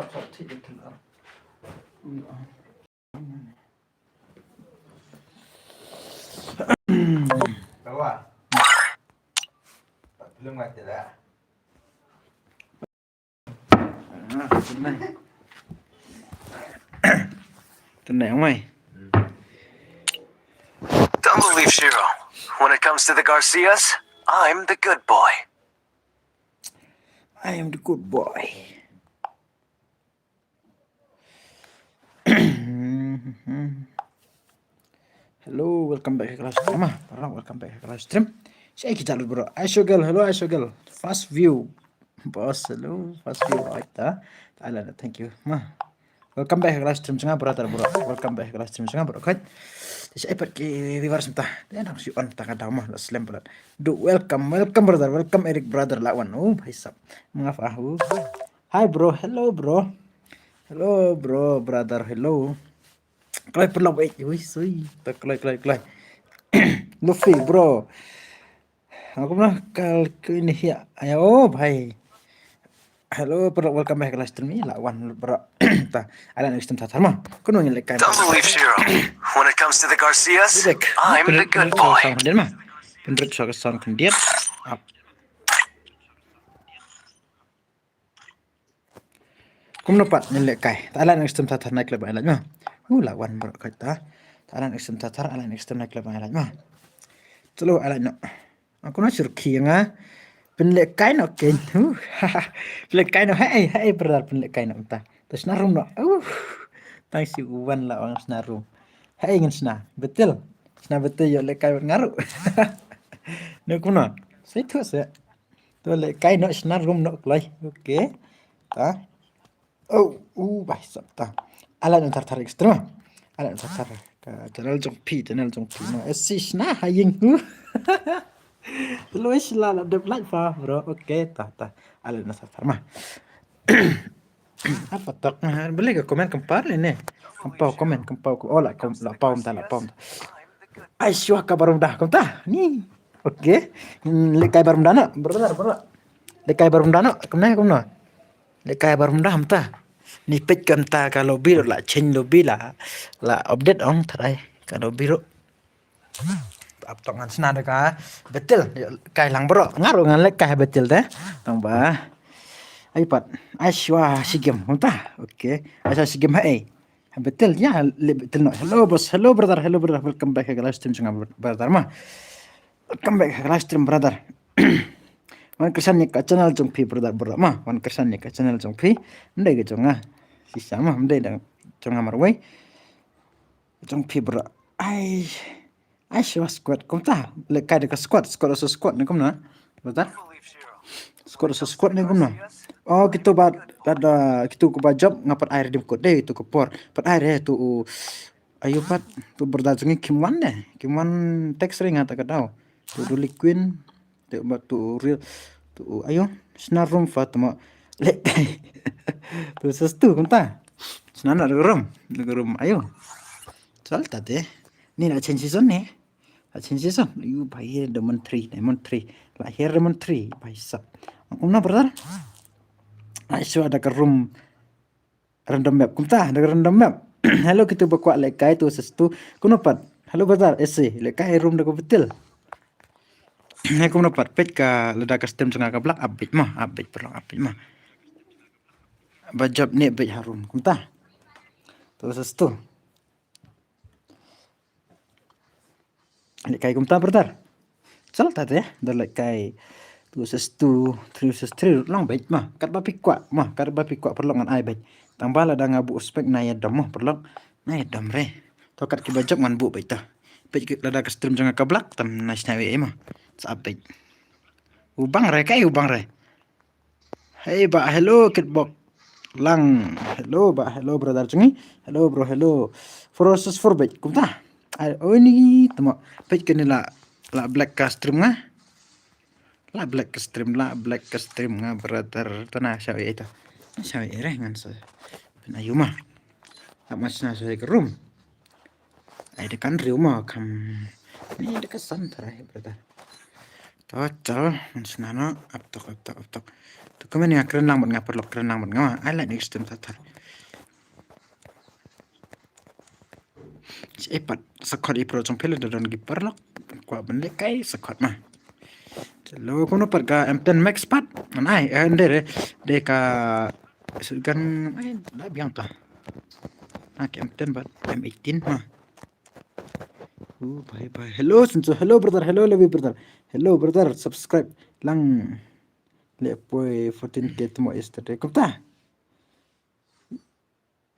short thì được thằng Đâu à? Lưng mày thì đã. Tuần này tuần này không mày? Don't believe Shiro. When it comes to the Garcias, I'm the good boy. I am the good boy. Hello, welcome back ke live stream ah. Welcome back ke live stream. Saya kita dulu bro. Aishogel, hello Aishogel. Fast view. Boss, hello. Fast view right ta. Ta'ala, thank you. Welcome back ke live stream juga brother bro. Welcome back ke live stream juga bro. Kan. Saya pergi reverse entah. Dan harus on tak ada mah slam berat. Do welcome brother. Welcome Eric brother lawan. Oh, bhai sab. Maaf ah. Hi bro. Hello bro. Hello bro, brother. Hello. Kelai perlu baik. Wih, sui. Tak kelai. Luffy bro. Aku pernah ke ini ya. Ayo, bhai. Hello, bro. Welcome back ke live stream ni. Lawan bro. Ta, ada next time tatar mah. Kau nanya lekai. Don't believe Shiro. When it comes to the Garcias, I'm the good boy. Kemudian mah. Penduduk soal sound kemudian. Kum dapat nyelekai. Tak ada next time tatar naik lebih alat mah. Lawan bro kata. Tak ada next time tatar. Ada next time naik lebih alat mah. Selalu alat nak. Aku nak suruh kiang penlekai nak ken. Penlekai nak hai berar penlekai nak entah. Terus narum nak. Tai si uwan lah orang senarum. Hai ingin sena. Betul. Sena betul yo lekai ngaruh. Nak kuna. Saya tu saya. Tu lekai nak senarum nak kelai. Okey. Ta. Baik sabta. Alat yang tar ekstrem. Alat yang tar. Channel jong pi. No. Sis nah haying. Luis lah ada like bro. Okey, tah. Alat yang tar mah. Apa tak? Boleh ke komen kempar ini? Kempau. Oh lah pom. Aisyah kabar dah kom tah. Ni. Okey. Lekai barum dana. Benar. Lekai barum dana. Kemana? Lekai barum dah tah. Ni page kan ta kalau biru lah change lobby lah update ong tarai kalau biru aptongan senada ka betul kai lang bro ngaruh ngan lekai betul teh tambah iPad Aishwa sigem ta okey Aishwa sigem betul ya betul no hello bos hello brother welcome back ke live stream dengan brother mah welcome back ke live stream brother wan kesan ni ka channel jong pi brother mah wan kesan ni ka channel jong pi ndai ge jong si sama ndai dang jong amar wei jong pi bro ai shwa squad kom ta le kai de ka squad ni kom na brother squad ni kom na oh gitu ada gitu ko ba job ngapat air dim ko deh itu ko por pat air tu ayo pat tu brother jong kimwan text ring ata ka dau tu liquid tu batu real tu ayo snarum fatma le tu sestu kunta snana gerum ayo salta deh ni nak change season you bhai diamond 3 lahir diamond 3 bhai sab kumna brother aiso ada ke room random map kunta ada random map hello kita berkuat lekai tu sestu kunopat hello brother lekai room dah betul. Aku dapat page ka ledak custom sanga ka black update mah bajab ni update harum kumta terus tu lekai kumta brother salta teh dah lekai terus 3 long baik mah kat ba pikwa perlu ngan ai baik tambah la dah ngabu spek na ya dam mah perlu na ya dam re to kat ki bajab ngan bu baik ta page ledak custom sanga ka black tam na snawe mah update ubang re. Hey ba hello kitbox lang hello brother cungi hello bro process for baik kumta oh ini temo page kene la black stream nga la black stream nga brother tanah sawi itu sawi re ngan sa penayuma mas na sa room ai dekan rumah kam ni dekat santai brother total senana aptok tu komen yang keren lang ngapar lok keren lang ngama I like next time tatar epat sakot ipro trong pele don gipar lok kwa ben le kai sakot mah lo kono par ka M10 Max pat anai ende de ka sugan ai la biang ta M10 but M18 mah bye hello senso hello brother hello brother subscribe lang le poi 14k temo yesterday kumta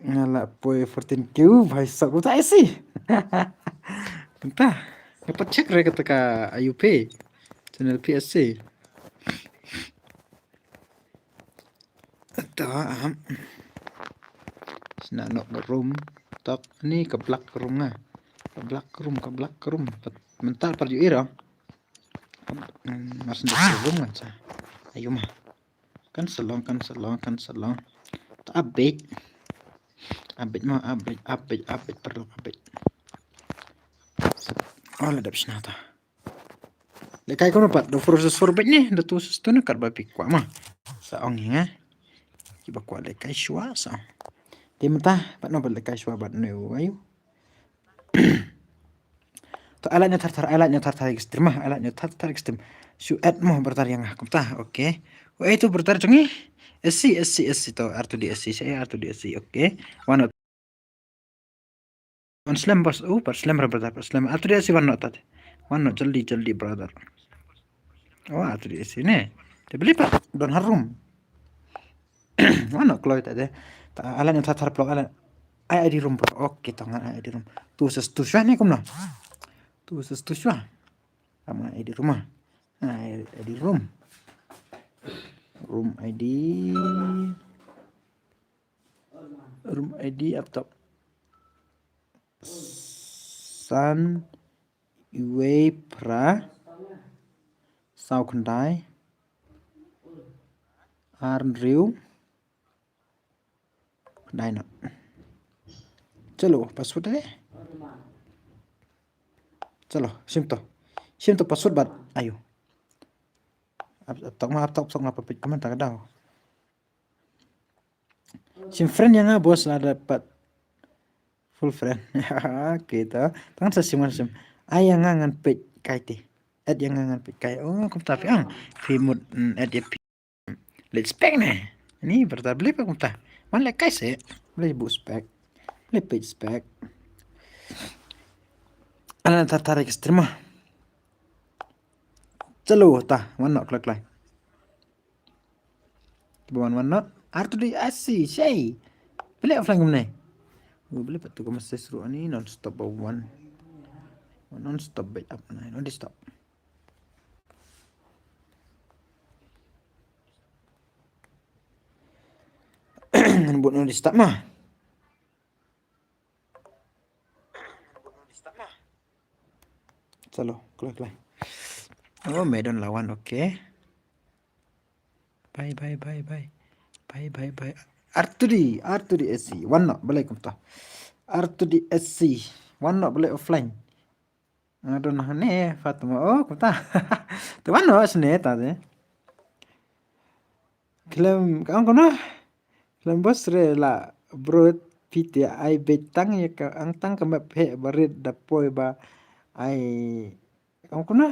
ngala poi 14k bhai sab kumta isi kumta dapat cek re kata ka IUP channel PSC ta sina nok room tak ni ke black room nga ke room mental par ira mas ndak room nga ayo mah kan selong ta update perlu update oh ladap snata le kai kono pat do proses forbet ni do tu stone kar ba pikwa mah sa ong nga kiba kwa le kai shwa sa timta pat no le kai shwa bat no ayo to alatnya tartar ekstrem mah alatnya tartar ekstrem su ad mau bertar yang aku tah oke itu bertar cengi SC to R2D SC saya R2D SC oke one on slam bos per slam bertar slam R2D SC one not jaldi brother oh R2D SC ne beli pak don harum one kloy tadi alatnya tartar plug alat ID room oke tangan ID room tu sesuatu nih kumna tu sesuatu sama ID rumah ID room ID laptop Sun Iway Pra Sao Kendai Arnriu Kendai nak चलो पासवर्ड है चलो सिम तो पासवर्ड बात ayo अब तक sok ngapa pit comment tak daw sim friend yang bos ada dapat full friend kita tangan sim ayang ngan pit kai ti ad yang ngan pit kai oh kum tapi remote ad let's pack nih ini bertar beli pak kum ta man le kai se beli bu spek le page spek ana tartar ekstrem चलो ता one not clock lie one not R2D SC shay beli offline gimana beli patu ko masih seru ani non stop one non stop backup non di stop buat non di stop mah चलो क्लक लाई oh Medan lawan oke bye R2D SC one not boleh kumta R2D SC one not boleh offline aduh nah ne Fatma oh kumta tu one not sene tadi klaim kamu kono klaim bos re la bro piti ai betang ya ka angtang ka maphe barit dapoi ba ai kamu kono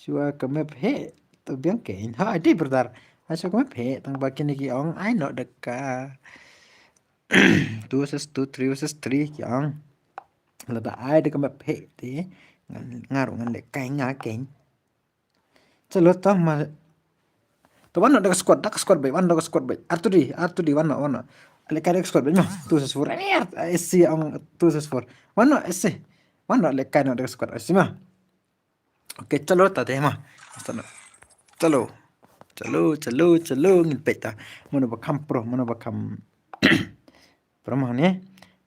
Sua kemep he to biang kain ha adi bertar asa kemep he tang bakin ki ong ai no deka 2 versus 2 3 versus 3 yang lada ai de kemep he ti ngaru ngan le kai nga kain chalo ta ma to wan no deka squad bai wan deka squad bai R2D wan no le kai squad bai no 2 versus 4 ani SC ong 2 versus 4 wan no SC wan no le kai no deka squad SC ma oke चलो tadi mah चलो ngin peta mana bakam pro mah ni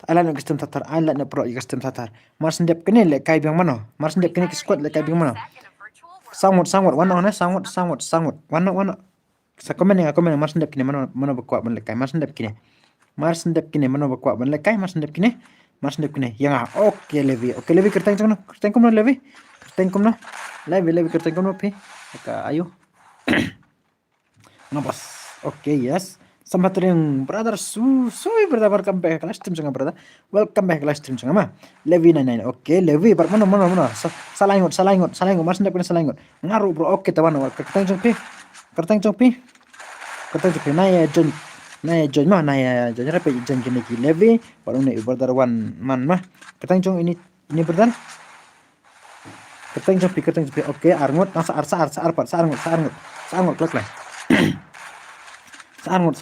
ala nak custom tatar ala nak pro custom tatar mar sendep kene le kai biang mana mar sendep kene squad le kai biang mana sangot wana sangot wana sa komen mar sendep kene mana bakwa ban le kai mar sendep kene mana bakwa ban le kai mar sendep kene yang oke levi kerteng kono levi kerteng kono levi kerteng kono pi ka ayo Ngabas. Oke, yes. Sama yang brother suy brother welcome back ke live stream jangan brother. Welcome back ke live stream jangan mah. Levi nanya. Oke, Levi bar mana. Salah ingot. Mas ndak salah ingot. Ngaruh bro. Oke, teman. Kertang jompi. Naya John mah naya John rapi John kini ki Levi baru nih brother one man mah. Kertang jong ini brother. Kertang jompi. Oke, arngot nasa arsa arpat saarngot klek lah. Saarngut.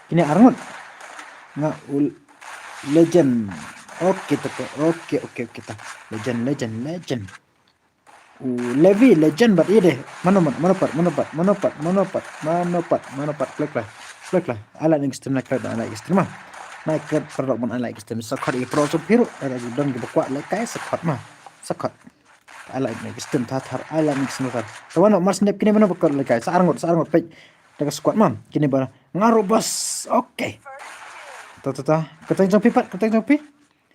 Kini arngut. Legend. Oke. Ta. Legend. Levi legend bat iya deh. Manopat. Klik lah. Ala extreme naik extreme mah. Naik produk mon ala extreme. Sakot i pro piru. Ada gudang di bukuat lekai sakot mah. Sakot. Ala extreme tatar ala extreme tatar. Tawana mas snap kini mana bukuat lekai. Saarngut pej. Daga squad mam. Kini bara ngaruh bos. Oke. Kertang jompi.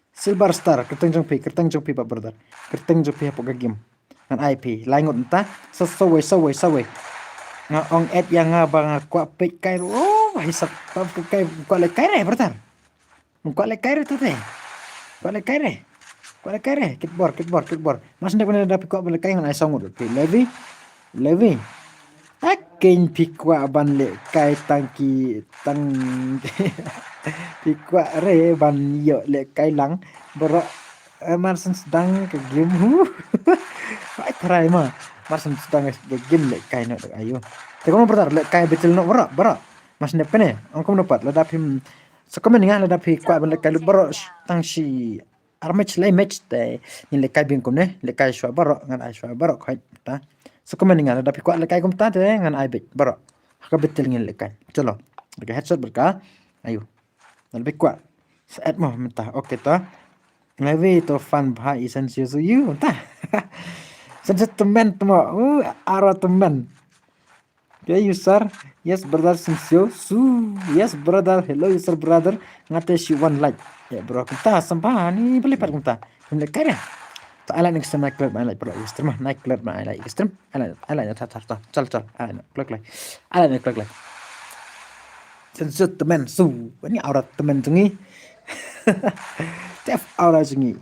Silver Star, kertang jompi Pak brother. Kertang jompi apa game. Ngan IP, laingot entah sesawai. Nga ong ad yang ngabang kuat pek kai. Oh, hisap kai kuat le kai re brother. Kuat le kai re tu teh. Kuat le kai re. Kitbor. Mas ndak benar dapat kuat le kai ngan ai songut. Levi. Akin pikwa ban le kai tangki pikwa re ban yo le kai lang bro Marsen sedang ke game ai try mah Marsen sedang ke game le kai no ayo te kono bertar le kai betul no bro mas ne pene angkom dapat le dapim sekomen nga le dapi kwa ban le kai bro tang si armatch te ni le kai bingkom ne le kai shwa bro ngan ai shwa bro khai ta sekomen nga le dapi kwa le kai kom ta te ngan ai bit bro ka betul ngin le kai chalo le headset berka ayo lebih kuat saat mau mentah oke toh Levi to fan bha isen siu you entah teman aro teman okay user yes brother siu yes brother hello user brother ngate si one like ya bro kita sampah ni boleh pat kita boleh kaya to ala next naik club ala pro extreme naik club ala extreme ala tar cal ala club ala naik club sensut teman ini aurat teman tungi tef aurat tungi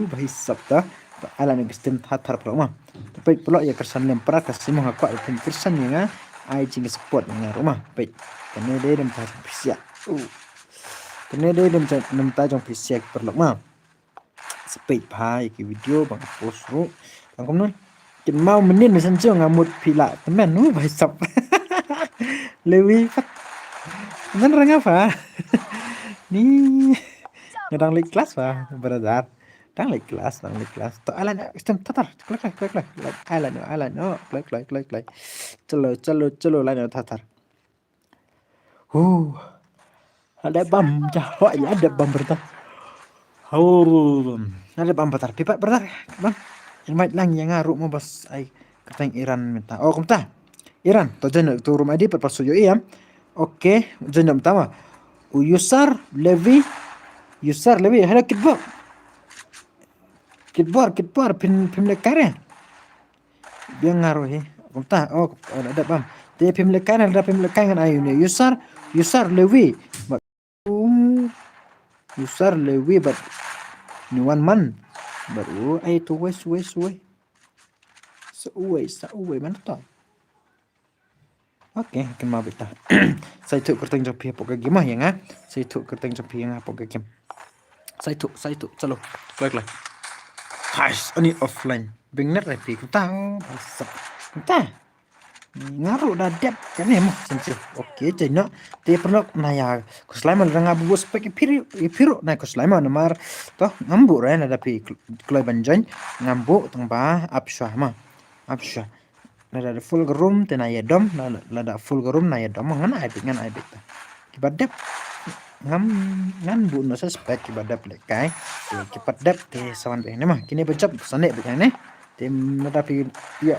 bahis sabta ala ni gestem tar pro mah tapi pelok ya kersan lem prakas sih mah kuat pun kersan ya ai jing support dengan rumah baik kene dia dem ta pisia kene dia dem ta jong pisia perlok mah speed pai ki video bang post ru bang kom nun kin mau menin senjo ngamut pila teman bahis sab Lewi bener ngapa ni ngedang lik kelas pak brother dang lik kelas to ala sistem tatar klik ala no klik celo ala tatar ada bam jahwa ya ada bam brother ada bam brother pipa brother bang invite lang yang ngaruh mo bos ai katang Iran minta kumta Iran to jen to rumah di pas yo iya oke jen pertama user Levi halo kitbor pin lekare dia ngaruh he kumta ada bam dia pin lekare ada pin lekare kan ayu ni user Levi user Levi but ni one man baru ai tu wes Uwe mana tu? Oke, kan mau beta. Saya tu kerteng jopi apa ke game ya ngah? Saya tu kerteng jopi yang apa ke game? Saya tu, calo, klik. Hais, ini offline. Bener repi, ku tahu. Entah. Ngaruh dah dep kan emang sensitif. Oke, jadi dia perlu naya. Kuslaiman dah ngabu spek piru. Nah, kuslaiman nomor toh ngambu raya ada pi kloi banjang ngambu tengba absyah mah. Absyah. Nada full room tenaya dom, nada full room naya dom ngan aibit. Kibat dep ngan bu no suspek kibat dep lekai. Kibat dep te sawan be mah. Kini bencap sane begini. Tim nada pi ya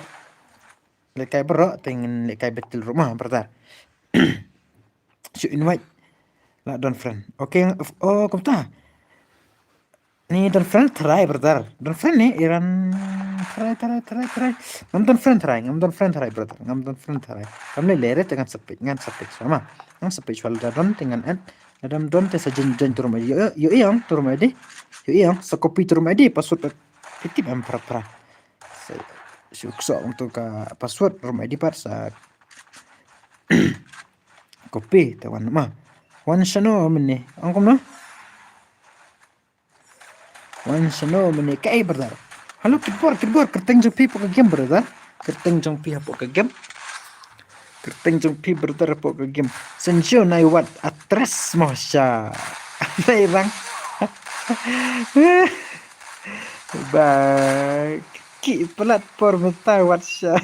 lekai berok pengen lekai betul rumah bertar. Should invite lah don friend. Oke, kumta. Ni don friend try bertar. Don friend ni Iran Try. Ngamdan friend try brother. Ngamdan friend try. Kami lere dengan sepit sama. Yang spiritual dalam dengan dalam don te sajen turun aja. Yo yang turun aja. Yo yang sekopi turun aja password titip pra. Sukso untuk password turun aja par sa kopi tawan mah. Wan shano mene. Angkom no? Wan shano mene kai brother. Halo kibor kerteng jong pi pok game brother. Kerteng jong pi pok game. Kerteng jong pi brother pok game. Sensio nai wat atres mosha. Nai bang. Ba ki platform ta wat sha.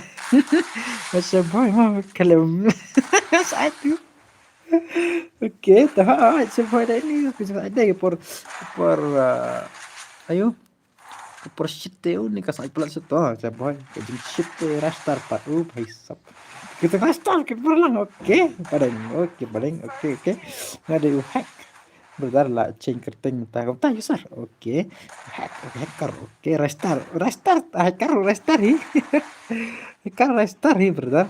Masya boy mah kalem. Satu. Oke, tahu semuanya ini bisa ada ya ayo por shit nih kasih pelat situ saya boy jadi shit rastar pat भाई सब kita rastar kita pulang oke paling oke nggak ada hack bentar lah change kerting tahu tahu sar oke hacker oke hacker restar hi bentar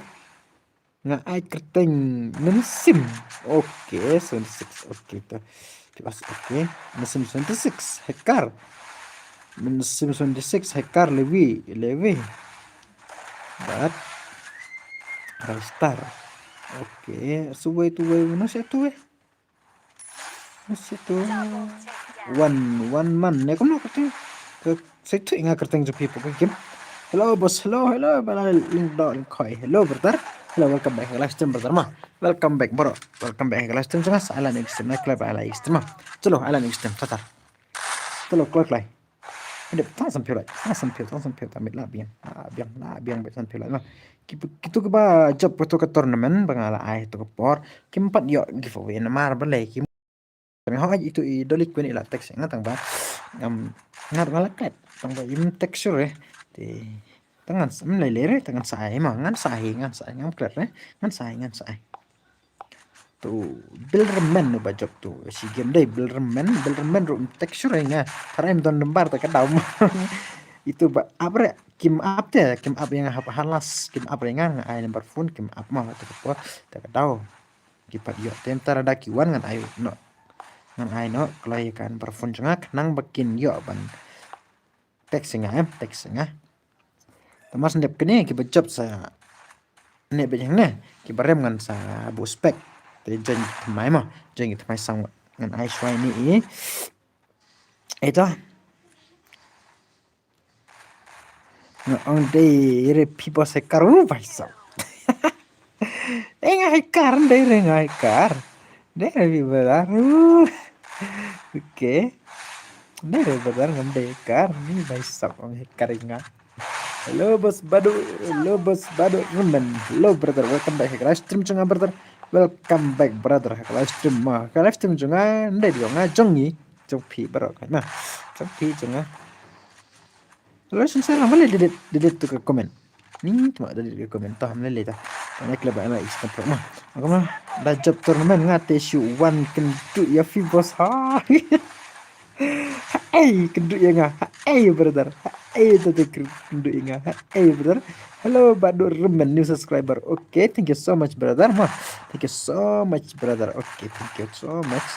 nggak kerting mesin oke 26 oke itu pas oke mesin 26 hacker mesin 26 hacker lebih but restart oke suwe itu mana sih tuh masih tuh one man ya kamu kerting ke situ ingat kerting jadi people game hello bos hello bala link dot koi hello brother hello welcome back live stream brother mah welcome back bro welcome back live stream jangan ala next stream naik live ala next stream mah चलो ala next stream tatar चलो klik like ada tangan sampai tamit lah biang besan pila nah gitu ke ba job foto ke tournament bangala ai to ke por kimpat yo giveaway na mar balai kim ho itu idolik kwen ila teks ngatang ba ngar ngalakat tang ba im texture di tangan lele lere tangan sai mà ngan sai ngam kret ngan sai tu builderman ba job tu si game dai builderman room texture nga tarim don lembar ta kadau itu ba abre kim up yang halas kim up yang ai number phone kim up mah ta kadau kipat yo tem tarada kiwan ngan ayo no ngan ai no klai kan perfun jengak nang bakin yo ban teks nga Tamas ndep kene ki bejop sa ne bejang ne ki barem ngan sa bu spek te jen tmai ma jen tmai sang ngan ai shwai ni eta no on day re people se karu vai sa enga kar de renga kar de vi baru oke de badar ngam de kar ni vai sa on karinga Hello bos Badu, Rumen. Hello brother, welcome back ke live stream cunga brother. Welcome back brother ke live stream mah. Ke live stream cunga ndai dia jongi, pi bro kan. Nah, pi cunga. Lalu sensor boleh delete tu ke komen. Ni cuma delete ke komen tah boleh dah. Naik lebar lah istem pro mah. Aku mah dah job tournament ngate shoe one kendu ya fi bos ha. Hey, kendu ya nga. Hey brother. Itu kendu inga. Hey brother. Hello Badur Remen new subscriber. Okay, thank you so much brother. Mah. Thank you so much brother. Okay, thank you so much.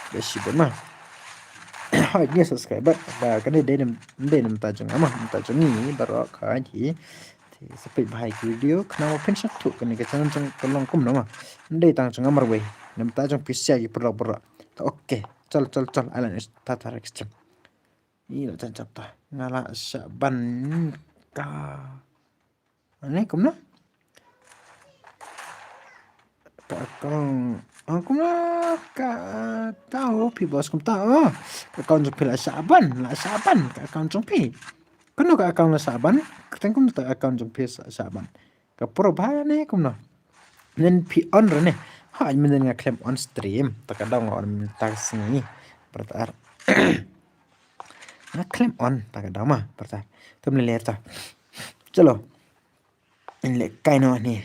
Beshi mah. New subscriber. Ba kan dia nem tajung mah. Tajung ni baru kaji. Sampai bahai video kenapa pensat tu kan ke channel jang tolong kum nama. Ndai tang jang amar we. Nem tajung pisya gi pura. Okay. Chal alan tatar extreme ini cancap ta ngala Syaban ka aneh kumna aku mah ka tahu pi bos kum tahu account jumpi la Syaban ka account jumpi kanu ka account la Syaban ketengkum ta account jumpi Syaban ka pro bahaya ne kumna nen pi on rene ha menen nga claim on stream takadang on tax ni bertar nga claim on takadang mah bertar tum le lerta chalo in le kaino ni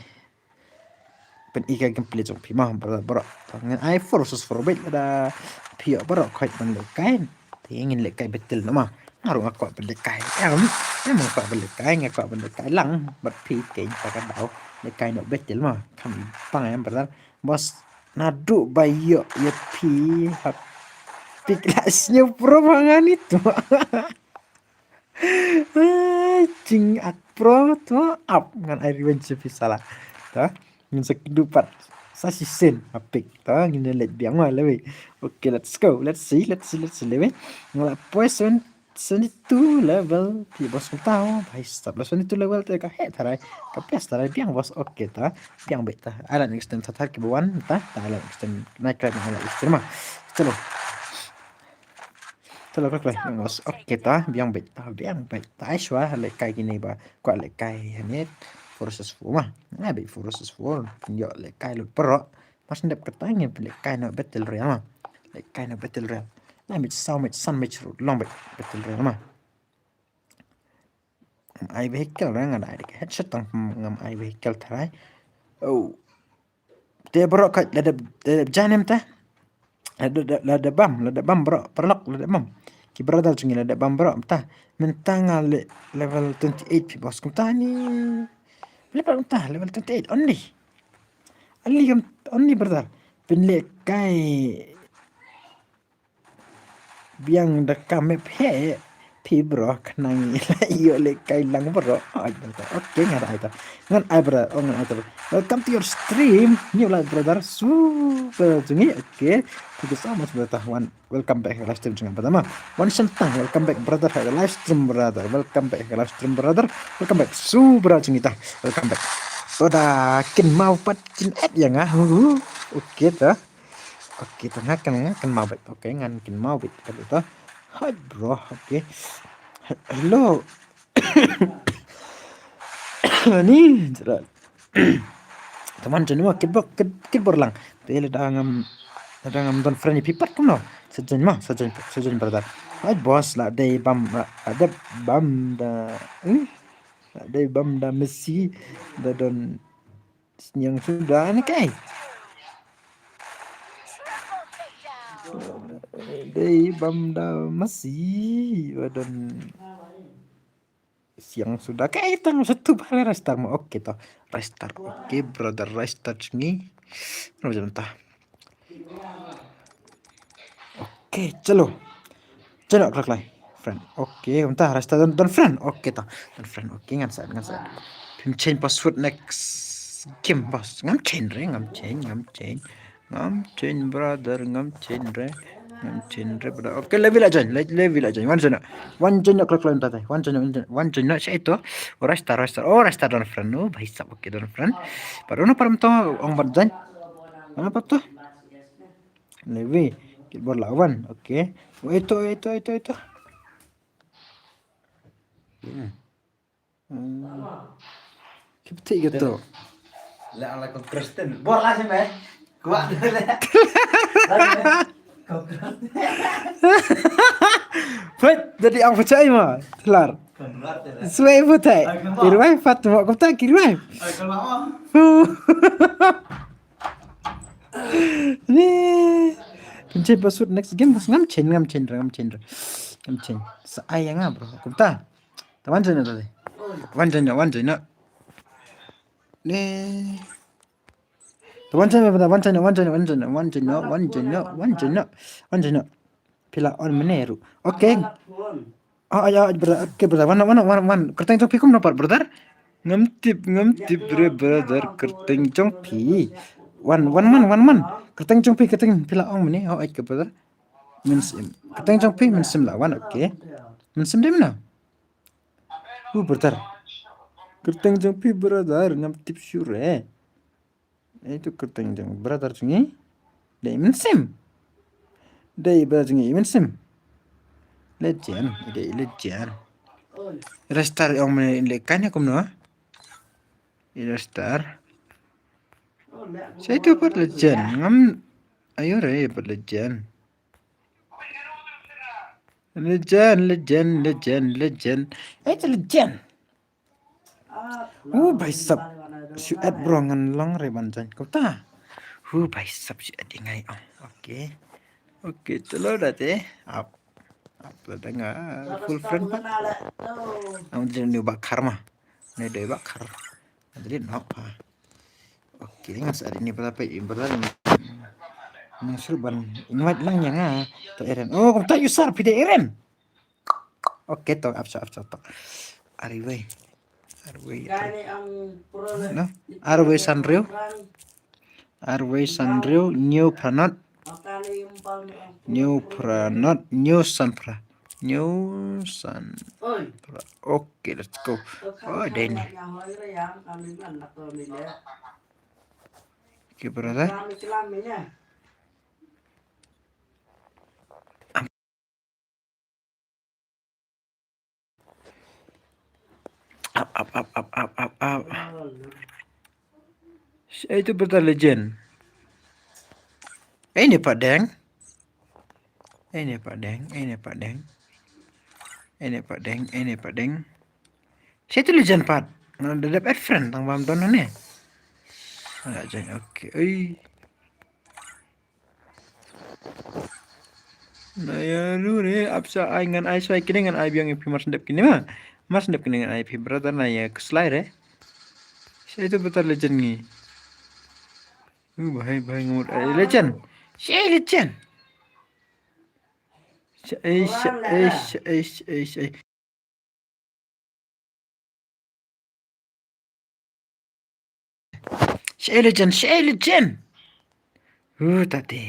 pen ika gameplay jong pi mah bertar bro ngan I forces for bet ada pi bro khait man le kain tingin le kai betul nama ngaruh ngakak pendekai emang ngakak pendekai lang bật phi keng pakai đảo dekai no betel mah kami pang em betul bos nadu bayo ya phi kelasnya perumahan itu cing at pro tuh up ngan air benci salah tuh ngan sekedupat sasisen apik tuh ngan let biang mah lewe okay let's see lewe ngala poison 22 level pi bos tahu bhai stop 22 level te ka he tharai ka pes tharai biang bos okay ta biang bet ta ala next time thar ki buan ta ala next time naik lagi ala next mah चलो चलो các bạn ngos ok ta biang bet ta shwa le kai gini ba kwa le kai hanet forces fu ma na be forces fu yo le kai lo pro mas ndep katanya le kai no battle royale ma le kai no battle royale na mit sao mit san mit ru long bet battle royale ma ai vehicle ra nga dai headshot tang ngam ai vehicle thai oh te bro ka le janem ta lada bam bro perlok lada bam ki brother cungi lada bam bro entah mentang level 28 bos kum tani level 28 only brother pinle kai biang dekam map he pi bro kenang iyo le kai lang bro oke ngada itu ngan ai bro ngan ai welcome to your stream new live brother super jungi oke thank you so much brother welcome back live stream jungi pertama one sentang welcome back brother live stream brother welcome back live stream brother welcome back super jungi ta welcome back udah kin mau pat kin ad ya ngah oke ta oke tengah kan mau bet oke ngan kin mau bet gitu hai bro oke hello ni teman jenuh kit borlang tele dangam don friendly pipat kuno sejen brother hai bos lah dei bam ada bam da Messi da don yang sudah ni kai dei bam da Messi dan siang sudah kayak tang satu balik restart mau oke toh restart oke brother restart ni macam entah oke celo kelak lah friend oke entah restart dan friend oke toh dan friend oke ngan saya pim change password next game bos ngam change brother ngam change brother oke level aja one jen kelak lain tadi one jen saya itu restart don friend bhai sab oke don friend baru no param to ong ban apa tuh level kita lawan oke itu kita gitu Lah ala kau Kristen. Bor lah sih, Mbak. Kuat dulu. Fat jadi ang percaya mah telar suai putai kirwai fat mau kau tak kirwai ni pencet password next game bos ngam chen sayang ah bro kau tak teman jenak tadi wan jenak ni teman jenak pila on meneru oke ya brother wan kerteng jong pi kum dapat brother ngamtip brother kerteng jong pi wan man kerteng jong pi kerteng pila on mene ke brother minsim kerteng jong pi minsim lawan oke minsim dem na brother kerteng jong pi brother ngamtip sure itu kerteng jong brother jungi dei minsim dei brother jungi minsim legend restart yang melekan ya kumno restart saya itu buat legend ngam ayo re buat legend itu legend bhai sab si ad brongan long re banjan kau ta bhai sab si ad ngai oke chalo dah te up Apa dah enggak full friend Pak. Jadi ni bakar mah. Ni dia bakar. Jadi apa? Oke, ngas ada ini berapa ini Nasruban. Ingat lang yang to Eren. Oh, kung tayo sar pide Eren. Oke to absa to. Ariwe. No? Arwe Sanrio. Arwe Sanrio New Pranot. New Sanpra. New Sanpra. Oke, let's go. Oh, ada ini. Oke, brother. Up. Itu berita legend. Ini Pak Deng. Ini Pak Deng. Saya itu legend Pak. Ada dapat friend tang bam tonan ni. Ada jen. Okey. Nah ya lu ni apsa ai ngan ai swai kini ngan ai biang ipi mas ndep kini mah. Mas ndep kini ngan ai ipi brother na ya keslide Saya itu betul legend ni. Bahai ngut legend. Saya legend. Saya legend. Tadi.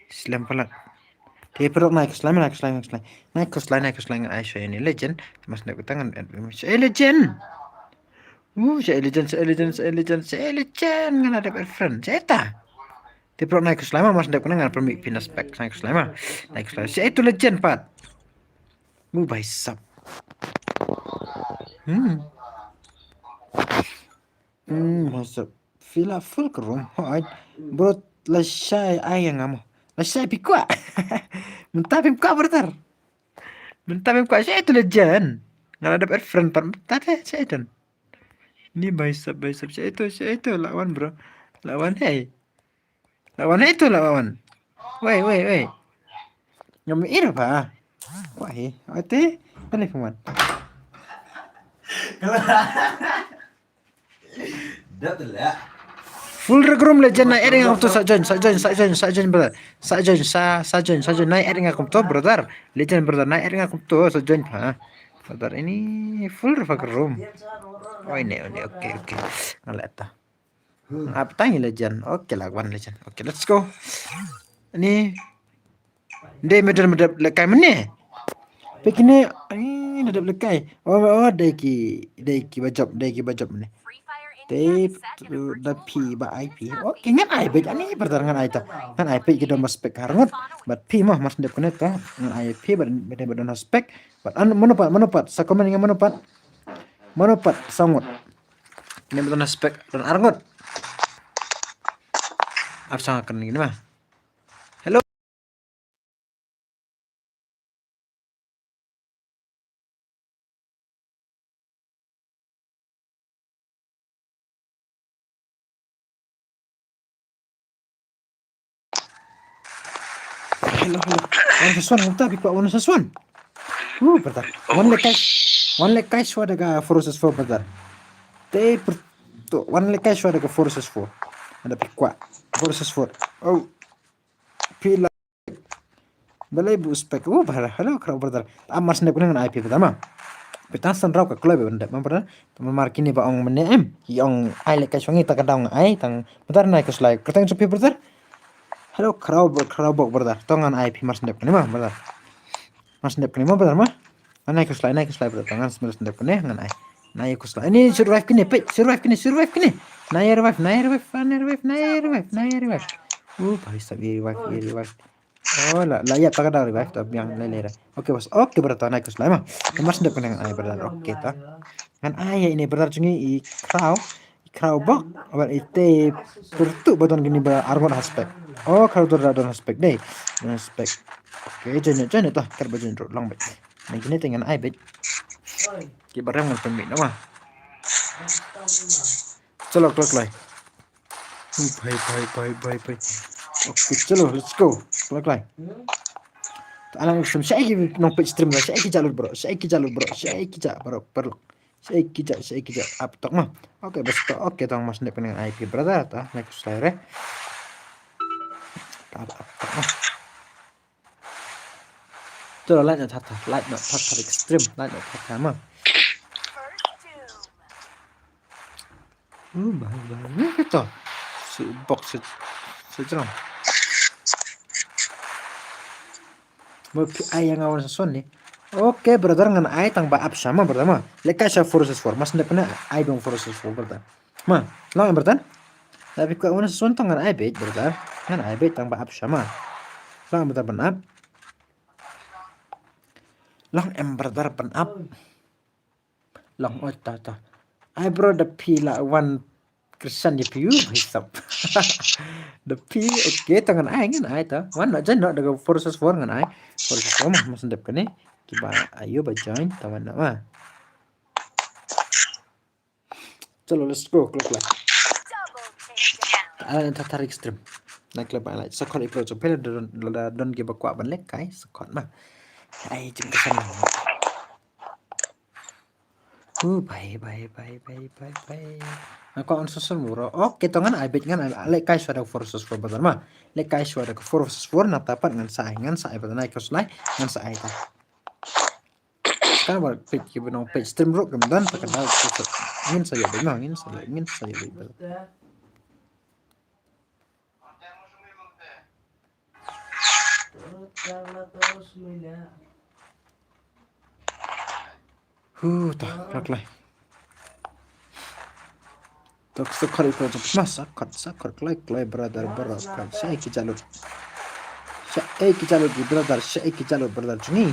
Islam pelat. Dia perut naik slime. Naik slime Aisyah ini legend. Mas nak tangan. Saya legend. Saya legend. Kan ada friend. Saya tak. Dia perut naik slime. Mas nak tangan. Permit pindah spek. Naik slime. Saya itu legend, Pat. Baisap. Masuk. Fila full kerung. Bro, lasai ayang kamu. Lasai pikwa. Mentah pikwa bertar. Saya itu legend. Nggak ada friend Pak. Mentah saya itu. Ini baisap. Saya itu lawan bro. Lawan itu lawan. Woi. Ngambil apa? Wah, itu telepon. Betul ya. Full regrum legend naik ering aku tu sajon brother. Sajon naik ering aku tu brother. Legend brother naik ering aku tu sajon ha. Brother ini full regrum. Oh ini oke. Ngalet ta. Apa tanya legend? Oke lawan legend. Oke, let's go. Ini dia medal lekai mana? Begini ini ada lekai. Oh daiki bajab mana? Tape the P ba IP. Oke ngan IP ani pertarangan ai ta. Ngan IP kita mas spek harangot. But P mah mas ndep konet ta. Ngan IP badan spek. But an monopat. Sa komen dengan monopat. Monopat sangot. Ini badan spek dan harangot. Apa sangat gini mah. Hello. Hello. One saswan, muntah pikwa one saswan. Bentar. One leg kai suara ga forces 4 bentar. One leg kai suara ga forces 4. Ada pikwa forces 4. Oh. Pila. Balai bu spek. Bahara. Hello kau bentar. Amar sendiri dengan IP pertama. Petasan rau ka klub bentar. Memperda. Teman markini ba ong menem. Yang ai leg kai suangi tak kadang ai tang. Bentar naik ke slide. Kertang sepi bentar. Hello crowd brother. Tongan IP mas ndep kene mah brother. Mas ndep kene mah brother mah. Naik ke slide brother. Tongan mas ndep kene ngan ai. Naik ke slide. Ini survive kene. Naik revive. Bahisa revive. Oh layak tak ada revive tapi yang lelera. Oke bos. Oke brother naik ke slide mah. Mas ndep kene ngan ai brother. Oke ta. Ngan ai ini brother cungi crowd bok. Awal itu pertu badan gini ba argon aspek. Oh, kalau tu ada aspek deh. Aspek. Oke, jangan itu. Kerja jangan long baik. Nah, gini dengan ai baik. Kibarnya mau pemik nama. Celok lah. Bye. Oke, celo, let's go. Celok lah. Alang extreme saya nong page stream saya jalur bro saya jalur bro saya bro perlu saya up tok mah oke bes tok oke tong mas nek dengan IP brother ta next slide up tok mah tuh light not extreme light not tata mah bahaya gitu si box sejeram mau ayah ngawan sesuatu nih. Oke, brother ngan ai tang ba up sama pertama. Leka sha forces for mas ndak pernah ai dong forces for brother. Ma, long yang bertan? Tapi kau mana sesuatu tang ngan ai bet brother. Ngan ai bet tang ba up sama. Long bertan pen up. Long em brother pen up. Long ta. Ai bro the pila one Christian di piu hisap. The P oke tangan ai ngan ai ta. Wan nak jan nak daga forces for ngan ai. Forces for mah mas ndap kene. Kiba ayo ba join taman nak mah. Chalo let's go clock like. Alan tarik extreme. Nak klub ala sakot ipro so pel don give a kwa ban lek kai sakot mah. Ai jeng kesan. Bye. Ako ang susunod. Okay, tongan ay bit ngan lek kai swada forces for badar mah. Lek kai swada forces for na tapat ngan sa badar na ikos lai ngan sa ai ta. Kan buat page kita no page stream bro kemudian terkenal ingin saja bagaimana ingin saja bagaimana. Tak lah. Tak sekali kau cuma sakar klay brother kan saya kijalur brother ni.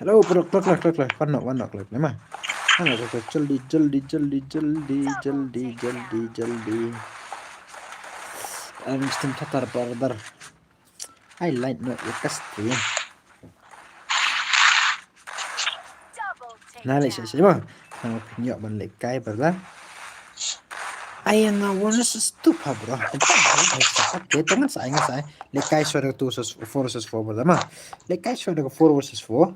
Hello, clock. One knock, mah. Mana clock, jaldi. Mesti tatar brother. I like no ikastri. Nah, saya mah. Kamu punya ban lekai brother. Ayang ngawan stupa bro. Oke, teman saya. Lekai suara tu forces for brother mah. Lekai suara forces for.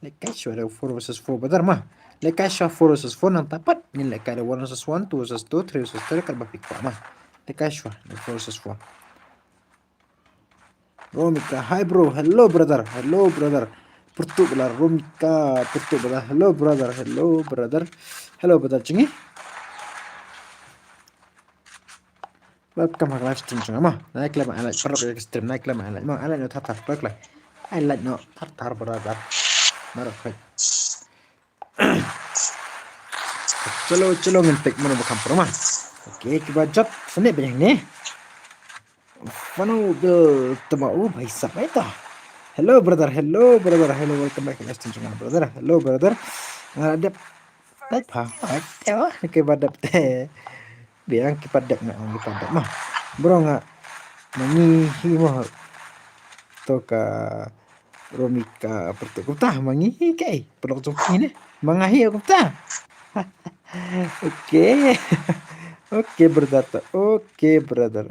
Lekai suara 4 versus 4 benar mah. Lekai suara 4 versus 4 nang tapat. Ni lekai 1 versus 1, 2 versus 2, 3 versus 3 kan bapikwa mah. Lekai suara 4 versus 4. Romika, hi bro, hello brother. Pertuk belar Romika, pertuk belar. Hello brother cengi. Welcome to live stream cengi mah. Naik lama highlight, perlu stream naik lama highlight. Mah highlight no tatar, perlu lah. Highlight no tatar brother. Marah Chalo ngentek mana bukan permah. Oke, kita jat senit banyak ni. Manu bil temau bhai sab eta. Hello brother. Welcome back to Western Channel brother. Hello brother. Ada baik pa. Teo ke badap te. Biang ke padak nak ang padak mah. Bro nga mangi himo to ka Romika pertuk tah mangi kai pelok jumpa ni mangahi aku tah. Oke brother. Oke tuh brother.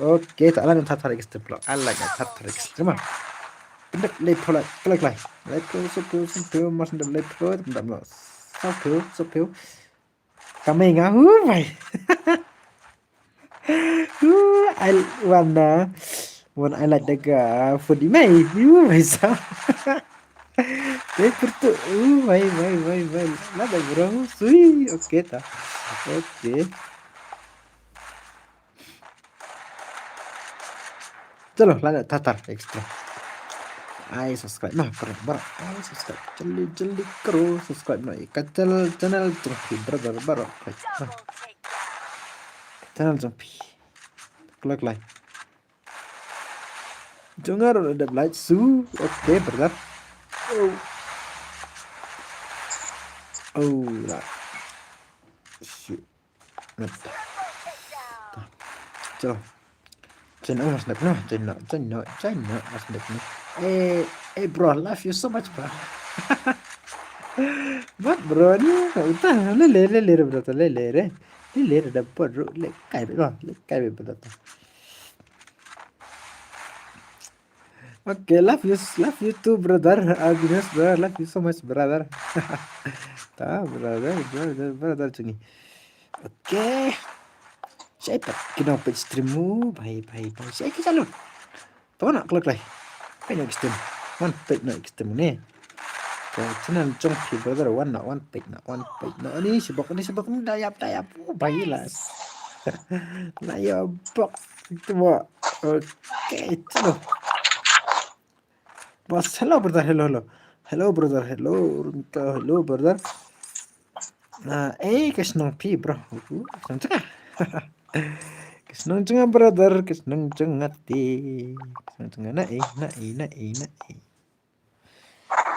Oke tak lan tatar ekstrem blok. Ala ga tatar ekstrem. Pendak le pola plak lai. Le so mas ndam le pro ndam lo. So kami ngahu bai. When I like daga food mai, mai sa. Pertu, vai. Nada bro, sui, oke ta. Oke. Chalo, lanjut tatar extra. Ai subscribe nah, bar. Ai subscribe. Jali karo subscribe nah. Channel jumpi brother baro. Channel jumpi. Klik like. Jangan ada like su. Oke, brother. Oh lah. Shoot. Chalo. Chino mas snap no. Chino mas snap no. Bro, love you so much, bro. What bro ni? Uta le bro to le. Le da bro le kai bro. Le kai bro to. Okay, love you too, brother. Agnes, brother, love you so much, brother. brother चुनी. Okay. Saya kena page streammu, bye. Saya kita lu. Tahu nak klik lagi. Page nak stream. One page nak stream ni. Channel Chong Pi brother one page nak. Ni sebab ni dayap. Oh, baiklah. Nah ya box itu bo. Okay, chalo. Bos, hello brother, hello brother. Nah, kesenang pi bro. Kesenang kesenang brother, kesenang ti. Kesenang na.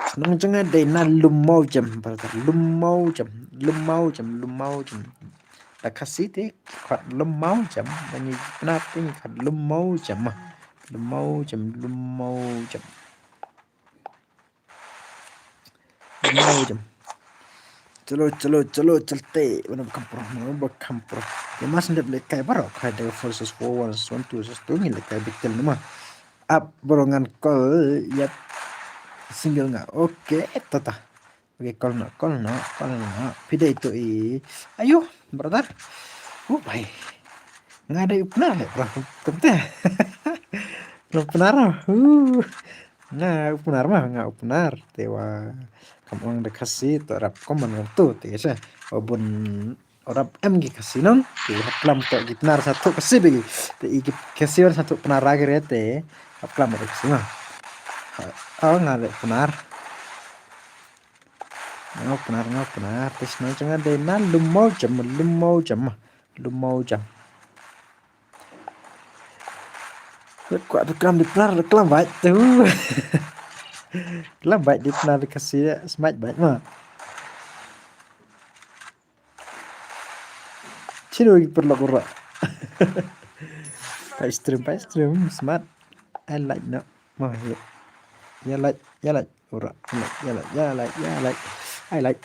Kesenang day na lumau jam brother, lumau jam. Tak kasih deh, kat lumau jam. Bani kenapa ni kat lumau jam. Lumau jam. चलो चलते मतलब kampro ya mas ndep le kai baro kai de versus 4 1 2 1 le kai bitel nama up borongan call ya single nggak oke tata oke call na pide itu ayo brother baik nggak ada upnar le bro tente nggak upnar tewa kamu kasih terap komen tu tiga wabun orang MG kasih non di haplam tak gitnar satu kasih bagi di kasih satu penar lagi rete haplam ada kasih mah nggak ada penar tes jangan dena lumau jam kuat reklam baik tuh reklam baik di penar dikasih smart baik mah Ciro perlu kurang. Pak stream smart. I like no. Mah ya like kurang. Ya like. I like.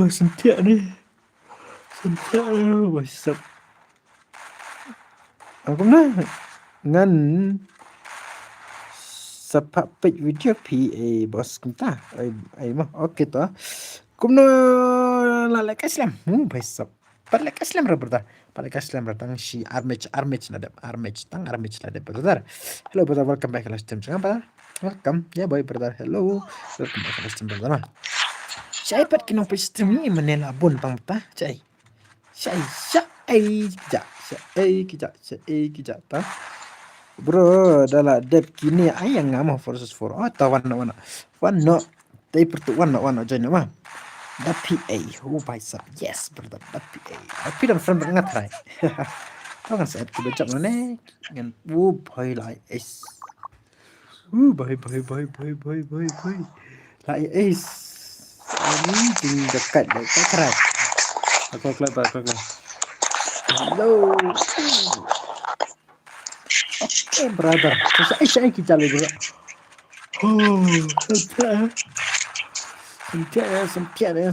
Sentiak ni. What's up? Aku nak ngan sepak page video PA bos kita. Ai mah okey tu. Kumno like Islam. Baik. Like Islam brother. Like Islam brother. Si armage nadap. Armage nadap brother. Hello brother, welcome back to stream. Jangan welcome. Ya boy brother. Hello. Welcome back to stream brother. Saya pat kinong pa stream ni manela bun pang ta. Saya kijak ta. Bro, dalam dep kini ayang ngam versus 4. Oh, tahu warna. Warna. Tapi pertu warna join mah. The PA, bicep, yes brother, the PA. Tapi dan friend banget right. Tahu kan saya kita baca mana? Dengan boy like es. Boy. Like es. Ini tinggi dekat keras. Aku kelab. Hello. Okay brother. Saya kita lagi bro. Sempit ya.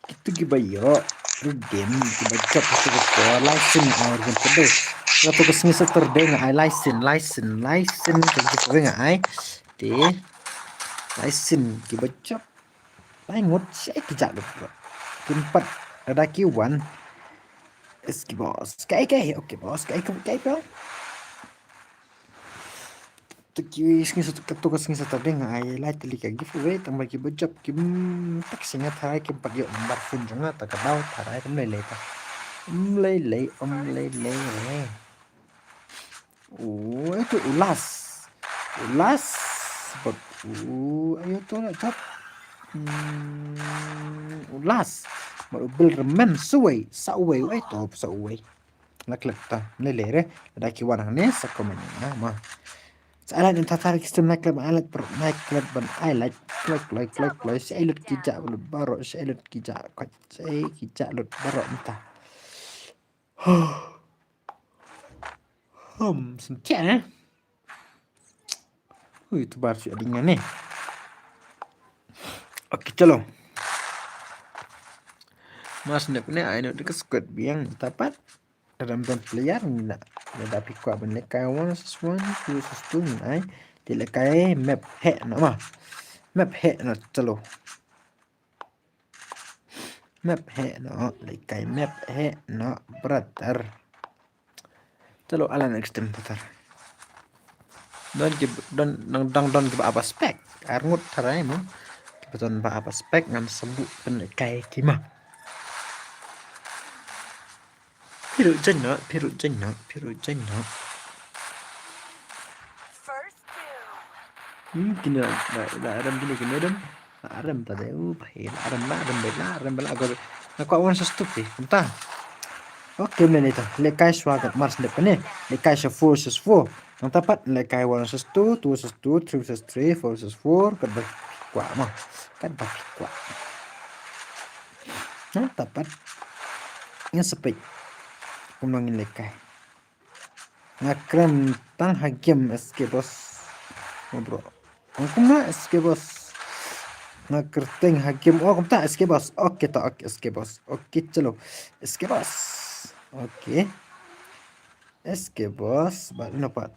Itu gibayo. Game gibaca itu license orang tu. Waktu kesini Saturday nggak license gitu nggak de license gibaca. Ngot saya kijak lu bro. Tempat ada Q1. Eski bos. Kayak oke bos. Kayak bro. Tugas Saturday ngai lai teli ka giveaway tang bagi bejap kim tak singa thai kim pagyo number phone janga ta ka daw tharai kam lei ta lei itu ulas but ayo tu nak cap ulas bil remen suway top suway nak ta lei re ada ki wana ne sa komen mah Alat yang tertarik sistem naik klub ban I like saya lut kijak lut barok saya lut kijak lut barok entah sengkian itu baru sudah dingin nih. Oke चलो mas nak ni ai nak squad biang tapat dalam dan player ni nak tapi kuat benda kai 1 2 2 ai dia kai map he nak mah map he nak चलो map he nak kai map he nak brother चलो ala next time brother don't give apa spek arngut tarai mo betul apa spek ngam sembuh benda kai kima Piru jenna. Kena dah aram kena dam. Aram tadi bahaya aram bela aku awan sestupi. Entah. Oke ni tu. Lekai swagat mars depan ni. Lekai 4 versus 4. Yang tepat lekai 1 versus 2, 2 versus 2, 3 versus 3, 4 versus 4. Kan kuat mah. Kan baik kuat. Yang tepat. Yang speed. Kumangin lekai. Ngakram tang hakim SK bos. Bro. Aku nak SK bos. Ngakerting hakim oh kumta SK bos. Oke tak oke SK bos. Oke चलो. SK bos. Oke. SK bos. Baru nampak.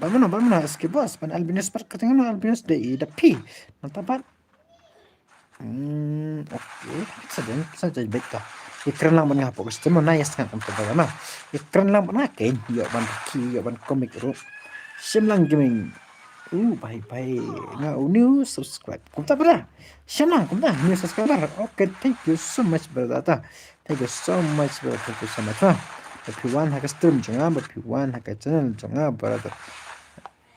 Bagaimana SK bos? Pan Albinus per ketinggalan Albinus DI tapi nampak. Oke. Saja baik dah. Ikran lang mga po gusto mo na yes nga ang programa. Ikran lang na kain yo ban comic ro. Sim lang gaming. Bye nga new subscribe. Kumta pala. Sim lang kumta new subscriber. Okay, thank you so much brother. Thank you so much brother. Thank you so much. If you want haka stream jangan, if you want haka channel jangan brother.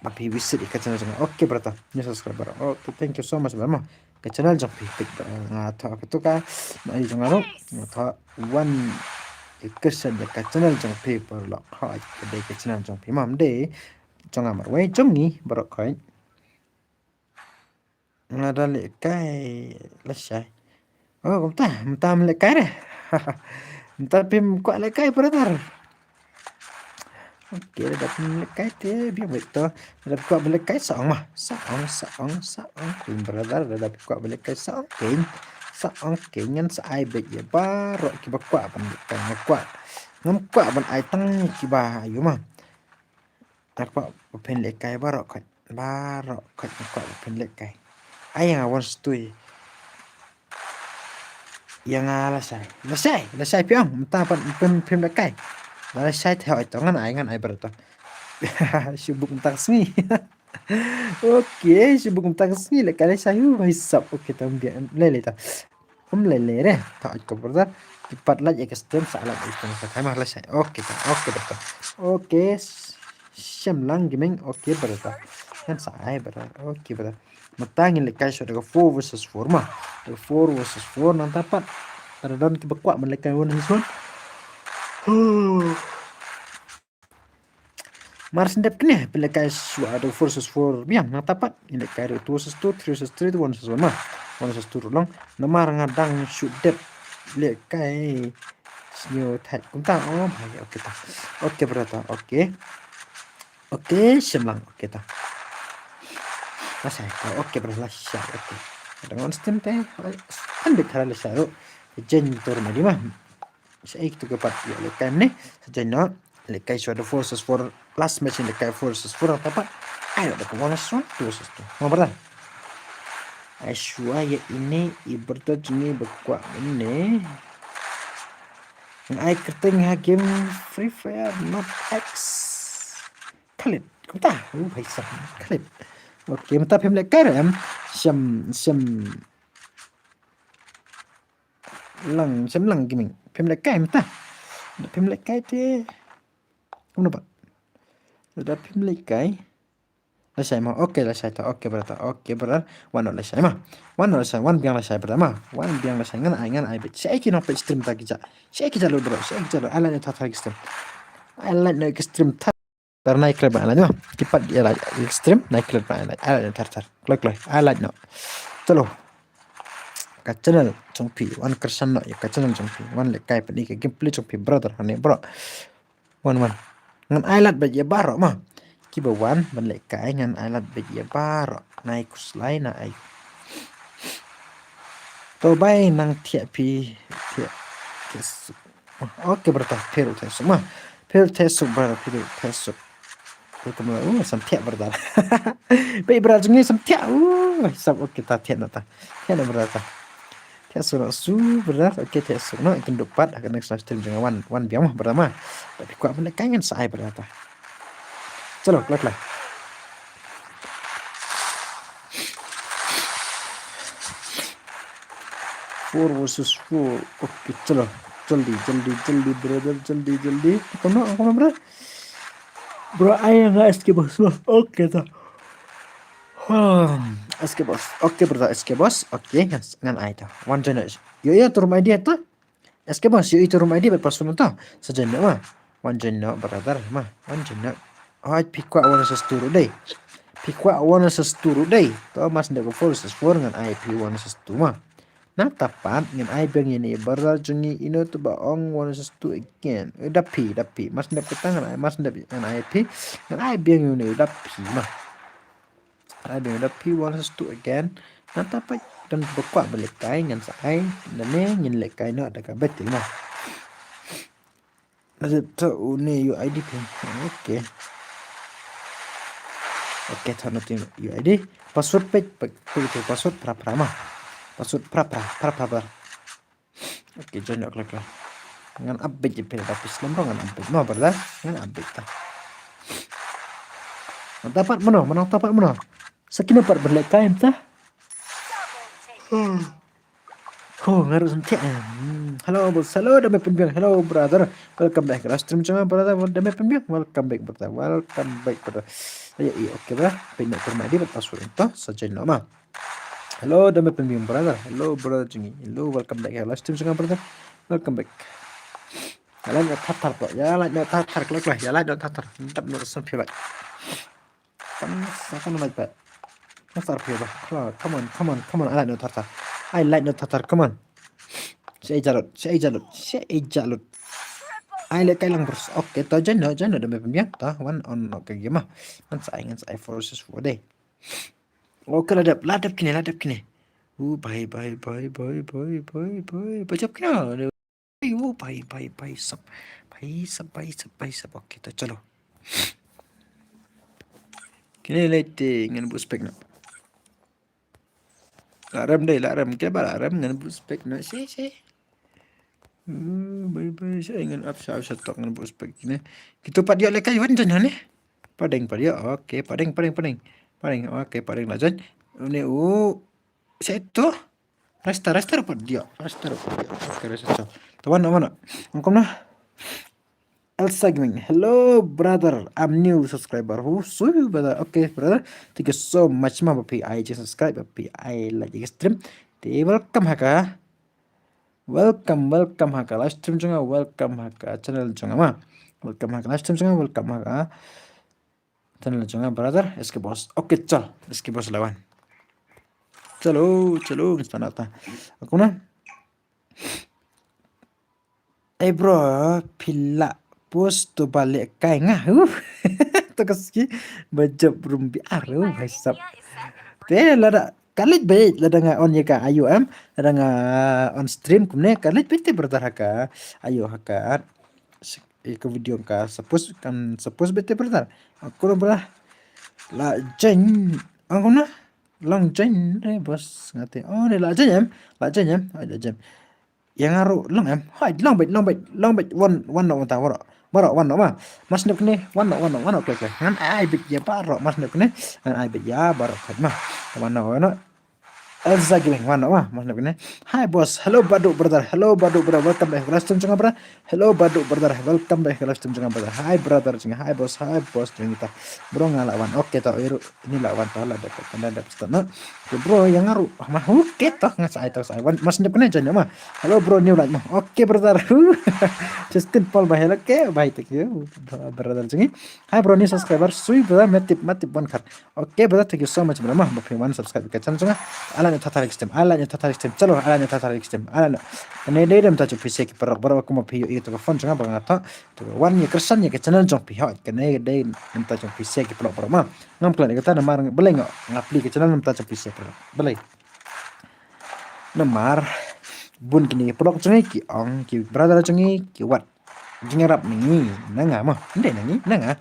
Tapi visit ka channel jangan. Okay brother. New subscriber. Okay, thank you so much brother. Ke channel jang pik atau apa tu ka mai jang aro atau oneikesan de ka channel jang pik per lok khai ke channel jang pik mam de jang amar wei jang ni barok khai ngada le kai la sai oh mta le kai re mta pim kwa le kai brother. Oke, dapat lekai tu biar betul. Dapat kuat belekai seorang mah. Queen brother dapat kuat belekai seorang yang seai baik ya baru kita kuat belekai kuat. Ngam kuat ban ai tang kiba ayu mah. Dapat pen lekai baru kuat kuat pen lekai. Ai yang awan stui. Yang lasai piang. Mentah pen lekai. Malah saya tahu itu ngan ai berata. Sibuk tentang sini. Oke, sibuk tentang sini lah kalau saya hisap. Oke, tambah lele ta. Lele deh. Tak itu berata. Cepat lagi ke stream salah itu saya malah saya. Oke betul. Oke, semlang gaming. Oke berata. Kan saya berata. Oke berata. Matangin lekai sudah ke 4 versus 4 mah. 4 versus 4 nanti dapat. Ada don kebekuat melekai 1 versus 1. Mars ndep kene pelekai suatu versus 4 biang na tapat ini kai 2 versus 2 3 versus 3 1 versus 1 mah 1 versus 2 long namar ngadang shoot dep lekai new tag kunta oh bahaya oke berata oke semlang oke ta masai oke berata syah oke dengan stem teh kan bicara lesaro jen tur madi mah saya itu kepat ya lekai ni sejana lekai suatu versus 4 last match lekai versus 4 apa ayo ada kawan versus 2 mau berapa Aishwa ya ini ibarat ini berkuat ini ai keting hakim Free Fire not X Khalid kumta hai sah Khalid oke mata pem lekai ram sem lang gaming pem lekai mata pem lekai te kenapa sudah pem lekai lesai mah oke lesai tak oke berata one lesai mah one biang lesai pertama one biang lesai ngan ai bet saya kena stream tak kijak saya kijak lo bro saya kijak lo ala ni tak stream ala ni stream tar naik klep ala no kipat ya la extreme naik klep ala tar klek ala no chalo ka channel chongpi wan kersan no ya ka channel chongpi wan le kai pani ke gameplay chongpi brother hane bro wan ngan island ba ya baro ma ki ba wan ban le kai ngan island ba ya baro naik kuslai na ai to bai nang thia pi thia oke brother peru tesu ma peru tesu brother peru tesu Kemudian, sam tiap berada. Baik berada ni sam tiap. Sam okey ta tiap nata. Tiap nak berada. Tiap surat su berada. Okey tiap su. No ikan dupat akan next live stream dengan wan biar mah berada mah. Tapi kuat benda kangen saya berada. Chalo, kelar. 4 versus 4. Okey, chalo. Jaldi brother, jaldi. Kau nak brother? Bro, ayah nggak SK bos. Oke ta. SK bos. Oke bro, SK bos. Oke, ngan ayah ta. One join. Yo turun idea ta. SK bos, yo turun idea berpasun ta. Sejen mah. One join brother mah. One join. Oh, pikwa wana sesturu deh. To mas ndak versus 4 ngan IP wana sestu mah. Nah tapat ngan ai bang ini barar jungi ino tu ba ong wana sestu again. Dapi mas ndak petangan ai mas ndak ngan IP ngan ai bang ini dapi mah. Ai bang dapi wana sestu again. Nah tapat dan bekwa balik kai ngan sai dan ne ngin lek kai no ada ka betul mah. Ada tu ni UID pin. Okey. Oke, tanah tim UID. Password page, password pra mah. Password pra. Oke, join klik. Ngan update je tapi Islam ngan update. Mau berlah, ngan update ta. Dapat mana? Sekina part berlek kain ta. Oh, ngaruh sentia. Halo bos, halo damai pembiang. Hello brother, welcome back. Last stream cuma brother damai pembiang. Welcome back brother. Iya, oke brother. Pindah ke rumah dia password itu saja nama. Hello damai pembiang brother. Hello brother jungi. Hello welcome back. Last stream cuma brother. Welcome back. Jalan tatar kok. Jalan tatar klik lah. Jalan tatar. Tetap nurut sampai baik. Kan akan naik baik. Tatar pia bah. Come on. I like no tatar. Come on. Saya jalur. I like kailang bros. Oke, to jan damai pembiang. Ta one on oke game mah. Man saya versus 4 deh. Oke ladap kini. Bye. Bajap kena. Bye. Sab. Oke, to chalo. Kini lighting dengan buspek nak. Laram. Kira laram dengan buspek nak. Si. Bye. Saya ingin absah tok dengan buspek ni. Kita pak dia lekai wan jan ni. Padeng dia. Okey, padeng. Okey, padeng lah jan. Ni seto. Resta apa dia? Okey, resta. Tuan mana? Angkom nah. Elsa Gaming. Hello brother, I'm new subscriber. Brother. Okay brother, thank you so much ma bapi I just subscribe bapi I like the stream. Welcome haka. Welcome haka. Live stream juga welcome haka. Channel juga ma. Welcome haka. Live stream juga welcome haka. Channel juga brother. SK boss. Okay chal. SK boss lawan. Chalo. Ngispanata. Aku na. Bro, pila. Post tu balik kai ngah. Takaski bajab rumbi aru hisap. Te lada kalit baik lada nga on ka ayo lada nga on stream kumne kalit bete bertaraka ayo haka ke video ka suppose bete bertar. Aku belah la jen aku na long jen bos ngate. Oh la jen ada jen. Yang aru long long bait one no ta Barok wan ma mas nak ni wan klik ngan ai bit ya barok mas nak ni ngan ai bit ya barok mah wan Elza Gaming mana wah mana begini. Hi boss, hello Baduk brother, welcome back. Kelas tim brother, hello Baduk brother, welcome back. Kelas tim brother. Hi brother, hi boss, kita. Bro ngelawan, oke toh iru ini lawan toh lah dapat tanda dapat stana. Bro yang ngaruh, mah oke toh ngasai toh saya. Mas ndep kena aja mah. Hello bro new like mah, oke brother. Justin Paul bahaya oke, baik thank you brother jengi. Hi bro ni subscriber, sui brother matip one card. Oke brother, thank you so much brother mah. Bapak one subscribe ke channel jengi. Alanya tatarik stem, calo alanya tatarik stem, alanya. Ini dia tahu PC keper aku mau piu itu ke phone jangan banget toh. Tuh one ya kersan ya ke channel jong piu, karena dia tahu PC keper mah. Ngam kalian kita namar boleh nggak ngapli ke channel tahu PC keper boleh. Namar bun kini pelok cengi ki ong ki brother cengi ki wat jengerap nih nanga mah ndek nangi nanga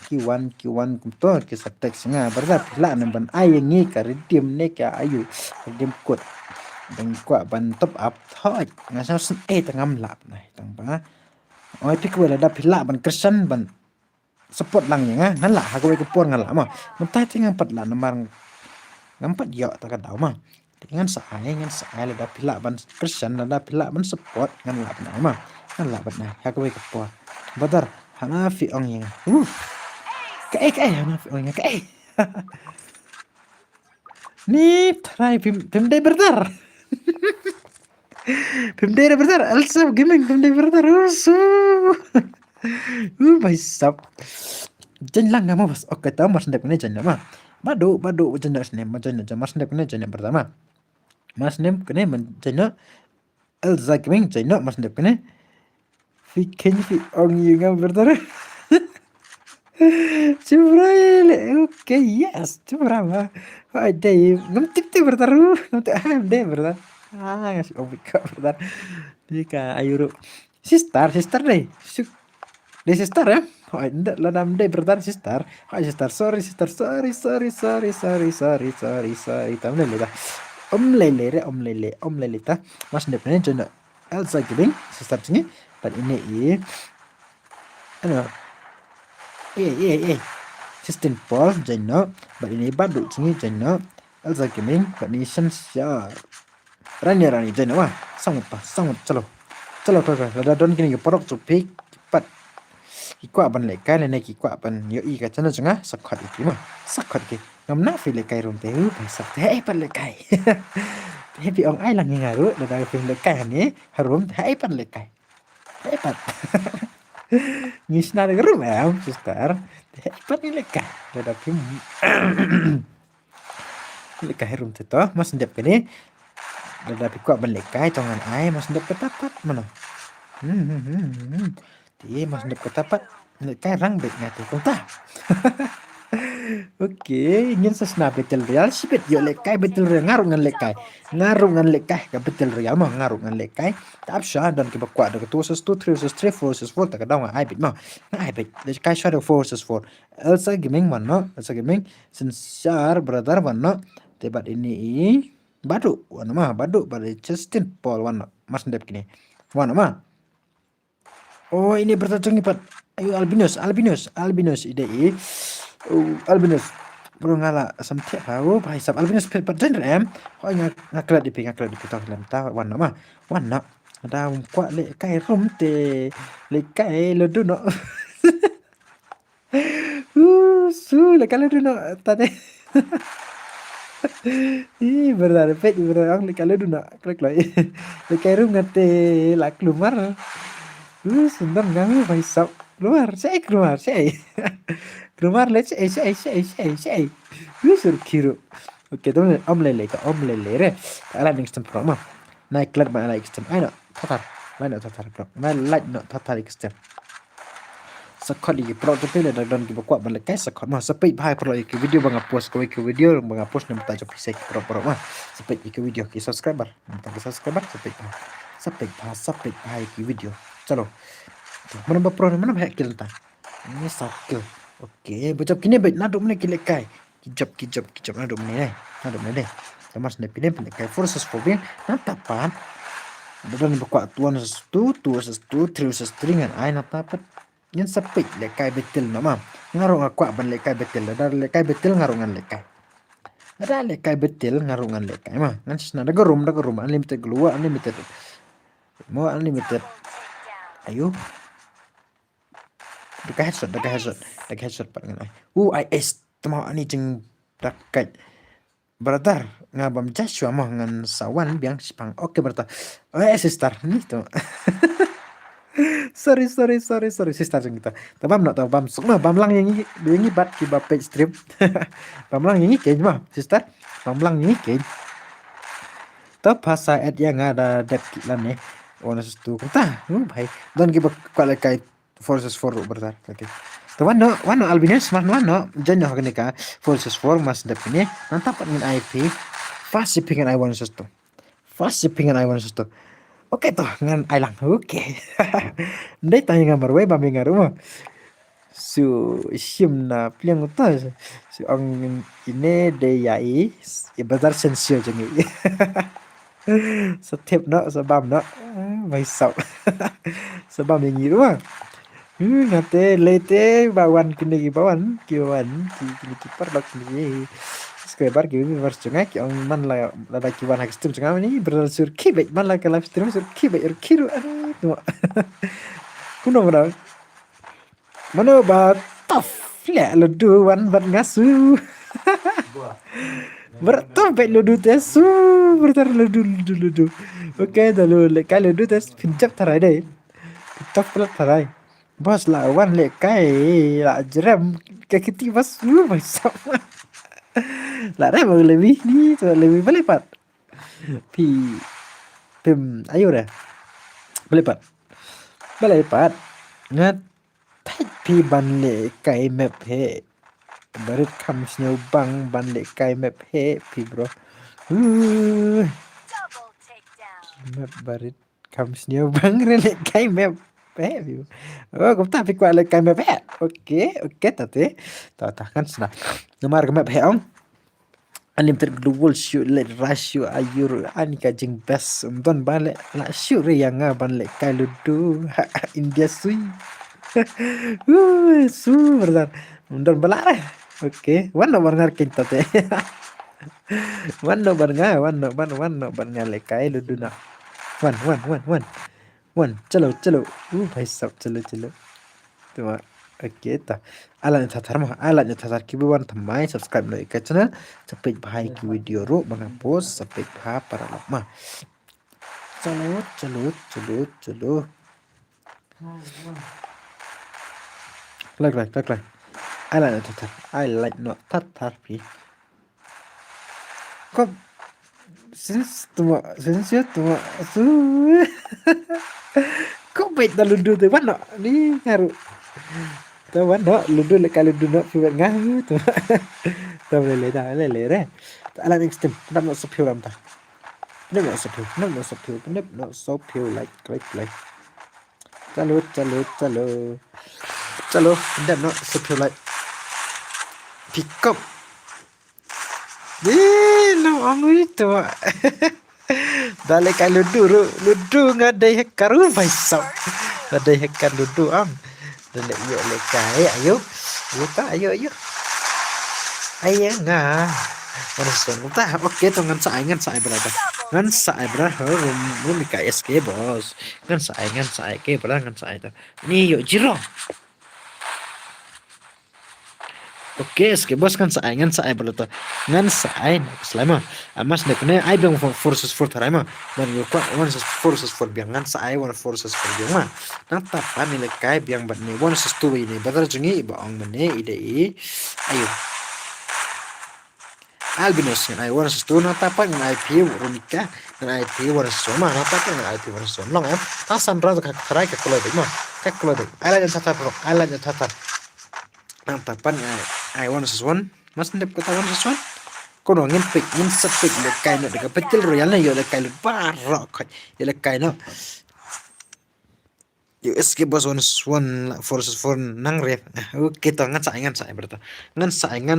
kiwan kumto ki satek singa berda pila namban ayengi karidim ne ka ayu dim kut dan kwa ban top up thoi ngasau sen tengam lap nai tang ba oi pik wala da pila ban kersan ban support lang yang nan la ha ko ke pon ngala ma mentai tingang pat la namar ngampat yo ta ka dau ma dengan saai da pila ban kersan da pila ban support ngan lap nai ma ngan lap nai ha ko ke pon badar hana fi ong yang cái hana fi ong yang cái nih try pim day brother pim day brother Elsa gaming pim day brother usu भाई साहब जन lang nama bos oke tahu mas ndep ini jana mah badu jana snem jana mas ndep ini jana pertama mas ndep kene jana Elza gaming jana mas ndep kene fi ong yang brother Cibrale, oke yes, cibrama. Ada ngam tip bertaruh, ngam deh bertar. Ngasih obika bertar. Jika ayuru sister deh. Deh sister ya. Oh, ndak lah nam deh bertar sister. Oh, sister, sorry. Tahu lele dah. Om lele ta. Mas depannya jono Elsa Giving sister sini. Dan ini Justin Paul jano but ini badu sini jano Elza Gaming but ini sensia rani jano wah sangat calo lada don kini porok cupik pat ikwa ban lekai nene ikwa ban yo i ka chana janga sakhat iki ma sakhat ki ngam na fi lekai rum te hu pai sak te pan lekai he pi ong ai lang ngaru lada fi lekai ni harum te pan lekai pat Ngisna de rumah sister. Hebat ni leka. Tetapi leka herum teto mas ndep kene. Tetapi kuat beleka tongan ai mas ndep ketapat mana. Ti mas ndep ketapat leka rang bet ngati konta. Oke, ingin sesna betul real sipet yo lekai betul real ngaruh ngan lekai ka betul real mah ngaruh ngan lekai tap sha dan ke bakwa da 2 versus 2 3 versus 3 4 versus 4 ta ka daw ai bit mah ai bit lekai shadow 4 versus 4 Elsa Gaming mana Elsa Gaming sensar brother mana tebat ini badu wana mah badu pada Justin Paul wana mas ndep kini wana mah oh ini bertajung ipat ayo albinus ide albinus bro ngala sampai tahu bahai sab albinus per genre kok ngaklat di kita dalam tahu warna mah warna ada kuat le kai rum te le kai lo do no su le kai lo do no tadi benar pet benar ang le kai lo do no klik le kai rum ngate la keluar sundam ngangu bahai sab keluar keluar let's say Yusur kiru oke tuh om lele re ala next time promo naik kelar mana like stem ayo tatar bro mana like no tatar stem sakot di pro tu pele dan di buku balik sakot mah sepit bahai pro iki video bang post ko iki video bang post nem ta jopi sek pro mah sepit iki video ki subscriber sepit bahai iki video chalo mana ba pro mana bahai kilta ini sakil oke bocap kini baik naduk mana kilekai kijap naduk mana deh mas ne pilih kai forces for being natapan dan buka 2 versus 2 3 versus 3 ngan ai natapan yang sepik lekai betul nama ngaruh aku ban lekai betul dan lekai betul ngaruh ngan lekai Ada lekai betul ngarungan lekai mah. Ngan sena daga room unlimited keluar unlimited. Mau unlimited. Ayo. Daga headshot pat ngan ai. I ace tama ani jeng dakai. Brother, ngabam Joshua mah ngan sawan biang sipang. Oke brother. Sister nih tuh. sorry sister jeng kita. Tabam nak tabam sok mah bam lang yang bat ki ba page stream. Bam lang yang kayaknya mah sister. Bam lang yang kayaknya. Tap bahasa at yang ada depth lan nih. Ona tu kita. Bhai. Don give quite like forces for brother. Okay. To wano albines man wano janyo ka forces for mas dep ini nantap ngin IP fast shipping and I want to. Oke toh ngan ai lang. Oke. Ndai tanya ngamar we bami ngaruh. Su sim na pliang utas. Su ang ini de yai ibatar sensio jengi. Setip no sebab no mai sau. Sebab yang gitu mah. Ngate lete bawan kini bawan kiwan kini kipar lak kini sekebar kini vers cengak yang man la kiwan hak stream cengak ini bersur kibek man la ke live stream sur kibek kiru aduh tuh kuno mana ba tough ya ledu wan bat ngasu bertompet ledu tes bertar ledu oke dalu lekal ledu tes pinjak tarai deh tough pelat tarai bos lawan lekai la jeram kaki bos lu masuk la rem lebih ni tu lebih belepat pi ayo dah belepat ngat tai pi ban lekai map he barit kam snow bang ban lekai map he pi bro map barit kam snow bang lekai map he oh cũng ta phải qua lại cái map he ok tati ta kan sana nomor map he om unlimited global shoot let rush you ayur ani ka jing best don bale la shoot re yang ban le kai ludu India sui su verdad don balare oke wanno barngar kinta te wanno barngar le kai ludu na one चलो भाई सब चलो तो oke ta ala nyatar ki buan tamai subscribe no ka channel sampai bahai ki video ro bang post sampai bah para lama चलो like I like no tatar pi kok since ya tuma su kok bait daludu tu mana ni ngaru tu mana ludu le kalau ludu nak piwat ngaru tu tu le re ala next time nam nak sepiu ram ta nam nak sepiu like chalo nam nak sepiu like pick up no angui tu dale kalau ludu ngadai hekaru paisau ngadai hekar ludu am dale yo lekai ayo nga Manusia ta oke to ngan sai berada ngan sai berada rum ka SK bos ngan sai ke berada ngan sai to ni yo jiro oke SK bos kan sai berada ngan sai selama amas nek ne ai bang forces for tarama dan yo kwa one forces for biang ngan sai one forces for biang ma nang tapa ni lekai biang bat ni one sus tu ini badar jungi ba ong mene ide ayo albinos yang I want to na tapa ng IP runika ng IP want to ma na tapa ng IP want to long am tasan brado ka try ka kulo mo ka kulo ala yang tata nang tapa ng I want to one mas ndep ko tawan sa one kono ngin sepik le kay no de petil royal na yo le kay barro ka yo le kay no yo escape bos one forces for nang ref oke to ngan sai berta ngan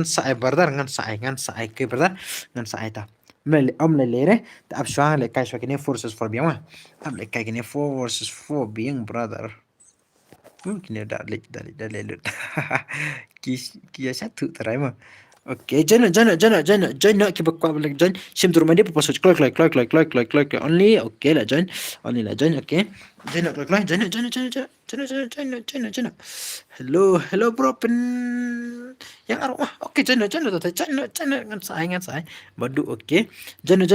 sai bardar ngan sai ke berta ngan sai ta mele om le lere ta ab shwa le kai shwa kine forces for biama ab le kai kine forces for being brother kine da le ki ya satu tarai ma Okay, join kita kuat balik join. Sim tu rumah dia pasal klik only. Okay lah join, only lah join. Okay, join. Hello bro pen yang arwah. Okay join ngan saya. Badu okay. Join.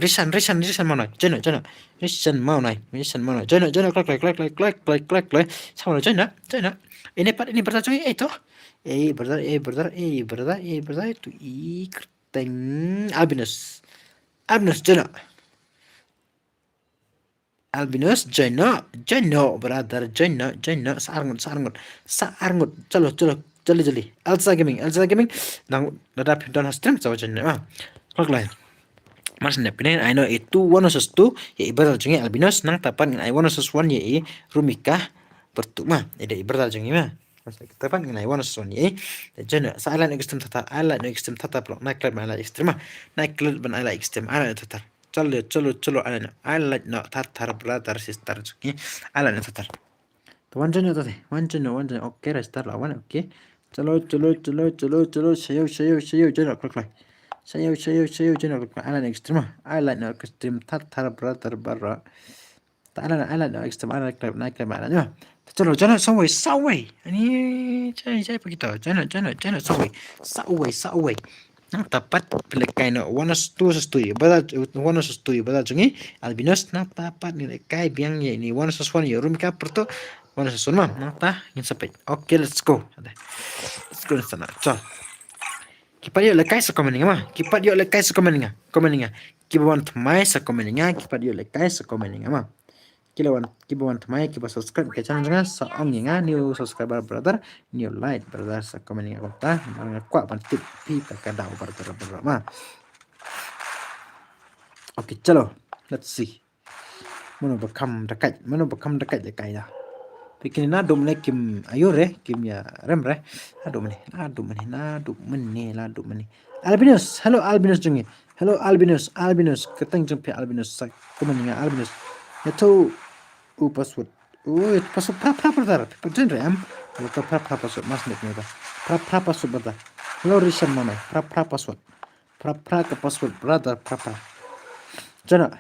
Risan mau naik. Join. Risan mau naik. Join. Klik. Sama join. Ini pertanyaan itu. Brother, itu kerteng Albinus, jono. Albinus, jono, brother, jono, sarangut, chalo, jali. Elsa Gaming, nang dadap dan stream sawa jono, klik lain. Mas nepine, I know itu one versus two, ya ibarat jengi Albinus, nang tapan I one versus one ya Rumika, bertuma, ide ibarat jengi mah. Tapan ngai one versus one ya, jono. Sa island extreme tata block, naik klub island extreme, naik klub ban island extreme, island tata. Chalo, island no tata brother sister jengi, island tata. One jono tadi, one jono, okay, restart lawan, okay. Chalo, sayo, jono, klik. Sayo jono klik island extreme, tata brother barra. Island extreme, island club, naik klub island. Chalo, jono, saway. Ini saya begitu. Jono, saway. Nang tapat pelekai no one two sestui. One sestui. Bada jungi Albinus nang tapat nilai kai biang ya ini one one ya Rumika perto one one mah nang ta ingin sampai. Okay, let's go sana. Chal. Kipat yo lekai sa komeninga mah. Komeninga. Kibawan tmai sa komeninga. Kipat yo lekai sa komeninga mah. Kibawan tmai kiba subscribe ke channel nga sa onginga new subscriber brother, new like brother sa komeninga kota. Mga kwa pan tip pi kadau brother mah. Okay, chalo. Let's see. Mano bakam dekat lekai dah. Bikin na dum le kim ayure kim ya remre. Adu meni. Albinus, hello Albinus jungi. Hello Albinus. Keteng jumpi Albinus sa komeninga Albinus. Itu password. Itu password pra brother. Percaya ram. Itu pra password mas nek ni dah. Pra password brother. Hello Rishan mana? Pra password. Pra ke password brother pra. Jana.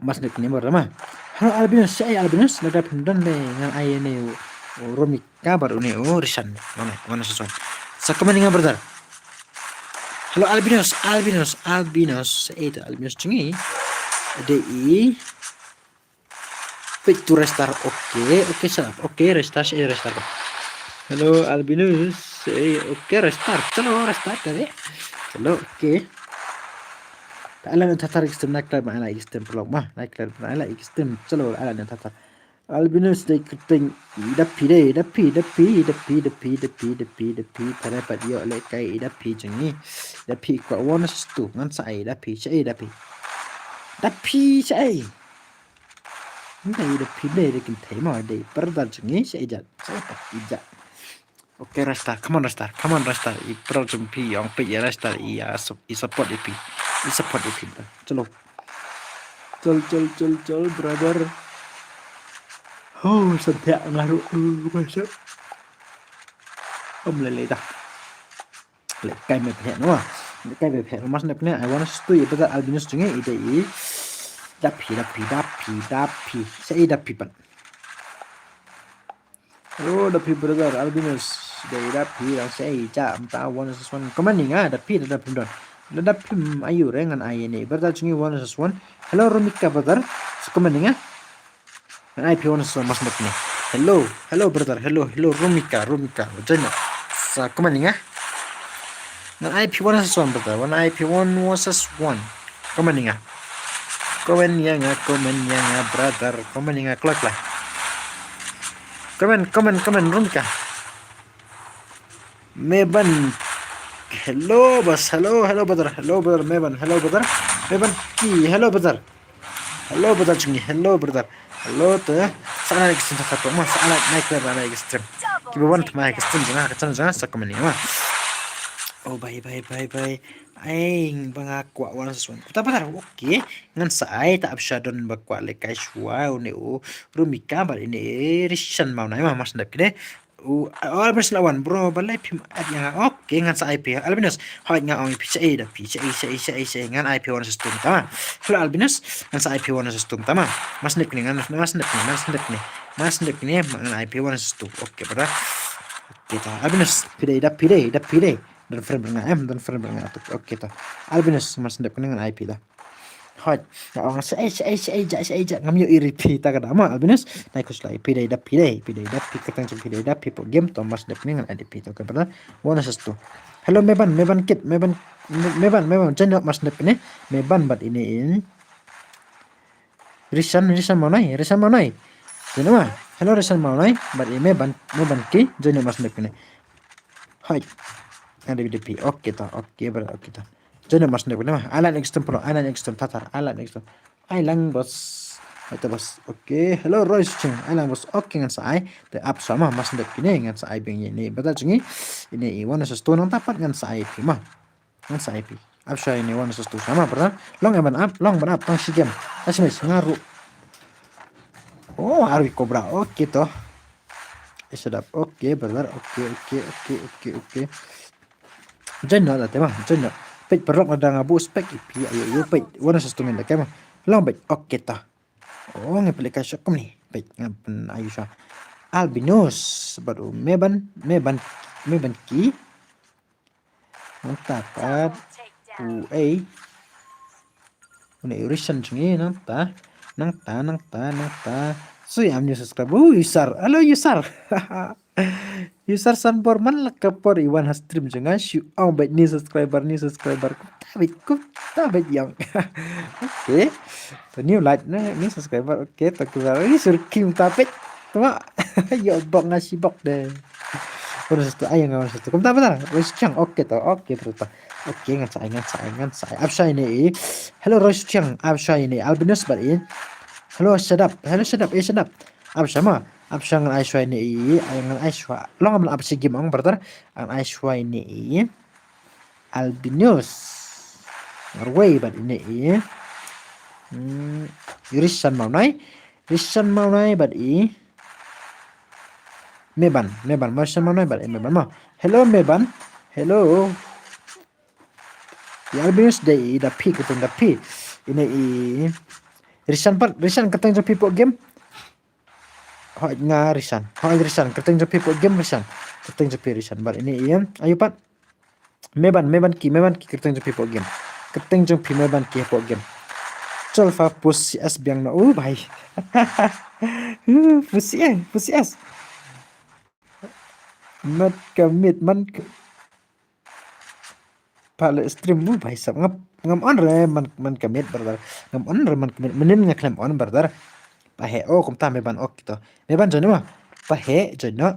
Mas nek ni mah. Hello Albinus, saya Albinus lada pindan le ngan ai ni Romika baru ni Rishan mana sesuatu. Sa komeninga brother. Hello Albinus. Itu Albinus jungi. DI Pick to restart. Okay, sir. Okay, restart. Hello Albinus. Okay, restart. Chalo, restart kare. Chalo, okay. Alan tatar extreme naik klub ala extreme pelok mah. Naik klub ala extreme. Chalo, alan tatar. Albinus day keting dapi. Pada yo le kai dapi jengi. Dapi kwa one stu ngan sai dapi. Dapi saya. Ini dapi deh kita tema deh. Perdal jengi saya jat. Okay, restart. Come on, restart. I pro jumpi yang pi ya restart. Iya, support IP. Chalo. Chal brother. Oh, sampai ngaruh masuk. Lele dah. Lekai me phe no. Lekai me phe mas ne pne I want to ya bada Albinus junge ide I. Dapi. Saya dapi pan. Oh, dapi brother Albinus. Dari dapi lang saya jam ta one one. Commanding dapi dapi don. Dapi ayu rengan ai ni. Brother junge one one. Hello Rumika brother. Commanding IP one one mas ne pne. Hello brother. Hello Rumika. Jangan. Sa commanding Nan IP one versus one brother. IP one versus one. Komen nga brother. Komen nga clock lah. Komen Rumika. Meban. Hello brother. Meban. Ki. Hello brother jungi. Hello brother. Hello tuh. Sana extreme tak apa. Sana naik level extreme. Kibawan tmai extreme jangan sa komen nga. Oh bye. Aing bangakwa one sesuatu. Kita benar okay. Ngan saya tak bisa don bakwa lekai shua une Rumika bar ini Rishan mau naik mas ndak kene. Albinus lawan bro balai pim yang oke ngan sa IP Albinus hoi nga ong picha da picha ngan IP wan sistem tama hello Albinus ngan sa IP wan sistem tama mas nek ni ngan IP wan sistem oke pada kita Albinus pide dan friend bernga oke ta Albinus mas nek ni ngan IP da hoi nga ong sa ngam yo iripi ta kada ma Albinus naik kus lai pide pikatang pide people game Thomas dep ni ngan IDP to kada wana sastu hello meban kit meban jangan mas dep ni meban bat ini in risan mau nai jadi mah hello risan mau nai bat ini meban ki jangan mas dep ni hoi IDP oke ta oke ta jangan mas dep ni mah alan extreme pro alan extreme tatar alan extreme ailang bos itu bos oke hello Royce Ching ailang bos oke ngan sai the up sama mas dep kini ngan sai bing ini betul cungi ini wana sestu nang tapat ngan sai pi mah ngan sai pi up sai ini wana sestu sama pernah long ban up tang si game asmis ngaru oh arwi kobra oke toh sedap oke benar oke jangan ada tema jangan pet perok ada ngabu spek ipi ayo pet wana sestu ngan kema long bet oke toh oh ngapelika syakum nih baik ngapen Ayusha Albinus baru meban ki mantap UA una irisan jungi nang ta so ya new subscribe Yusar halo Yusar Yusar Sanborman lakapor Iwan stream junga shu ang baik ni subscriber tabit yang oke to new like ni subscriber oke tak kira ini sur kim tapit cuma yo bok nasi bok deh udah satu ayang ngawan satu kum benar Royce Chang oke terus oke ngan saya absha ini hello Royce Chang absha ini Albinus barin hello shut up absha ma absha ngan Aishwa ini ngan Aishwa long ngan absha gimang brother ngan Aishwa ini Albinus Norway bat ini Risan mau naik bat meban Risan mau naik bat meban mau hello meban hello ya Albinus day da pi ini Risan keteng jo people game hoi nga Risan keteng jo people game Risan bat ini ayo pat meban ki keteng jo people game keteng jo pi meban ki people game Cholfa pusi es biang na bhai pusi es mat kamit man pale stream bhai sab ngam on re man kamit brother ngam on re man kamit menin ngaklem on brother pahe kum ta meban gitu meban jono mah pahe jono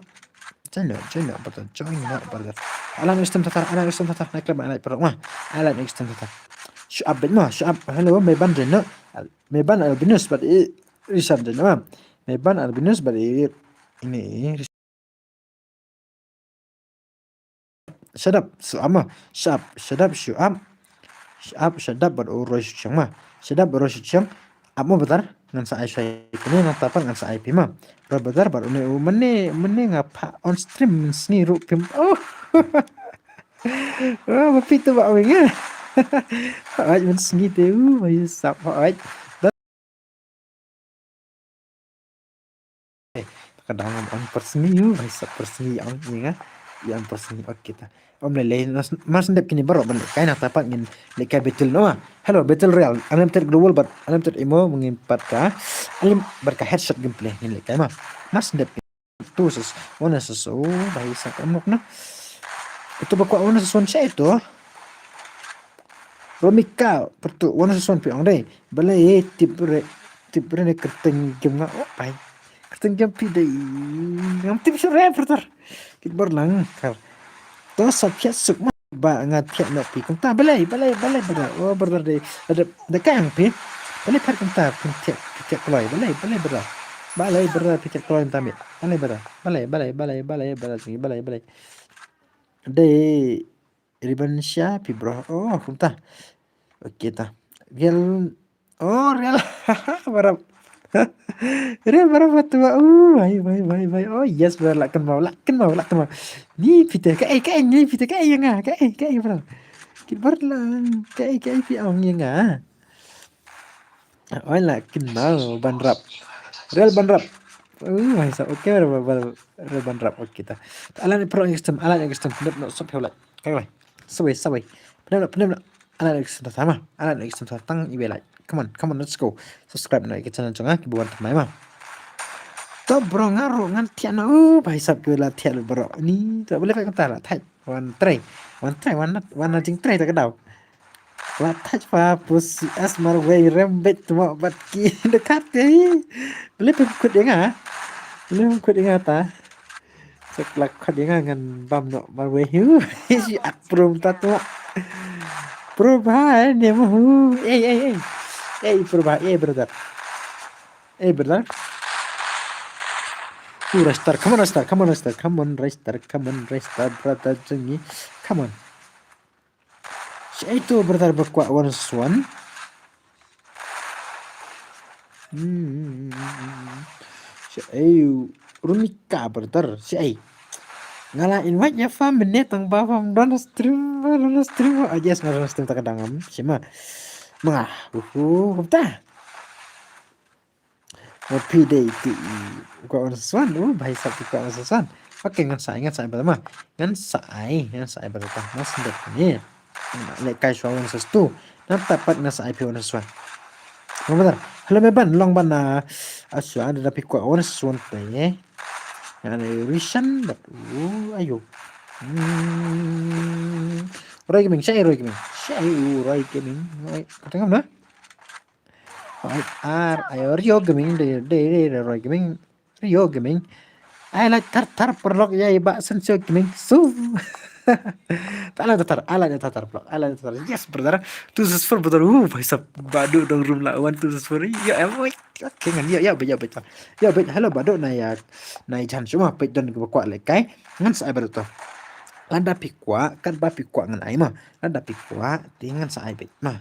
brother brother alan istem tatar naklem alat perok mah alan istem tatar Syuab hello meban jono meban Albinus bat Risan jono meban Albinus bat ini sedap sama sedap syuab bat Royce Chang mah sedap Royce Chang amo betar ngan sa Aisyah ini ngan tapan ngan sa IP mah betar baru mene ngapa on stream sniru pim oh bepitu ba winga Hoi mình nghĩ tiêu mày sập hoi kadang on perseni mày sập perseni yang perseni kita om lele mas ndep kini baru balik kain nak tapat ngin lekai betul no hello battle royale unlimited global but unlimited emo mengimpat ka alim berka headshot gameplay ngin lekai mah mas ndep tu wana bayi sak amok na itu bakwa wana itu Romika pertu wana pi ong dai balai tibre ne keteng game nga pai keteng game pi dai ngam tip sure pertar kit berlang kar to sapya suk ma ba ngat pya no pi kum ta balai oh bertar dai ada kang pi balai par kum ta pya kloi balai pi kloi ta mi balai dai riban pi bro oh kum ta oke ta real barap Real berapa tuh? Baik. Oh yes, bro. Lakan mau. Ni pita cái ni pita cái yang ah. Cái bro. Kit bar lang. Cái pi ong yang ah. Oh lakin mau ban rap. Real ban rap. Mày sao ok rồi rồi ban rap ok kita. Alan pro extreme, alan extreme. Penep no sop hewlat. Cái này. Sabay. Penep. Alan extreme sama. Alan extreme tang ibe lại. Come on, let's go. Subscribe na ke channel changa ki bukan tamai ma. To bro ngaro ngan tian bài sập cứ là thiệt bro ni to boleh pakai kata thay one jing try ta kadau la touch pa pus asmar way rembet mo bat ki dekat deh boleh pakai dia ngah boleh pakai dia ta seklak khat dia ngan bam no mar way hiu si at prum ta to pro bhai ne mo pro bhai brother brother Restart, come on, restart, brother jengi, come on. Si itu brother berkuat one swan. Si ayu runika brother, si ay. Ngalah invite nya fam menit tang bawam don stream aja sebenarnya stream tak kadangam, si mah. Mengah, betah. P day ti ko on swan bahai sab ko on swan oke ngan sai pertama ngan sai pertama mas dek ni le kai swan on sestu nan tapat ngan sai pi on swan benar halo meban long ban na aswa ada pi ko on swan pe ngan rishan bat ayo Roy gaming tengok na Rio Gaming de Roy Gaming Rio Gaming ai like tar perlok ya iba sensio gaming su ala tar blok yes brother tu susfur brother भाई सब badu dong room lawan tu susfur ya em oke ngan ya hello badu na ya chan cuma pe don ke kwa le kai ngan sai badu to landa pikwa kan ba pikwa ngan ai ma landa pikwa dengan sai bet ma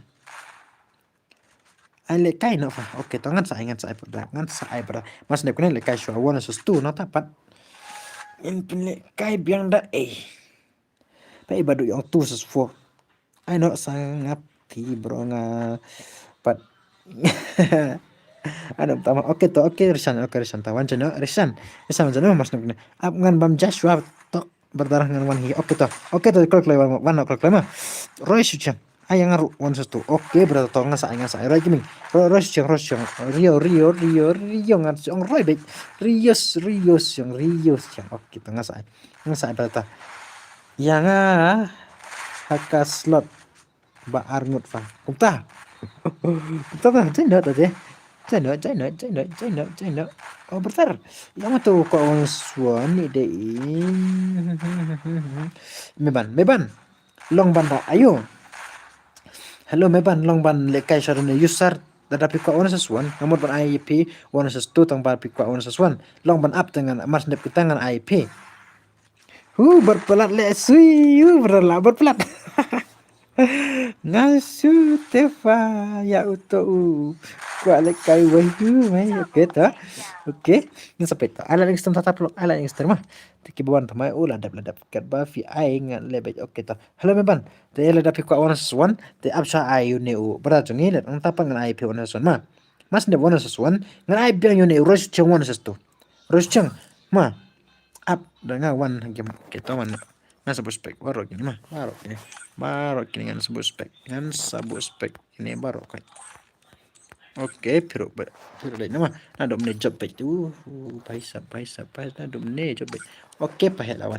ai le kai no fa oke to ngan sai pada mas ne kune le kai shwa wona stu no tapat in pin kai biang da pa ibadu yang tu sus ai no sangat ti bro nga pat ada tama oke risan tawan jano risan jano mas ne kune ap ngan bam Joshua to berdarah ngan wan hi oke to klik lewan wan klik lema Roy Suchan ayang ngaru one sestu oke berarti to ngan sai Roy Gaming Rosyong Rio ngan song Roy bet Rios yang oke to ngan sai berarti yang haka slot ba arngut fa kumta China oh bertar yang tu ko on swan ni de meban long ban ayo hello meban long ban le kai sarune user tetapi ko on swan nomor ban IP on tu tang ban ko on swan long ban up dengan mas dep tangan IP berpelat le sui berpelat ngasu tefa ya uto kwa le kai wahu mai oke ni sampai to ala yang sistem tatap ala yang sistem mah tiki buan tamai ula ladap kat ba fi ai ngan lebet oke to halo meban te ladap kwa one swan te absa ai ne u berarti ni let entah apa ngan ai pe one swan ma mas ne one swan ngan ai biang ne rush chang one sestu rush chang ma up dengan one game kita mana ngan sabu spek baru gini mah baru gini ngan sabu spek ini baru kan oke pero lain mah nah dom ne job baik tu paisa nah dom ne job baik oke pahit lawan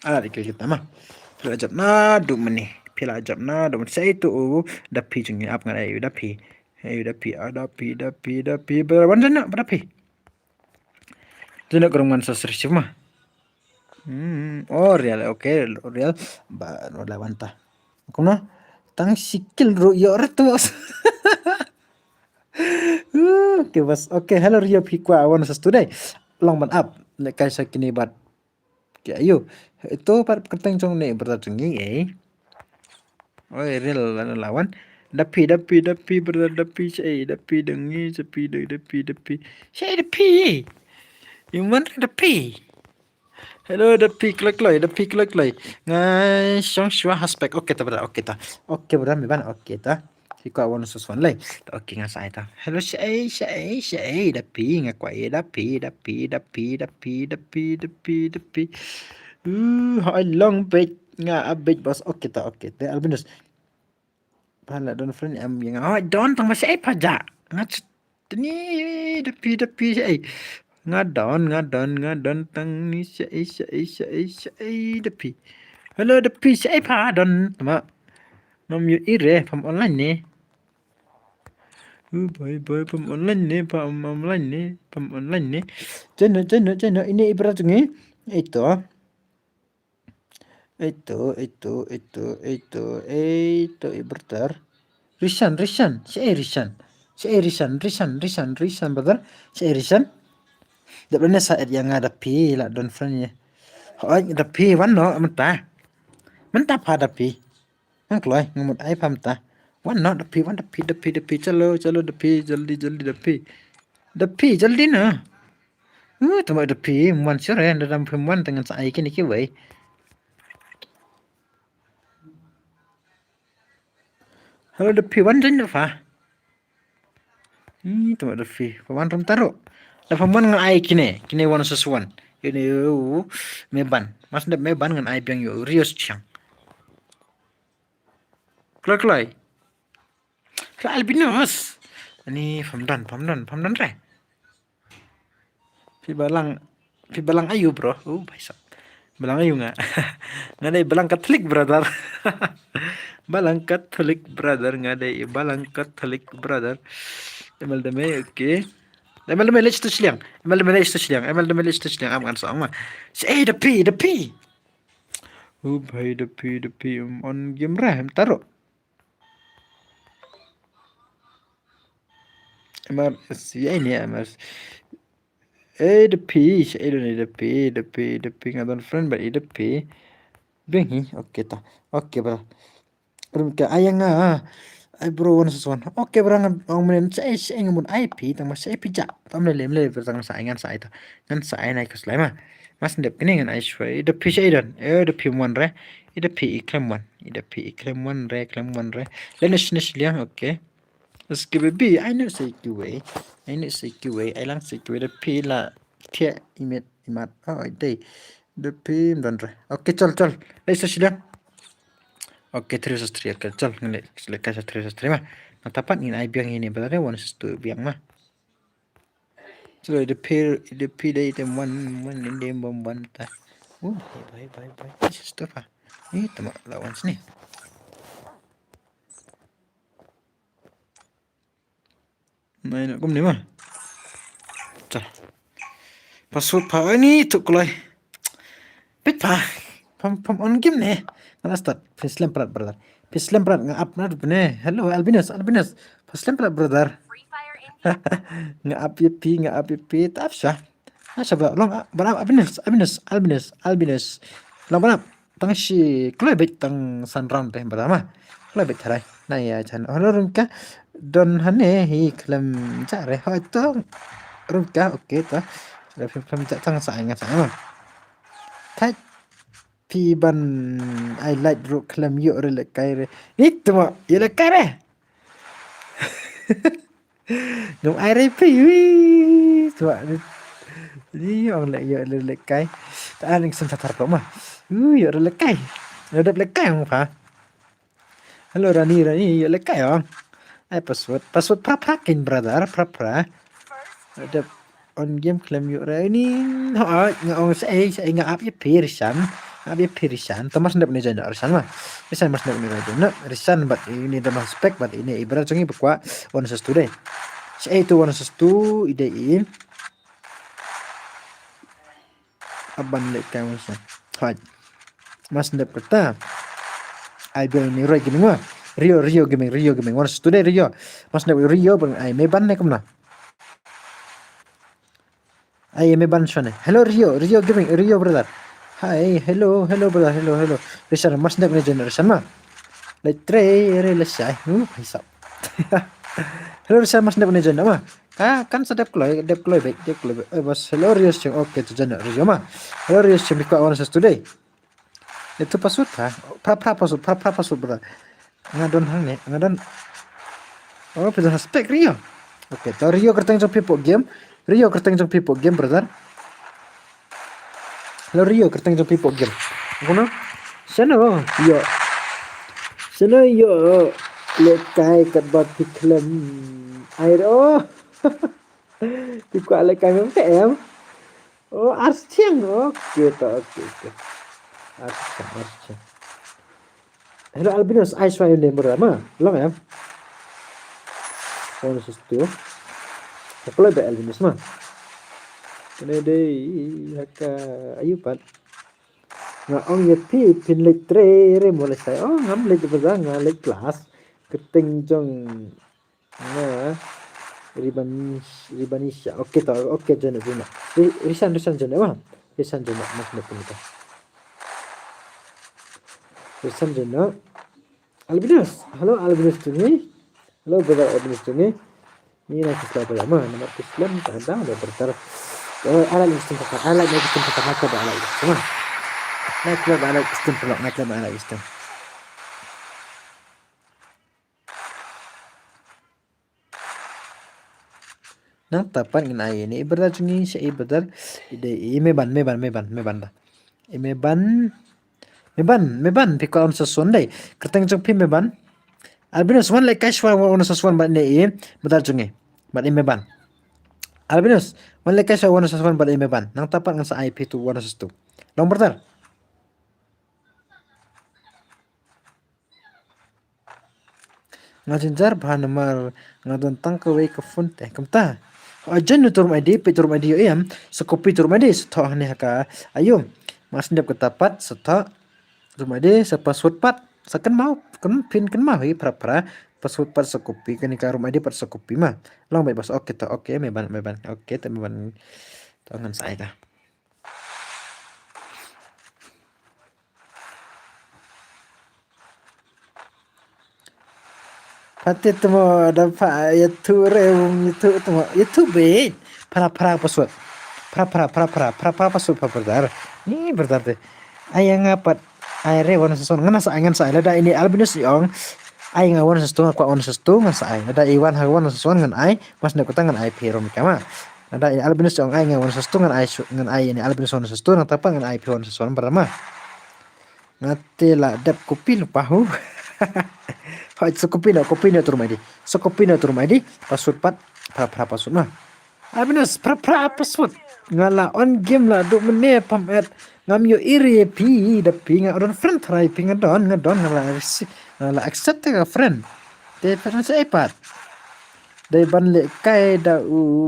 ala dikit kita mah pila job na dom ne pila job na dom saya itu dapi jengi up ngan ayu dapi berapa jana berapa jana kerungan sasri cuma oh real oke real ba no lawan ta kuna tang sikil ro yo retu oke bas oke hello rio pikwa awan today long ban up le kai sakini bat ke ayo itu par keteng jong ne bertajengi oh real lawan Dapi brother dapi saya dapi dengi sepi dapi saya dapi yang mana dapi hello dapi klik ngai song shua haspek oke ta brother oke brother me ban oke ta Ikaw one sus one lay oke nga sai ta hello saya dapi nga kwai dapi hai long bet nga abet bos oke ta albinus pala don friend am yang don tang masih paja ngat ni dapi ai ngadon tang ni dapi hello dapi sai pa don ma nom yu ire pam online ni boy pam online ni jeno ini ibarat ni itu ibertar Risan brother si Risan dapat saat yang ada pi lah don friend ya ada pi wano mentah pada pi ang kloy ngamut ai pamta wano ada pi chalo ada pi jaldi ada pi jaldi na tama ada pi man sure dalam pemuan dengan saya kini kiwai halo ada pi wan jan fa tama ada pi pemuan rum taro da pemuan ngan ai kini wan sesuan ini meban mas da meban ngan ai biang yo rios chang Kloi albinos ini pamdan re pi balang ayu bro baisa balang ayu nga dai balang Katolik brother balang Katolik brother nga dai balang Katolik brother emal dame oke emal dame lech tushliang am kan song ma say the p bhai the p on game ra taro Emar si ini emar the P ngadon friend ba the P bengi oke bro ka ayang ai bro wan sesuan oke bro ngam men saya ngamun IP tang mas IP ja tam le tang saingan sa ito ngan sa ai nai kaslai ma mas ndep kini ngan ai shwai the P shaidan the P one re the P claim one re lenes liang oke SKBB, I know CQA. I lang CQA. The P la tia imat. Oh, day. The P don re. Okay, chal. Let's sila. Okay, 3 chal. Ngale sila kasih 3 mah. Natapat ngin ay biang ini berada 1 biang mah. So the P day them one in them one ta. Oh, bye. This stuff ah. Ini temak lawan sini. Main aku ni mah. Cah. Password pa ni tu kulai. Bet pa. Pam on game ni. Mana start? Face lemprat brother. Nga up na bene. Hello Albinus. Face lemprat brother. Nga up pi tap sya. Asya ba long barang Albinus. Long barang tang si kulai bet tang sun round teh pertama. Kulai bet harai. Nah ya chan. Hello rungka. Don hane hi klam jare ho to rumka oke to da film tang sa ingat sama tai pi ban I like ro klam yo re le kai re itu mo yo le kai re no ai re pi wi to ni on le yo le kai ta ning sen tar to ma yo re le kai le kai mo fa halo rani yo le kai oh password praprakin brother ada on game claim yuk ini ngong saya nga up pirisan Thomas ndak ni janda risan mah risan mas ndak ni janda risan bat ini dah spek bat ini ibarat sungi bekwa one today saya itu one ide in aban lek kamu sa mas ndak kata I bill ni right gini mah Rio gaming one today Rio mas nak Rio bang ai me ban ne kumna ai me ban shone hello Rio gaming Rio brother hi hello brother hello Risan mas nak ni generation ma Letre relesai. Hisap. Hello Rishan mas ndep ni jana ma. Kan sedap kloy baik bos hello Rios cheng oke tu jana Rio ma. Hello Rios cheng biko awan today. Itu password ha. Pra password bro. Ngadon hang ne ngadon. Oh peda spek Rio. Oke, to Rio kerteng jong pipo game. Rio kerteng jong pipo game brother. Hello Rio kerteng jong pipo game. Kono. Sana yo. Sana yo. Lekai kat bat piklam. Air oh. Tikwa lekai mem em. Oh, arsiang. Oke to oke. Arsiang. Hello Albinos, I saw your name berapa? Long ya? Oh, itu. Kalau ada Albinos mah. Kena deh, haka ayupan. Ngong ya pin lek tre mulai saya. Oh, ngam lek berapa? Lek kelas. Keting jong. Nah, ribanisha. Oke toh, oke jana. Risan jana mah. Risan jana maksudnya pun itu. Risan jana. Albinos, halo Albinos ini. Halo brother Albinos ini. Ini nak Islam apa? Nama Islam tak ada bertar. Ala Islam tak ala Islam tak nak ada ala Islam. Nak ala Islam pelak nak ala Islam. Nah tapan ngin ay ini ibarat jungi siya ibarat ide meban dah. Meban piko on sa Sunday. Kerteng jong pi meban. Albinos one like cash one sa swan ba ne betar jungi. Ba meban. Albinos one like cash one sa swan ba meban. Nang tapan ngan sa IP tu one sa tu. Long bertar. Ngajenjar bahan nomor ngadon tang ke we ke fun teh kemta. Ajan tur ID pitur ID em sekopi tur ID setah ne haka ayo mas ndep ketapat setah tur ID se password pat saken mau kan pin kan mau pra password pat sekopi kan ka rumah ID pat sekopi mah long baik bos oke to oke meban oke te meban tangan saya dah. Pati temo dapat YouTube temo YouTube para password para password para ini berarti ayang ngapat aire wana sesuatu ngana sa angan sa ada ini Albinos yong ay nga wana sesuatu kwa wana sesuatu ngan sa ay ada iwan ha wana sesuatu ngan ay mas na kutangan ay pero kama ada Albinos yong ay nga wana sesuatu ngan ay ini Albinos wana sesuatu ngan tapa ngan ay pero wana sesuatu berama ngati la dap kopi lupa hu Hai sekopina turma di password pat pra password mah. Albinos pra password ngala on game lah duk mene pamet ngam yo iri pi da pi ngadon friend try pi ngadon ngala accept ka friend. De pernah saya pat. Dai ban le kai da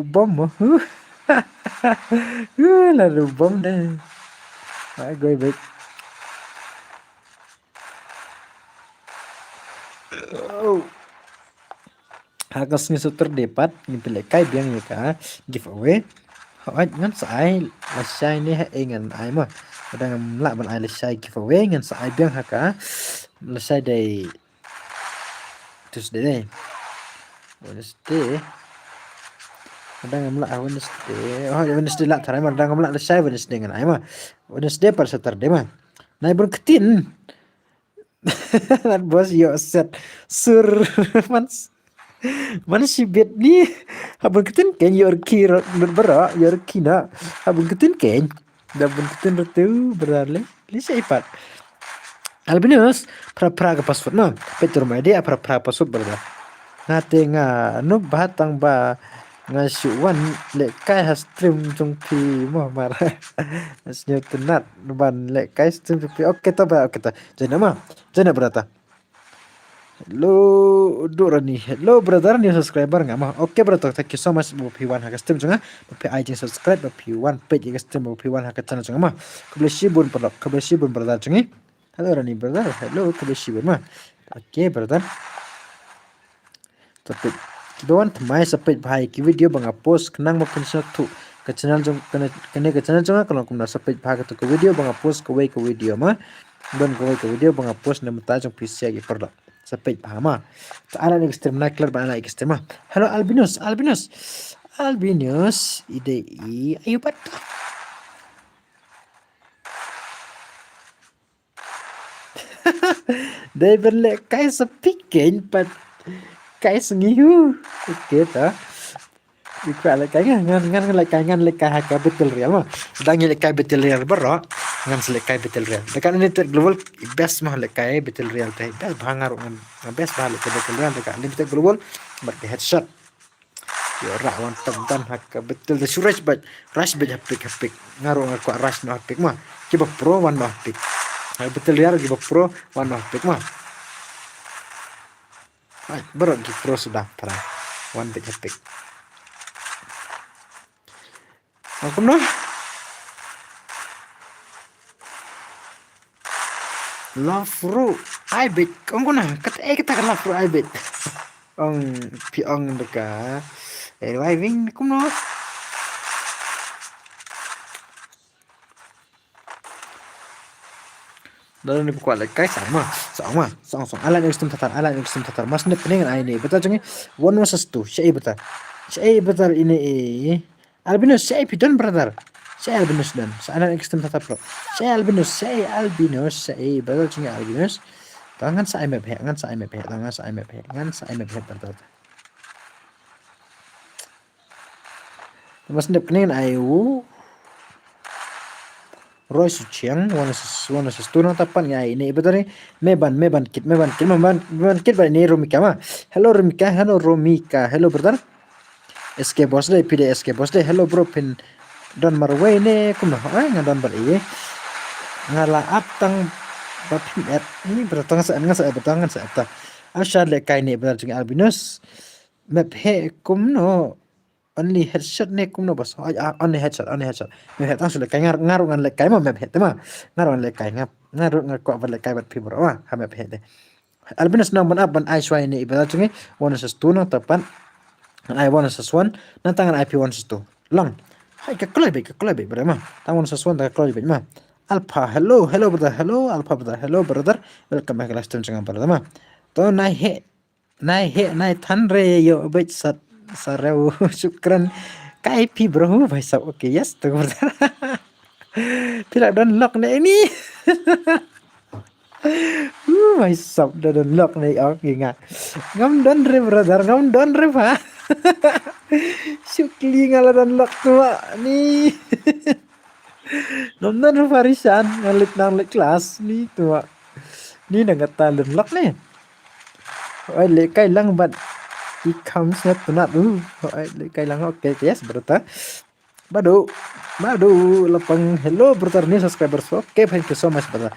bom. La bom deh. Ai goi baik. Oh. Hagas ni terdapat ni pelekai biang ni ka giveaway. Hoi ngan sai lasai ni ngan ai mah. Kadang la ban ai lasai giveaway ngan sai biang haka lasai day Tuesday. Wednesday. Kadang la Wednesday. Oh Wednesday la tarai mah kadang la lasai Wednesday ngan ai mah. Wednesday par Saturday mah. Nai ber ketin. Bos yo set sur man si bet ni habun ketin ken yor kira berbera yor kina habun ketin ken dabun ketin tu berale li seipat Albinos pra ke password no petur mai dia pra password berda nate nga no batang ba nga syuan le kai has stream jong pi mo mar asnya tenat ban le kai stream pi oke to jana berata hello dorani hello brother new subscriber nggak mah oke brother thank you so much bu pi1 haka stream jonga bu pi IG subscribe bu pi1 page haka stream bu pi1 haka channel jonga mah keblesi bun brother jongi hello rani brother hello keblesi bun mah oke brother tapi doan temai sampai bahai ki video bang post kenang makin satu ke channel jong kene ke channel jong kalau kumna sampai bahai ke video bang post ke video mah dan ke video bang post nama tajong PC lagi perda Sapit paham. Ala ekstrem na klar ala ekstrem. Hello Albinus, ide ayo pat. Dai berle kai sepiken pat kai sengihu. Oke ta. Ikra le kai ngan le kai haka betul real mah. Dangi le kai betul real bro. Ngan le kai betul real. Dekat ini global best mah le kai betul real teh. Best bangar ngan best bah le kai betul real dekat ini global berke headshot. Ya rak wan dan haka betul de suraj bat rush bat hapik ngaruh ngaku rush no hapik mah. Kiba pro wan no hapik. Betul real kiba pro wan no hapik mah. Baru di pro sudah pernah wan bat hapik. Aku noh lafru aibet kong kuna kita kan lafru aibet pi ong deka waving kuno dalam ni kuat lekai sama ala ni sistem tatar mas ni pening ini betul jangan 1 versus 2 syai betul ini Albinus syai pidon brother syai Albinus dan ala ni sistem tatar pro syai Albinus syai betul jangan Albinus tangan saya mep betul mas ni pening ayu Roy Suciang wana sestu nang tapan ya ini betul ni meban kit ba ini Romika mah hello brother SK boss deh pide SK boss deh hello bro pin don marway ne kumna ngadon bar iye ngala aptang bapim ini bertang sa betangan sa ta asyad le kai ne betul jeng Albinus map he kumno only headshot ne kumno bas only headshot me hetang sule kai ngaru ngan le kai ma me het ma ngaru le kai ngaru ngako ba le kai bat pibro ma ha me het Albinus nang ban up ban ai swai ne ibada tungi 1/2 nang tapan ai 1/1 nang tangan IP 1/2 lang hai ka klebe brema tang 1/1 ta klebe ma alpha hello brother welcome back last time jangan brother ma to nai he than re yo bet sat sarau syukran KIP bro भाई साहब okay yes तो tidak don lock nih ini भाई साहब don lock nih oke nggak ngam don re brother pak syukli ngala don lock tuh nih don Farisan ngalit nang kelas nih tuh nih nggak tahu don lock nih oi le kai lang bat he comes not tunat le kai lang oke yes brother Badu lapang hello brother ni subscribers oke thank you so much brother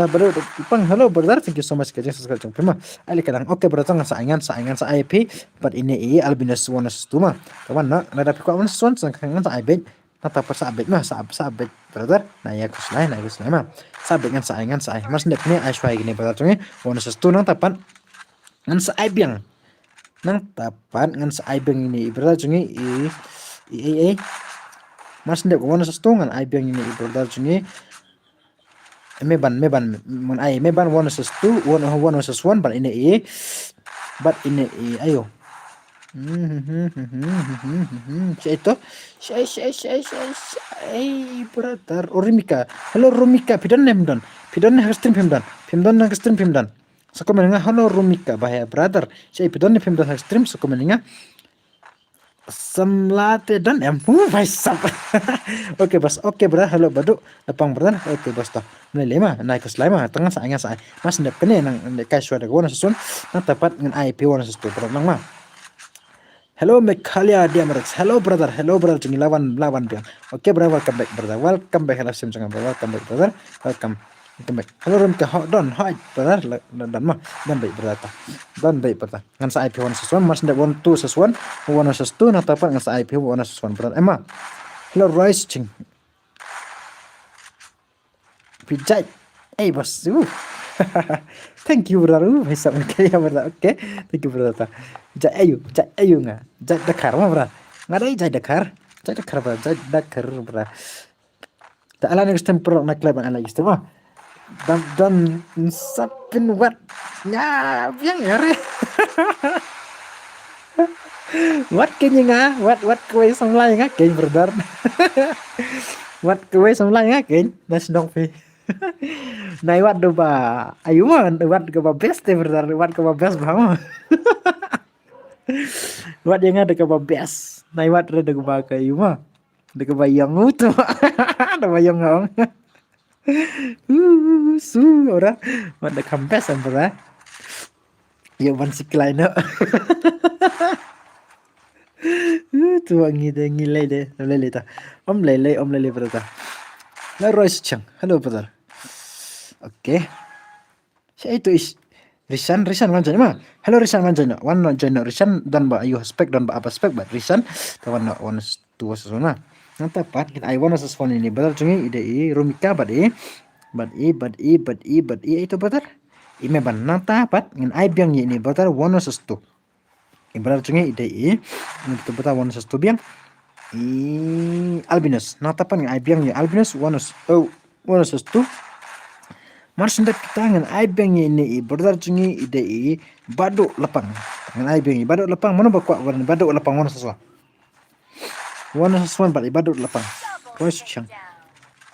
Badu lapang hello brother thank you so much kajang subscribe jeng prima ali kadang oke brother saingan sa IP but ini Albinus 1/2 mah kawan nak ada pikir kawan son saingan sa IP tata pas sabit mah sabit brother nah ya kuslai mah sabit ngan saingan sa mas ndek ni ai swai gini brother tungi 1/2 nang tapan ngan sa IP yang nang tapan ngan sa IP ini brother tungi mas ndek 1/2 ngan IP yang ini brother tungi meban mun ai meban 1/2 1/1 but ini ayo itu brother Romika hello Romika pidon stream pimdan sako menengah hello Romika bahaya brother saya pidon pimdan stream sako menengah semlate dan vai sap oke bos oke brother hello badu lapang brother oke bos toh mulai lima naik ke selama tengah saya mas ndak kene nang kai suara gona susun nang tepat dengan IP 1/2 brother nang mah hello Mekalia Diamrex hello brother jengi lawan biang oke brother welcome back hello sim jangan welcome back brother welcome back hello Romika don hai brother dan mah dan baik brother ngan sa IP 1/1 mas ndak 1/2 nang tepat ngan sa IP 1/1 brother emma hello Royce cing pijat bos thank you brother bisa kayak brother oke thank you brother jat ayu nggak jat Dakar mah brother nggak ada jat Dakar brother tak ala nih stempel nak leban ala istri mah dan sapin what Ya, yang ya re. What can you nga? What kue song lai nga ken brother. What kue song lai nga ken? Nas dong fi. Nai what do ba? Ayu mo, what ka ba best brother? What ka ba best ba mo? What yang ada ka ba best? Nai what re da ba ka ayu mo? Da ka ba yang uto. Da ba yang ngong. Su ora. What da kam best brother? Ya ban siklay no. Tua ngilay deh, lele ta. Om lele brother. La Royce Chang. Hello brother. Oke. Saya itu is Risan manjana ma. Hello Risan manjana. One no jana Risan dan ba ayu spek dan ba apa spek ba Risan. Tawan no one tua sesona. Nanta pat kita I wanna sesona ini brother cungi ide I rumika bad I itu brother. Ime ban nanta pat ngin I biang ini brother wanna sestu. Ibarat cungi ide I itu brother wanna sestu biang I albinos. Nanta pan ngin I biang ya albinos wanna sestu. Mas hendak kita ngan ai beng ini I brother cungi ide I baduk lepang ngan ai beng baduk lepang mana bakwa warna baduk lepang warna sesuatu balik baduk lepang question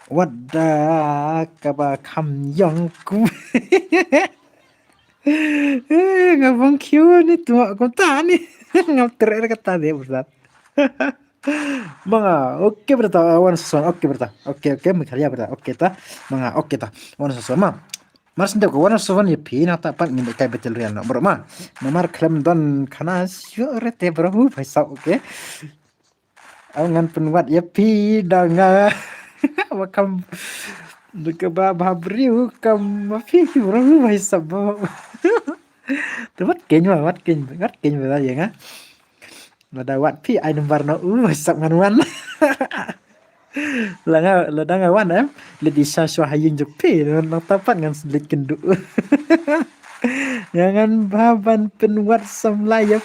wada kaba kam yang ku ngabang kyu ni tua kota ni ngap ter kata dia brother Mga, oke berta, wan sesuatu, oke berta, oke, mekalia berta, oke ta, mga, oke ta, wan sesuatu ma, mas ndek wan sesuatu ni pi na ta pan ngin kai betul rian bro ma, namar klem don kana syurete bro paisa oke, ngan penwat ya pi danga, wakam deke ba briu kam pi bro paisa bro, temat kenya berta ya nga. Lada wat pi ai numbar no sap nganuan lada ngawan le di sa haying jok pi no tapat ngan selit kendu jangan baban penwat sam layap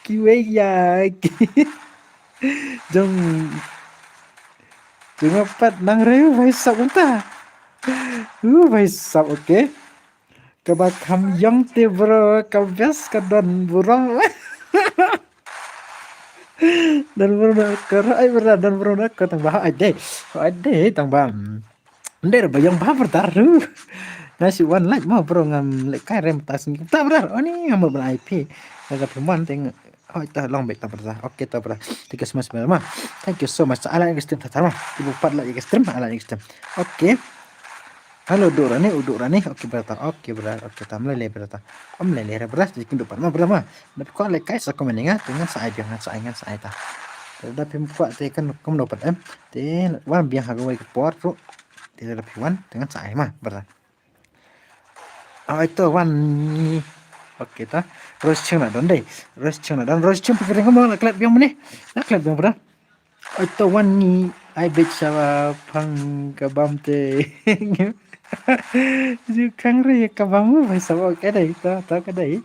kiwe ya jong pat nang reu vai sap unta vai sap oke kabakam yang te bro kabes kadon burong dan baru nak tang bah ade tang bah nder bayang bah bertaruh nasi wan like mau bro ngam lek kai rem tas ta bro oni ngam ber IP daga peman teng ta long bet ta bro oke ta bro tiga semas mah thank you so much ala yang stream ta mah ibu pat la yang stream ala yang stream oke halo udurane oke berata oke tam lele berata om lele beras di kindu mah berapa tapi kok lek kai sa komeninga dengan sa idea ngan sa ita tapi muka te kan kom dapat te wan biang hago ke port bro te tapi wan dengan sa mah berata itu wan oke ta terus ceng dan pikir ngomong klub yang mana klub yang berapa itu wan ni I bet sa pang kabam te Jukang re kabamu vai sawo kadai ta kadai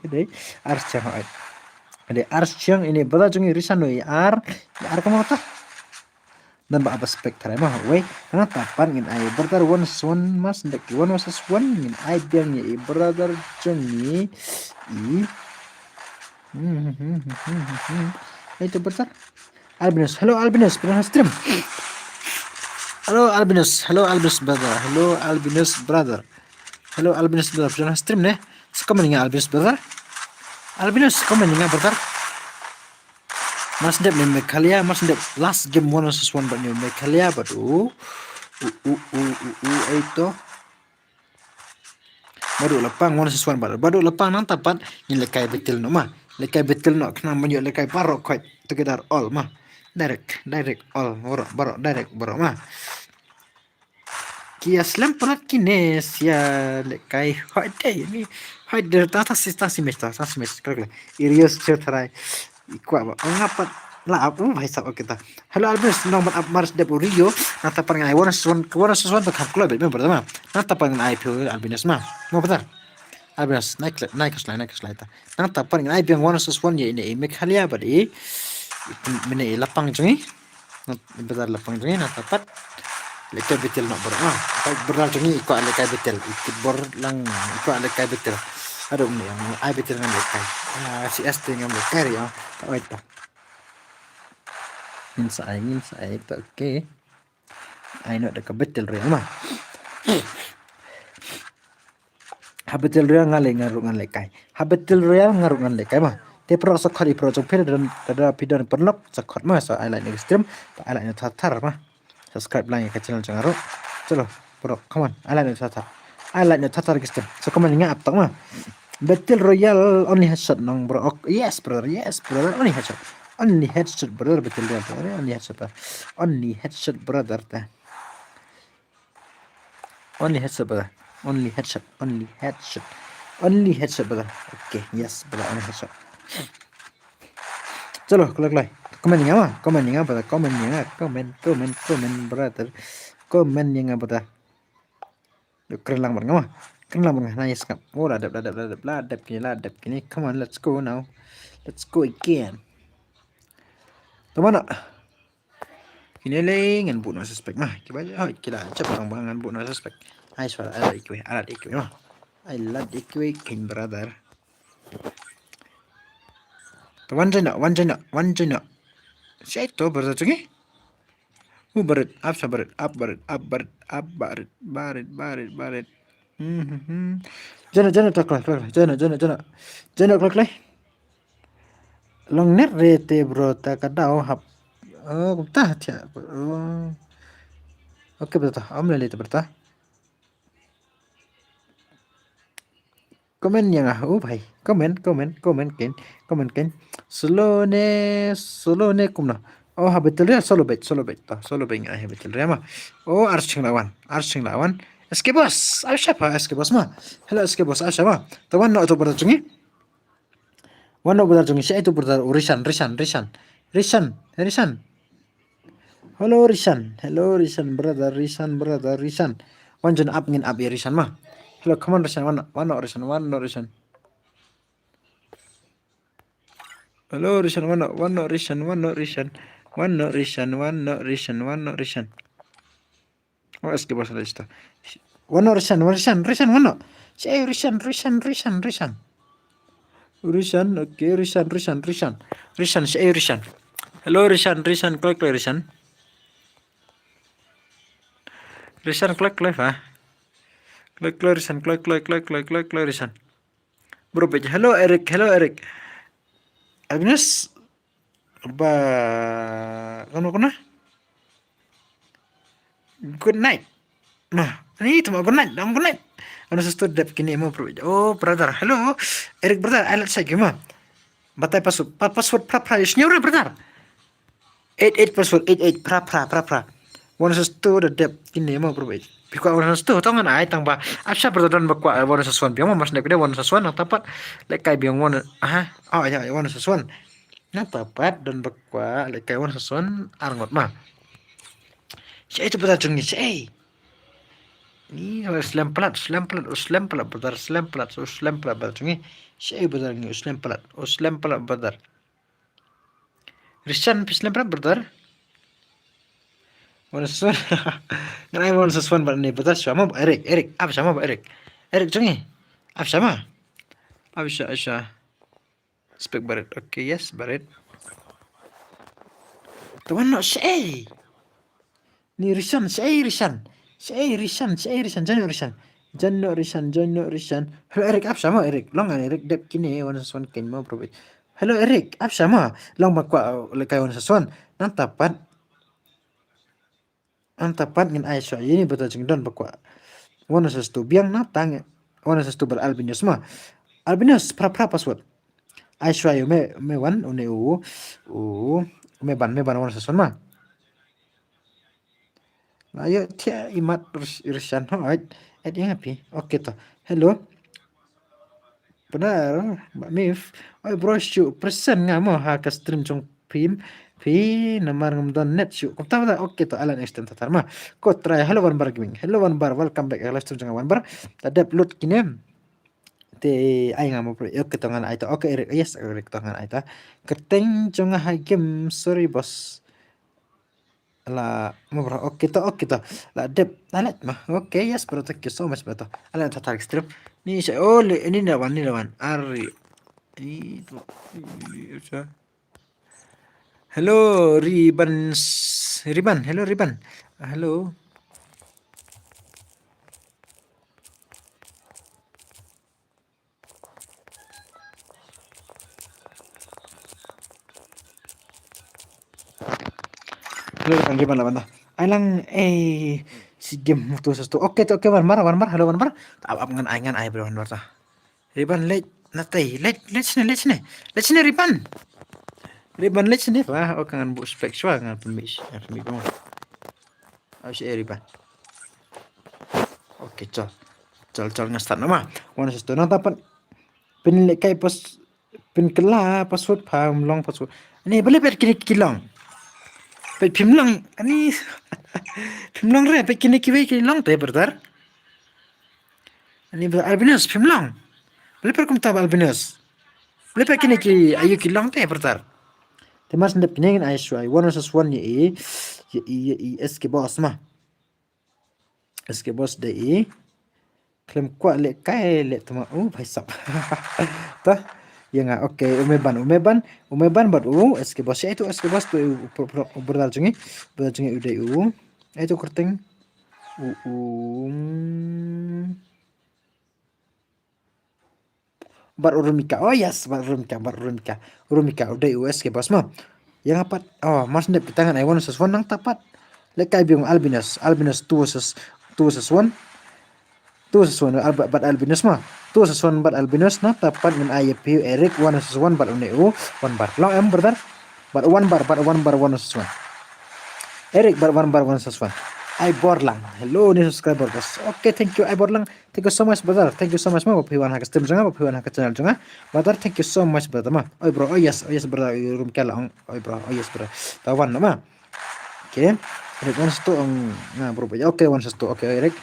ars chang ada ars chang ini bada jungi risan noi ar kamu ta dan ba apa spek tare mah we karena tapan ngin ai brother one mas ndek one versus one ngin ai biang ni brother jungi itu brother Albinus hello Albinus pernah stream Halo Albinus brother. Jangan stream nih. Komen dengan Albinus brother. Brother. Mas Dep nih Mekalia, Mas Dep last game 1 versus 1 nih Mekalia baru. Itu. Baru lepang 1 versus 1 baru lepang nang tapat ni lekai betul no mah. Lekai betul no kena menyo lekai parok quite together all mah. Direct all baru direct mah. Kia slam pelat kines ya lekai hide ini hide tata sistasi mes kalau irios certai ikwa ngapat la apa vai sa kita halo Albus nang ban mars de Rio nata pangan I wanna sesuatu kam club member pertama nata pangan I pil Albinus mah mau betul Albinus naik slide nata pangan I biang wanna sesuatu ya ini mekhalia badi mene lapang jungi betul lapang jungi nata pat lekai betul nak berah beral jungi ikut lekai betul ikut bor lang ikut lekai betul Aduh nih yang ai betul ngan lekai. Si ST ngam lekai ya. Oh itu. Ngin sai itu oke. Ai no dekat betul ria mah. Habetul ria ngale ngarungan lekai. Habetul ria ngarungan lekai mah. Te pro sakhat i pro jong phe dan tada pidan pernok sakhat mah so ai like stream, ai like tatar mah. Subscribe lang ke channel jangaro. Chalo, bro, come on. I like tatar. I like tatar stream. So come on ngap tak mah. Battle Royale only headshot nong bro. Yes brother, only headshot. Only headshot brother Battle Royale brother. Only headshot brother. Only headshot brother ta. Only headshot brother. Only headshot. Only headshot. Only headshot brother. Okay, yes brother, only headshot. Chalo, like. Comment yang apa? Comment brother. Comment yang apa ta? Keren lang banget mah. Keren lang banget nice kan. Oh, ladap gini. Come on, let's go now. Let's go again. Teman nak. Kini lengan bunuh suspek mah. Kita cepat bangan bunuh suspek. Ai suara alat ikwe mah. I love ikwe king brother. One China. Siapa tu berada tungi? Barit, barit. Jana tak kelak. Jana kelak. Long net rete bro tak kadau hap. Oh, tah tia. Oh. Oke betul. Amla lete betul. Komen yang bhai. Komen ken. Slow ne kumna. Oh, betul ya solo bet. Solo bet betul ya mah. Oh, arching lawan. SK Boss. Siapa SK Boss mah? Hello SK Boss. Siapa? Tawan no tu berada tungi. Wano berada tungi. Siapa itu berada Rishan. Hello Rishan brother. Wanjan up ngin up ya Rishan mah. Hello, come on Rishan. Wano Rishan. Hello Rishan. Wano Rishan. Oh, SK Boss ada itu. Wano Rishan. Wano. Say Rishan. Okay, Rishan, say Rishan. Hello Rishan. Klik Rishan. Rishan klik ah. Klik Rishan. Bro page. Hello Eric. Agnes. Kena? Good night. Nah, ini cuma good night. Ano sa dep kini mo bro. Oh, brother. Hello. Eric brother, I like game. Batay password pra. Nyura brother. 88 password 88 pra. One sa the dep kini mo bro. Biko one sa tangan ay tang ba. Asya brother don bakwa one sa swan. Biang mas nek one sa swan ang tapat. Like kay biang one. Oh ya one sa swan. Nang tapat don bakwa like kay one sa swan arngot mah. Siya itu brother jungi siya. Ni slam plat brother tungi shay brother ni slam plat brother Rishan slam plat brother wana swan ngai wana swan ni brother sama Eric apa sama Eric tungi apa sama apa sya speak barit okay yes barit tuan no shay ni Rishan Janno Rishan. Hello Eric, apa sama Eric? Long Eric dep kini wana swan ken mo bro. Hello Eric, apa sama? Long bakwa lekay wana swan. Nang tapat ngin Aisha. Ini betul jeng don bakwa. Wana sastu biang natang. Wana sastu ber albinos ma. Albinos pra password. Aisha yo me wan une me ban wana swan ma. Ayo tia imat Rishan right yang happy oke toh hello benar Mbak Mif bro syu persen ngamo ha ka stream jong pim nomor ngam net syu kau tahu tak oke toh alan extend tatar mah ko try hello one bar gaming hello one bar welcome back live stream jong one bar tadi upload kini te ay ngamo bro oke toh ngan aita oke yes Eric toh ngan aita keteng jong ha game sorry boss la bro oke toh la dep alat mah oke yes bro thank you so much bro alat tatar stream Ni saya oh ini lawan Ari. Itu. Hello Riban, hello Riban. Hello. Hello Riban lawan. Ailang si game tu sesuatu. Oke Wan Mar. Halo Wan Mar. Apa ngan ai bro Wan Mar ta. Riban let natai let sini Riban. Riban let sini pa o kangan bu spek swa ngan permis bang. Ayo si Riban. Oke col ngan start nama. Wan sesuatu nang tapan pin le kai pas pin kela password pam long password. Ni boleh pet kini kilong. Pet pimlang ani pimlang re pet kini kilong te bertar. Ani Albinus pimlang. Boleh per kum tab Albinus. Boleh per kini ayu kilong te bertar. Temas ndep kini ngin aiswa 1 ye SK boss mah. SK boss de klaim kuat le kai le tama bhai sap. Tah yang okay umeban bad SK boss itu SK boss tu berdal jungi udah itu kerting bar urumika oh yes bar urumika udah SK boss mah yang apa mas ndep tangan I want sesuatu nang tapat le kai biung Albinus tu sesuatu bat Albinus mah tu sesuatu bat Albinus na tapat ngan IPU Eric one sesuatu bat uneu one bar long em brother bat one bar one sesuatu Eric bat one bar one sesuatu I Borlang hello ni subscriber bos okay thank you I Borlang thank you so much brother thank you so much mah piwan hak stream janga piwan hak channel janga brother thank you so much brother mah oi bro oh yes brother room kalang oi bro oh yes bro tawan mah okay Eric one sesuatu bro okay one sesuatu okay Eric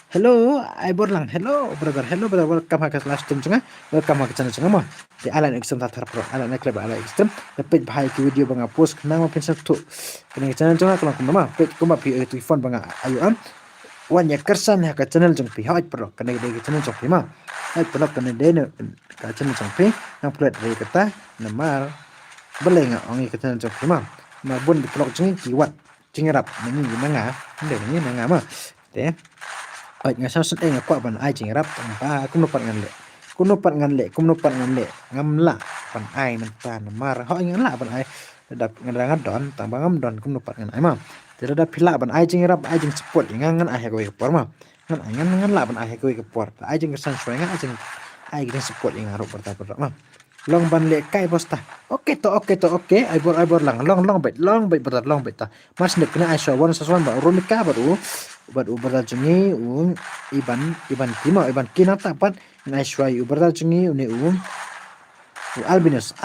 hello I Borlang hello brother welcome hak last stream janga welcome hak channel janga mah di alan extreme tatar pro alan klub alan extreme dapat bahaya ke video banga post kena mau pensar tu kena channel janga kalau kuma pet kuma pi tu phone banga ayo wan ya kersan hak channel jang pi haj pro kena de channel jang pi ma haj pro kena de ka channel jang pi nang plet re kata namar belenga ongi ke channel jang pi ma bun di blog jang kiwat jingrap ni nanga de ni nanga ma de ai ngasau sun ngakwa ban ai jingrap tamba kum nopat ngan le ngamla pan ai nan tan mar ho ngamla pan ai dap ngadang don tamba ngam don kum nopat ngan ai ma tidak ada pila ban ai jingrap ai jing support ngan ai ko por ma ngan la ban ai ko por ai jing kesan suai ngan ai jing ai jing support ngan ro perta ma long ban le kai bosta oke ai bor lang long bet berat long bet ta mas nek kena ai sawan sesuan ba rumika baru berat jungi iban kina tapat nai swai berat jungi une Albinus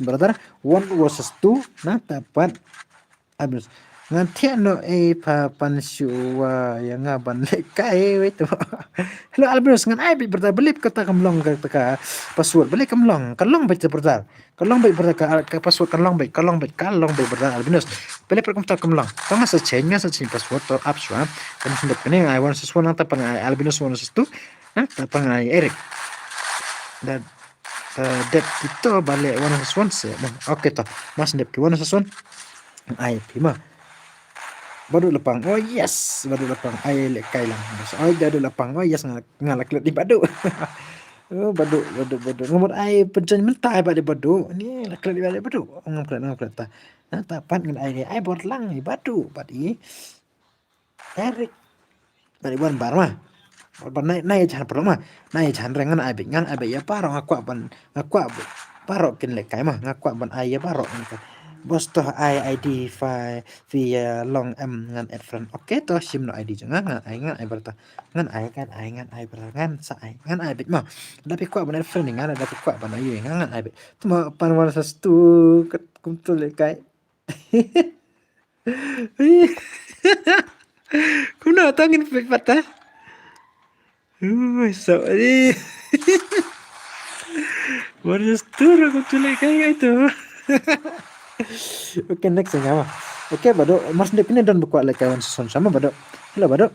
brother 1 versus 2 na tapat Albinus ngan tiano pan syua yang ngaban le kai itu hello Albinus ngan ai berta belip kata kamlong kata password beli kamlong baca berta ka password kalong berta Albinus beli per kumta kamlong tama sa change password to up swap kan sudah pening I want sesuatu nang tapang Albinus one sesuatu nang tapang Eric dan det itu balik one sesuatu oke toh mas dep one sesuatu ai pima baru lepang oh yes ai le kai lang oh dadu lepang oh yes ngalak di badu oh badu ngomot ai penjen mentai badu ni lak di badu ngomot ta nah tapan ngan ai borlang di badu badi Eric badi ban bar mah nai chan pro mah nai chan rengan ai ya paro ngakwa paro kin le kai mah ngakwa ban ai ya paro bos toh ID via long ngan add friend oke toh sim no ID jangan ngan ai berta ngan ai berta ngan sa ai ngan ai bit mah tapi kuat ban add friend ngan ada kuat ban ayu ngan ai bit tu mah pan wan sastu kum tu le kai kuna tangin pit patah so ni wan sastu kum tu le kai itu Oke next yang apa? Oke bado mas dep ini dan buka like kawan seson sama bado. Hello bado.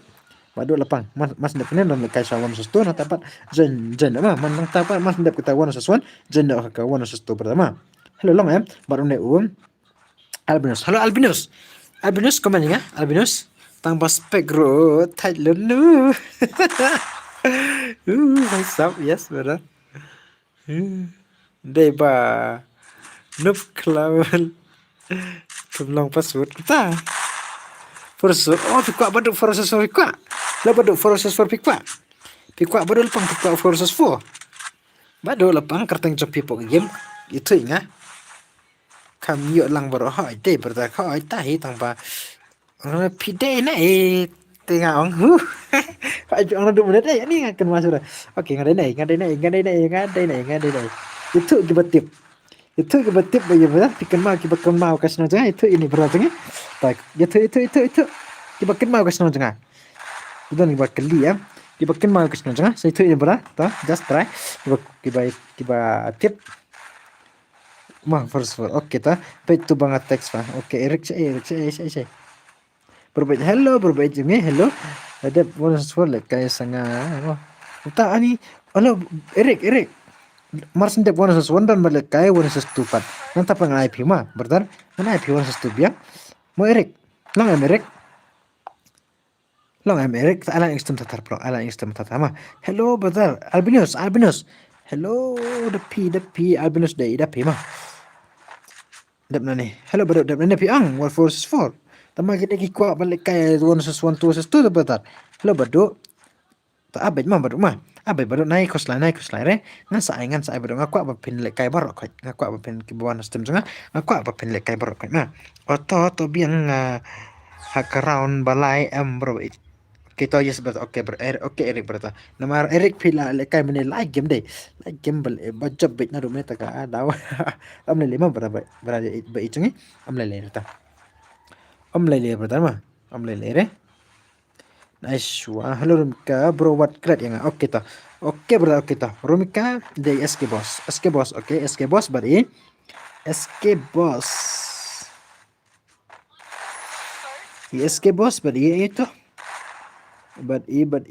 Badu lapang mas ndep kene don kai sawan sestu na tapat jen ma man tapat mas ndep kita wan sesuan jen ka wan sestu pertama. Hello long baru ne Albinus. Halo Albinus. Albinus komen ya Albinus. Tang bas spek bro tight lu. What's up? Yes, brother. Deba. Noob clown. Tolong password kita. Forsus. Oh, pikwa baduk forsus for pikwa. Lah baduk forsus for pikwa. Pikwa baduk lapang pikwa forsus for. Baduk lapang kerteng copi pok game. Itu ingat. Kami yuk lang baru hai deh berdak hai tahi tanpa pide na tengah orang orang duk menit ni akan masuk dah. Okey ngadai itu kebatip bagi berdak pikan mau kasno jangan itu ini beratnya tak itu kibakan mau kasno jangan itu ni bakali ya kibakan mau kasno jangan saya itu ini berat tak just try kiba tip Mang first oke ta page tu banget teks pa oke Erik saya berbait hello berbait jemi hello ada bonus for like kayak sanga ta ani hello Erik Mars ndep bonus wondan balik kayak bonus stupat nanti apa ngai IP ma bertar mana IP bonus stupia mo Erik long Erik ala instant tatar pro ala instant tatar ma hello bertar Albinus hello the P Albinus dai da P ma dap na ni hello baduk dap na pi ang 1464 tama kita ki kwa balik kay 1 tu betar hello baduk ta abet ma baduk naik kos lai re ngan sa baduk ngakwa ba pin lek kay barok ngakwa ba pin ki bawan sistem janga ngakwa ba pin lek kay barok na oto biang hakaround balai bro kita yes betul oke Erik berata nama Erik pila lekai mene like game deh like game bajab bet na rumah tak ada amle lima berapa itu amle le ta amle le pertama amle le re nice wah halo rumika bro what great yang oke ta oke berata oke ta rumika de SK boss oke SK boss bari SK boss itu but meban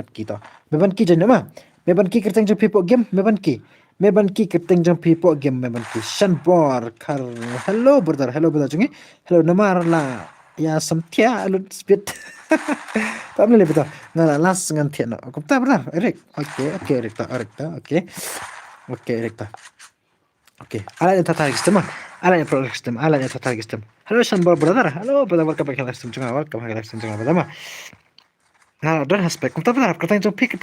kita meban ki jana ma meban ki kerteng jong people game meban ki kerteng jong people game meban ki shanbor kar hello brother jungi hello namar la ya samtia alut speed tamle le betul ngala las ngan tiano kumta brother Erik oke Erik ta oke Erik ta oke ala yang tatar sistem ala yang pro sistem ala yang tatar sistem hello shanbor brother welcome back to sistem junga pertama nah don aspek kumta brother kerteng jong pick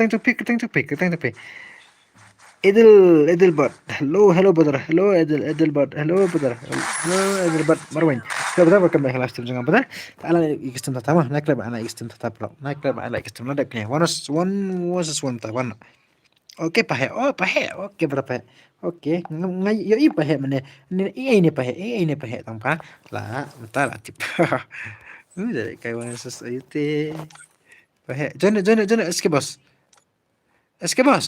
Edel bot hello brother hello Edel bot hello brother marwain brother welcome back to sistem junga brother ala sistem tatama naklab ala sistem tatap naklab ala sistem nadak ni one was one ta one oke pahe oke berapa oke ngai yo i pahe mene ini pahe tanpa lah betul lah tip udah kayak mana society pahe jana SK boss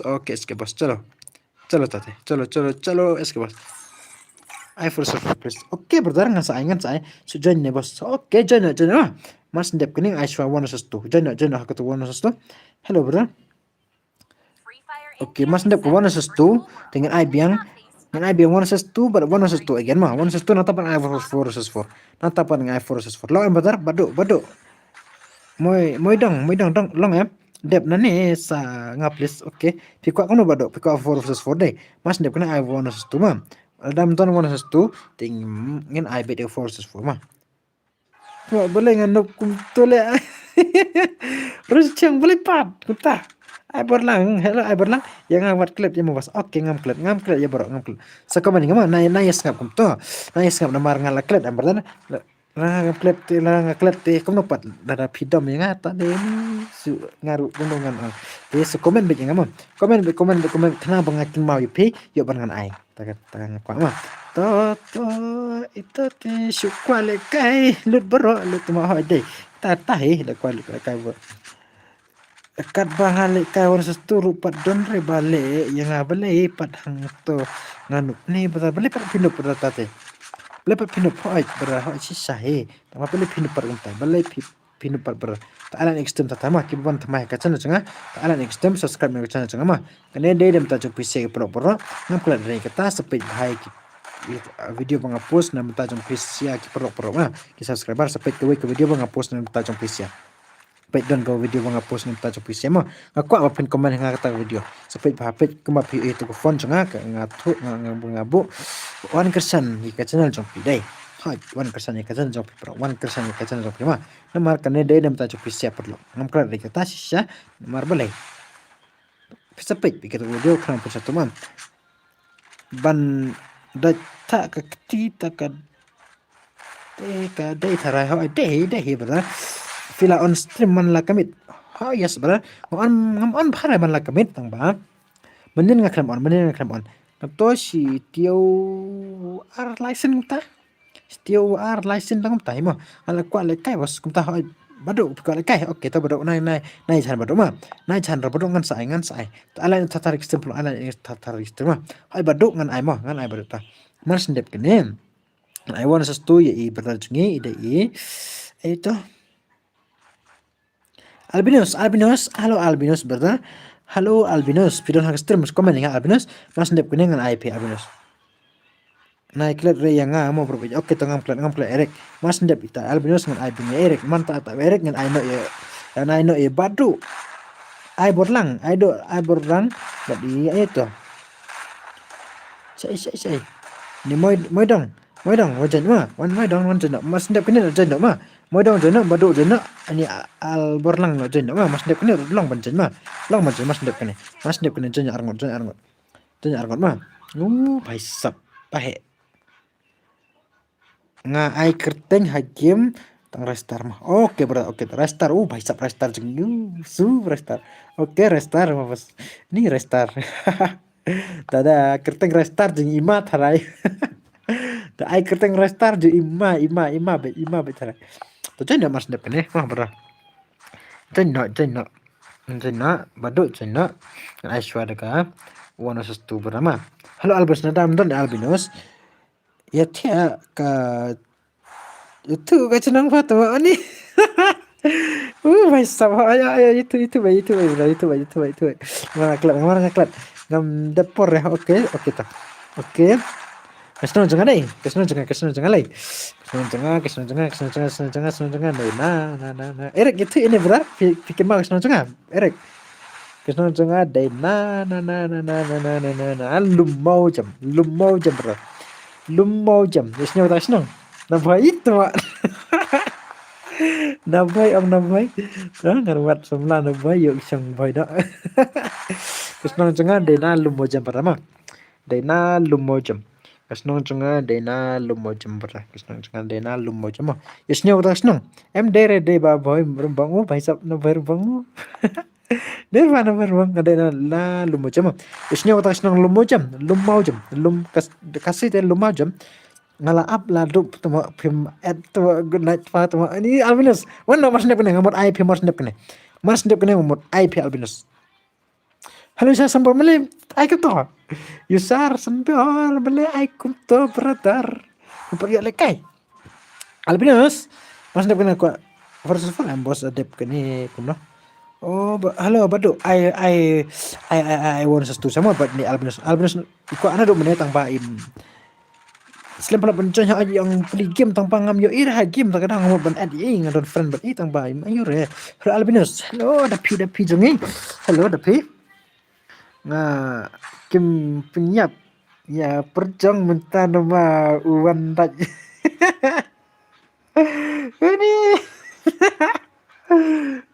oke SK boss chalo tate chalo SK boss I for surprise oke brother ngan saya so jana boss oke jana mas ndep kening I swa one sestu jana hakatu one sestu hello brother Oke, mas ndep ko 1 dengan IBM 1 but 1 again ma 1 natapan I for 4 natapan I for 4 long betar baduk moy dong long dep nane sa ngaplis oke pikwa kono baduk pikwa 4 deh mas ndep kena I 1 ma dam ton 1 ting ngin I bet 4 ma boleh nganuk kum tole terus cang boleh pat kuta ai berlang yang ngawat klip yang mawas oke ngam klip ya bro ngam klip sekomen ngam na skap kum to na skap namar ngala klip amberdan la klip te kum nopat dada pidom yang ngata de su ngaru gunungan te sekomen be ngam komen kena bangakin mau ip yo bangan ai tangan kwa ma to itu te syukwale kai lut bro lut ma hade ta tahi la kwale kai bro kat bangale kai wan sestu rupat don re bale yang bale pat hang to nganuk ni betul bale pat pindu tate lepas pindah point berah sisa tama pele pindah par unta balai pindah par ber alan extreme tatama kiban tamai ka channel changa alan extreme subscribe me channel changa ma kane dai dem ta chuk pise pro pro ngam kala dai ka ta sepet bahai ki video banga post na mata jong pisia ki pro pro ma ki subscriber sepet ke video banga post na mata jong pisia pet don go video banga post na mata jong pisia ma ngakwa apa pen komen nga kata video sepet bah pet kuma pi itu ko phone changa ka ngatu ngabu 1% ka channel jong pi dai hai 1% ka channel jong pi pro 1% ka channel jong pi ma namar kane dai dem ta jong pisia perlo ngam kala dai ka ta sisa namar balai sepet pi ka video kran po satu man ban da ta ka ti ta ka dai tharai ho dai bra fila on stream man la kamit ha yes bra ngam on phara man la kamit tang ba menin nga klam on to si tio ar license ta tio ar license tang ta mo ala kwa le kai was kum ta ho badu ko le kai okay to badu nai chan badu ma nai chan badu ngan sai ta ala ta tarik stempel ala ta tarik stempel hai badu ngan ai badu ta man sendep kene I want us to ye berjungi ide itu Albinos halo Albinos brother halo Albinos video hang stream komen nga Albinos mas sendep kene ngan IP Albinos naik klet re yang mau berbeda oke tengam klet Erik mas sendep ita Albinos ngan IP nya Erik mantap tak Erik ngan I know ye badu ai borlang jadi itu saya ni moi dong wajan ma moi dong mas sendep kene wajan ma moi dong jena badu jena ani al borlang jena ma mas sendep kene long ban jena long ban mas sendep kene jena arngot ma bhai sab pahe nga ai kerteng hakim tang restar mah oke bro oke restar bhai sab restar jeng restar oke restar ma bos ni restar tada kerteng restar jeng ima tharai da ai kerteng restar je ima be tharai to jena mas sendep kene mah bro jena badu jena ai swada ka wana sestu berama halo Albus nadam don Albinos ya tia ka itu ka cenang foto ani bhai sab ya itu mana klat ngam depor ya oke ta oke kesno jangan lagi nah Erik itu ini benar pikir mau kesno jangan Erik kesno jangan dai na lum mau jam bro kesno tak kesno nah bhai itu mak nah bhai ngarwat semla nah bhai yuk sang bhai dak kesno jangan dai na lum mau jam pertama dai na lum mau jam kesno jangan dai na lum mau jam berah kesno jangan dai na lum mau jam kesno tak kesno em dere dai ba bhai bangu bhai sab na bangu der mana berbang ada na lum mau jam kesno tak kesno lum mau jam kasih teh lum mau jam ngala up la dup tuma film ad tuma good night fa tuma ini Albinos wan mas sendep kene ngamot IP mas sendep kene ngamot IP Albinos halo saya sempol mele ai kuto yusar sempol mele ai kuto brother pergi lekai Albinos mas sendep kene ko versus full bos adep kene kuno halo badu I want us to sama bad ni Albinos ko ana do menetang baim selain pada penconnya aja yang beli game tanpa ngam yo ira game tak kadang ngomong ban ad ngadon friend ban itang bai ayo re halo Albinos halo dapi jongi halo dapi nga kim penyap ya perjong minta nama uwan tak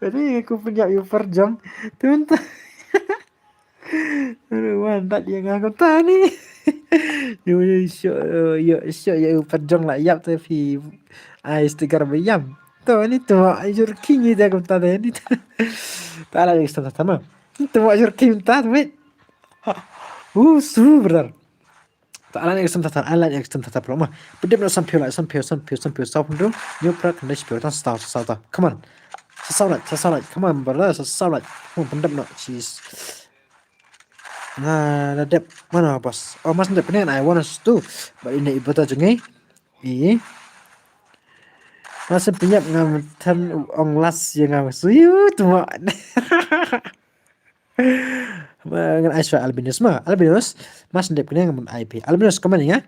ini aku penyap yo perjong tu minta uwan tak yang aku tani yo perjong lah yap tapi ai stiker bayam to ini to ajur king ida aku tadi ini tak ada yang sama to ajur king tak wait super tak ada yang sama problem bedem no some pure stop dulu new product condition pure start come on sasalat come on brother sasalat bedem no cheese nah dep mana bos mas dep ni I want us to but ini ibata jungi Masa penyap ngam tan onglas yang ngam suyu tuma. Ngan Aiswa Albinus mas ndep kene ngam IP. Albinus komen ya.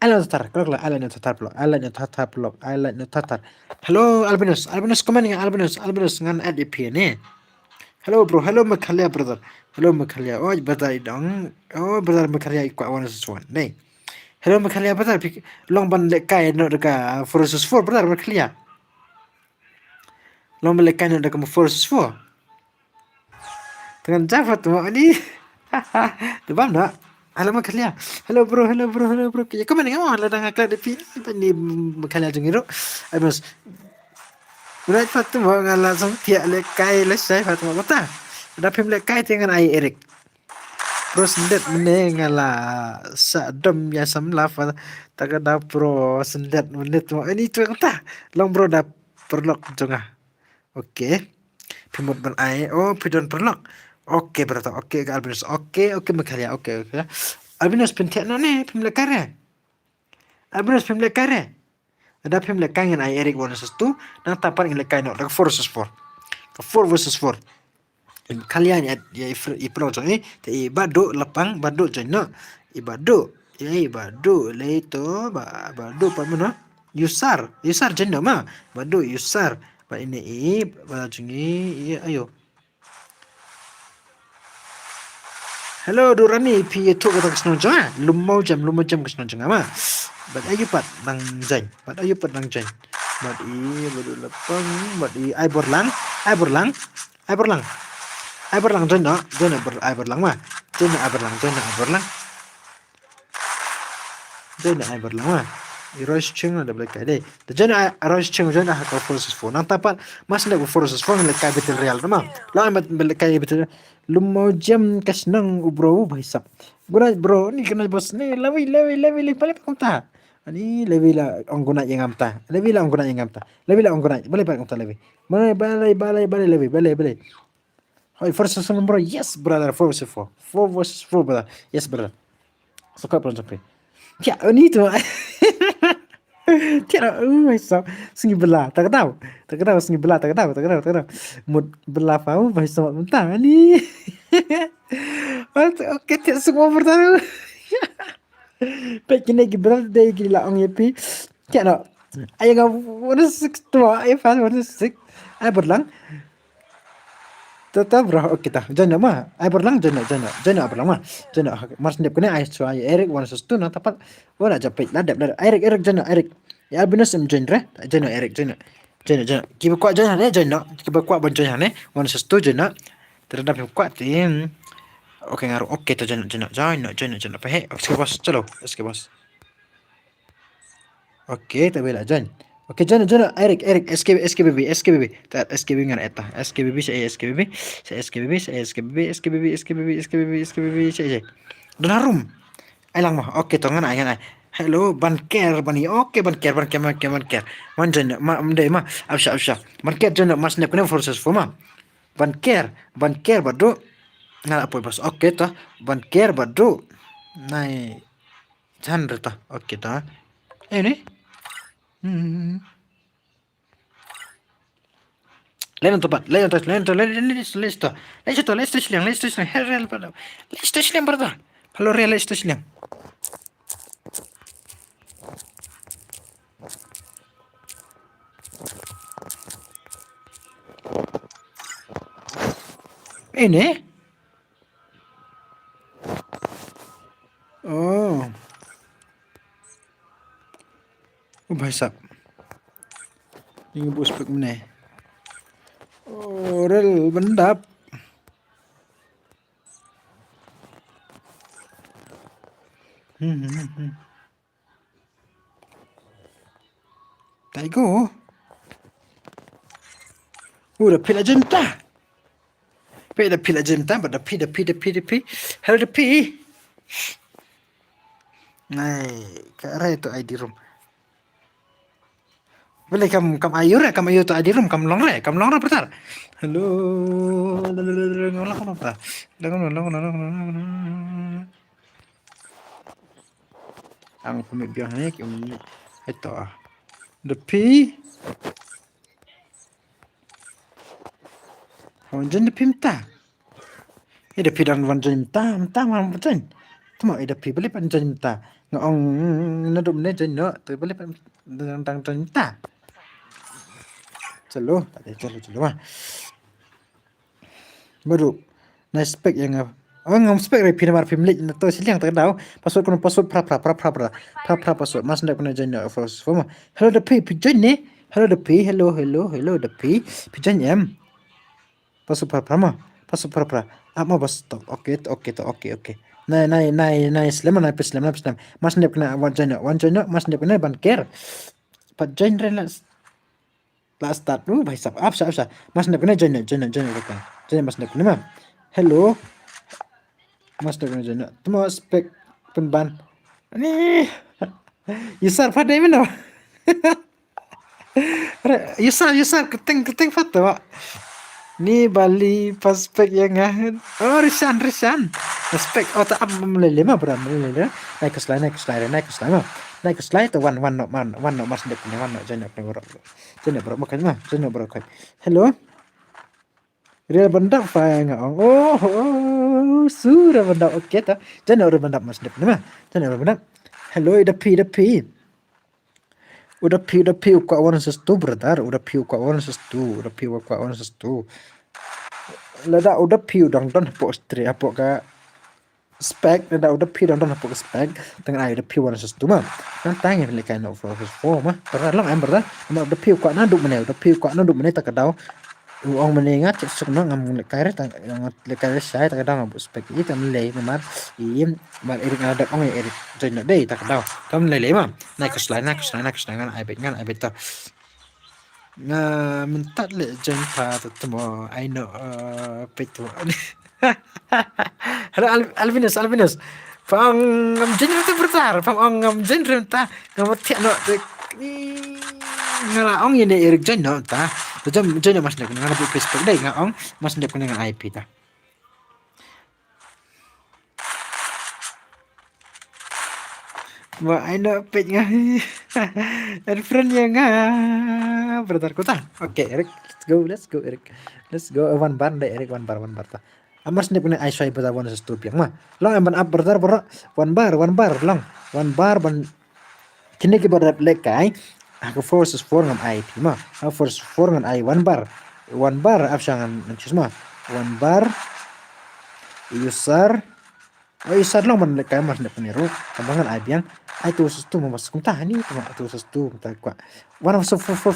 Ala tatar, kalau ala ni tatar blok, ala ni tatar. Hello Albinus komen ya Albinus ngan IP ni. Hello bro, hello Makalia brother. Hello Makalia. Oh brother dong. Oh brother Makalia ikut awan sesuatu. Nih. Hello Makalia brother. Long ban lekai no deka Forces 4 brother Makalia. Long ban lekai no deka Forces 4. Dengan Java tu ni. Tu bang nak. Hello Makalia. Hello bro. Ya kau mana ngau lah dah ngakak depi ni Makalia jengiro. Abis. Udah fatu mau langsung tiak lekai lesai fatu mau kata. Dah pim lekai dengan ai Eric. Terus sendet menengala sadam ya samlaf tagada pro sendet menit ini tu kata long bro dah perlok jengah. Okey. Pimut ban ai pidon perlok. Okey berata. Okey Albinus. Okey Makalia. Okey. Albinus pintek no ni pim lekare. Albinus pim lekare. Ada pim lekang yang ai Eric bonus tu nang tapan yang lekai no 4 versus 4. 4 versus 4. Kalian ya ipro ni te badu lapang badu jono ibadu badu leito badu pa mana yusar jono ma badu yusar pa ini bajungi ayo hello durani pi tu kata kesno jang lumau jam kesno jang ma bad ayu pat nang jang bad badu lapang bad ai borlang ai berlang jono ai berlang mah jono ai berlang mah Irois ching ada black day the jono Irois ching jono ha forces 4 nang tapat mas ndak forces 4 le kai betul real mah la amat kai betul lumau jam kasnang bro bhaisap guna bro ni kena bos ni lewi paling konta ani lewi la angguna yang amta boleh pak konta lewi balai lewi Hey, versus 4 bro. Yes, brother. 4 versus 4. 4 versus 4, brother. Yes, brother. Suka belum sampai. Ya, ini tu. Tiada, so sungi belah. Tak tahu sungi belah. Tak tahu. Mud belah pau, bahasa mentang ni. Okey, tiada semua bertahu. Pak kini gibral day gila ong yepi. Tiada. Ayah ngau, what is 6 tua? Ayah fan, what is 6? Ayah berlang. Tetap bro, okey tah. Jangan mah. Ai berlang jangan berlang mah. Jangan mas ndep kena ai so ai Eric wan sestu na tapat wala japit ladap Eric jangan Eric. Ya Albinus genre jangan Eric jangan. Kiba kuat jangan le jangan. Kiba kuat ban jangan ne wan sestu jangan. Terhadap kuat tim. Okey ngaruh. Okey tu jangan. Pahe. Okey bos, chalo. Okey bos. Okey, tak bela jangan. Okey, jangan Eric SKBB. Tak SKBB ngan eta. SKBB saya SKBB. Saya. Donarum. Ailang mah. Okey, tongan ai. Hello, banker bani. Okey, banker. Manjan mendai mah. Absha. Banker jangan mas ne kena forces forma. Banker badu. Ngala apa bos. Okey tah. Banker badu. Nai. Jangan tah. Okey tah. Ini Lain tempat, listo. Herreal pada. Listo silang berda. Halo real listo silang. Ini. Oh. भाई साहब ये बस पे मैंने ओरल बंदा Taigo udah pila jenta pada pi hal the pi nah kara itu ID room boleh kam ayur tu ID room kam long pertar halo long apa ang pemibiang ni Ito the P. Wanjan the pimta. The P dan wanjan mta mam wanjan. Tuma the P beli panjan mta. Ngong nadum ne jan no tu beli pan tang mta. Celo, tadi celo mah. Baru na spek yang ngam spek re pinamar pimlik na to silang tak daw password kono password pra password mas ndak kena join first form hello the P join ne hello the P hello the P join em password pra ama bas to oke na Islam na Islam mas ndak kena one join mas ndak kena ban care pat join re la start bhai sab apsa mas ndak kena join mas ndak kena hello mas ndak kena join tuma spek penban ni yusar pada mana yusar keteng fatwa ni Bali paspek yang oh risan spek oh tak melele mah beran melele naik ke slide to one no mas ndak kena one no join bro makanya mah join bro hello real bendak fa ngong oh sudah bendak oke ta join bendak mas ndak mah join bendak hello the P udah P kwa one sestu brother udah P kwa one sestu lada udah P udang don postri apa ka spek lada udah P don apa ka spek tengah ada P one sestu mah kan tanya le kind of form mah karena lang am brother udah P kwa na duk mene tak kadau uang menengat sebenarnya ngam lekare tak lekare saya tak kadang ngam spek itu melei memar im mar irik ada ong irik join dei tak kadang kam lele mah naik ke slide ngan ai bet ta nga mentat le join pa temo I know petu halo Alvinus pang ngam join tu bertar pang ngam join renta ngam tiak no ngala ong ini irik join no ta join mas ndak ngana bu Facebook dai nga ong mas ndak dengan IP ta Wah, I know page nga. And friend yang brother kota. Oke, Eric, let's go Eric. Let's go one bar deh Eric one bar ta. Amas nih punya iSwipe pada one sestu piang mah. Long emban up brother bro. One bar long. One bar ban kini ke berat lekai. Aku forces for ngam IP mah. Aku forces for ngam I one bar. One bar absangan cuma. One bar user user long man lekai mas nih punya ro. Kambangan IP yang itu sesuatu masuk entah ni itu sesuatu entah kuat one of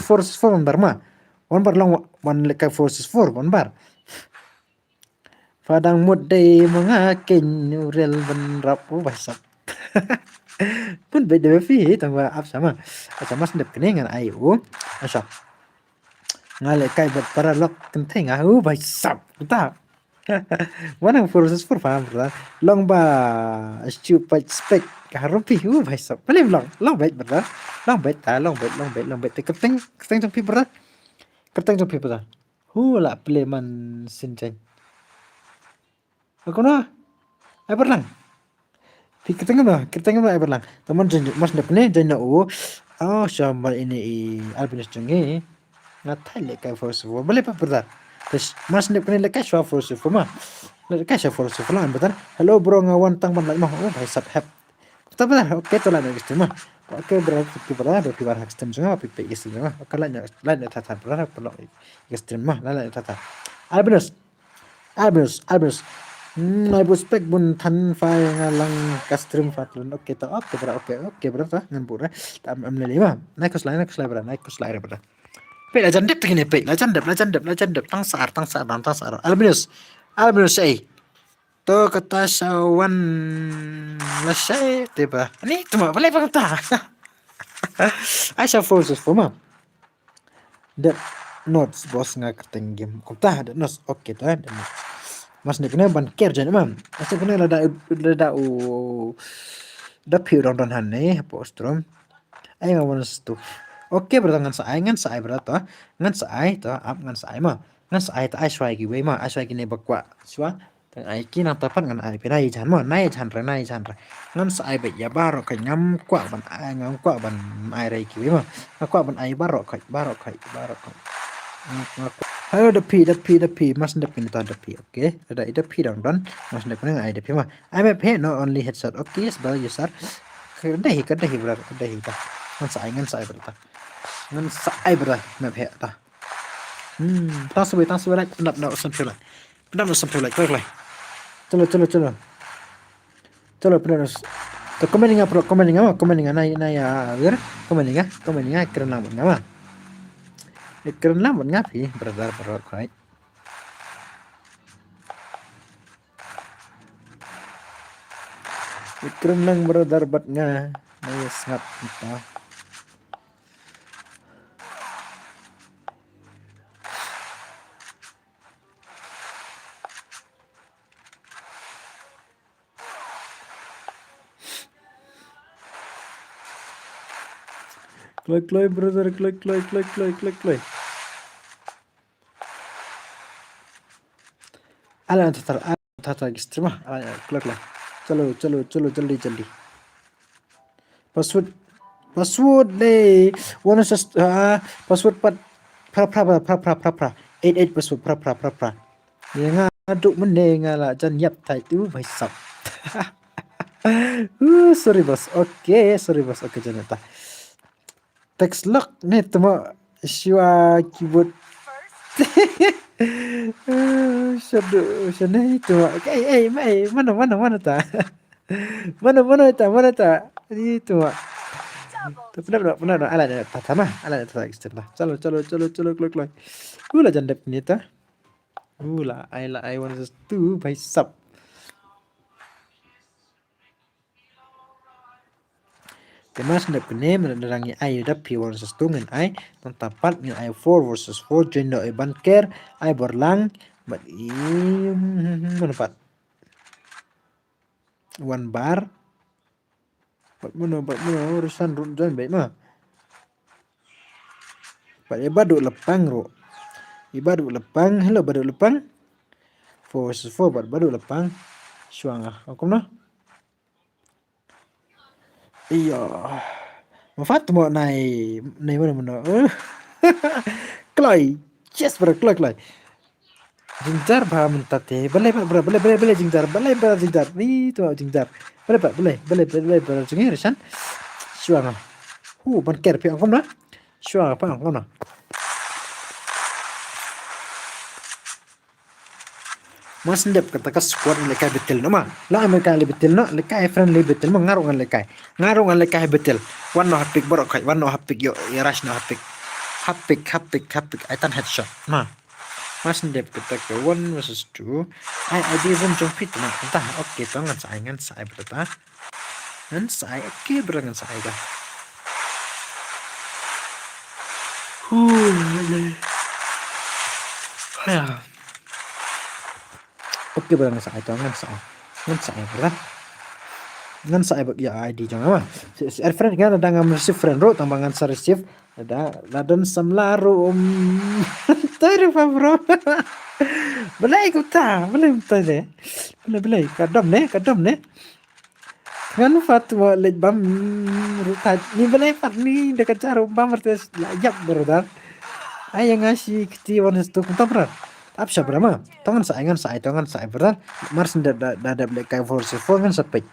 forces for one bar mah one bar long one lekai forces for one bar padang mudai mengakin real benrap basap pun beda fi tambah apa sama sedap keningan ayo asap ngalekai berpara lok kenteng basap entah one of forces for paham lah long ba stupid spec harupi bhai sab palim long bet brother long bet keteng trong pi brother keteng trong pi brother la play man sinchen aku na ai berlang pi keteng ai berlang teman mas ndak ne jangan oh sama ini albinus jengi ngatai le kai force boleh pa brother terus mas ndak ne le kai force mah le kai force lah betul hello bro ngawan tang ban mah bhai sab hap tapi lah oke tu lah nak istimewa oke berarti bar hak istimewa apa istimewa kalau lain tata berapa perlu istimewa lain tata Albinus spek bun tan file ngalang custom fatlun oke berapa ngempur tam lima naik ke slide berapa pe la jandep begini pe la jandep tang sar Albinus to kata sawan lasai tiba ini cuma boleh bangta Aisyah forces forma that notes bos nga kerteng game kota that notes oke ta mas ne kena ban ker jan mam mas kena lada da piu don han ne postrom ai nga wanas tu oke bertangan sai berata ngan sai ta ap ngan sai ma ngan sai ta ai swai gi we ma ai swai gi ne bakwa swa ai ki nang tapan ngan ai pi nai chan mo nai chan ra ngan sai be ya baro kai ngam kwa ban ai ngam kwa ban ai rai ki ma kwa ban ai baro kai Halo depi mas depi ni ta depi okay ada depi dong don mas depi nang ai depi ma ai me phe no only headset okay yes bal yes sir kadai bra kadai ta ngan sai bra ta ngan sai bra me phe ta tang sui lai pendap no sampai lai klik lai chalo pendap to commenting na ya ver commenting keren lang ngama keren lang ngapi brother kai keren lang brother bat nga na sangat kita klik brother klik ala tata gistima ala klik चलो जल्दी password deh password pra 88 password pra yang ngaduk mending ala jan yap tai tu bai sap sorry bos oke janata text lock nih temo siwa keyboard Shadow itu mana ta itu benar ala ada istilah calo klik ula jandep ni ta ula I want to by sub Kemas ndap kene menerangi ai dapi versus tungen ai tempat ngin ai 4 versus 4 jendo ai banker ai berlang but menepat one bar but mono urusan runjan baik mah but ibadu lepang hello badu lepang 4 versus 4 but badu lepang suanga aku nah iya mafat mo nai mana kloi yes bro kloi jingjar ba mentate balai jingjar ni tu jingjar balai jingir san suanga ban ker pi angkom na suanga pa angkom na mas ndep kata ka squad lekai betul nama la amerika le betul no lekai friendly betul ngarungan lekai betul one no hapik borok kai one no hapik yo rush no hapik aitan headshot nah mas ndep kata ka 1 versus 2 ai didn't jump it nah entah oke to ngan sai berta ngan sai oke berangan sai dah ya oke barang sa ito ngan sa berat ngan sa ibag ya ID jangan mah friend kan ada ngam receive friend ro tambangan sa receive ada ladan samlaro tare fa bro belai kadam ne ngan fat mo lej bam rutat ni belai fat ni dekat caro bam artes lajak berodar ay ngasih kiti warna stok tamra Apsa berama? Tangan saya berat. Mars da black kai force for ngan sapek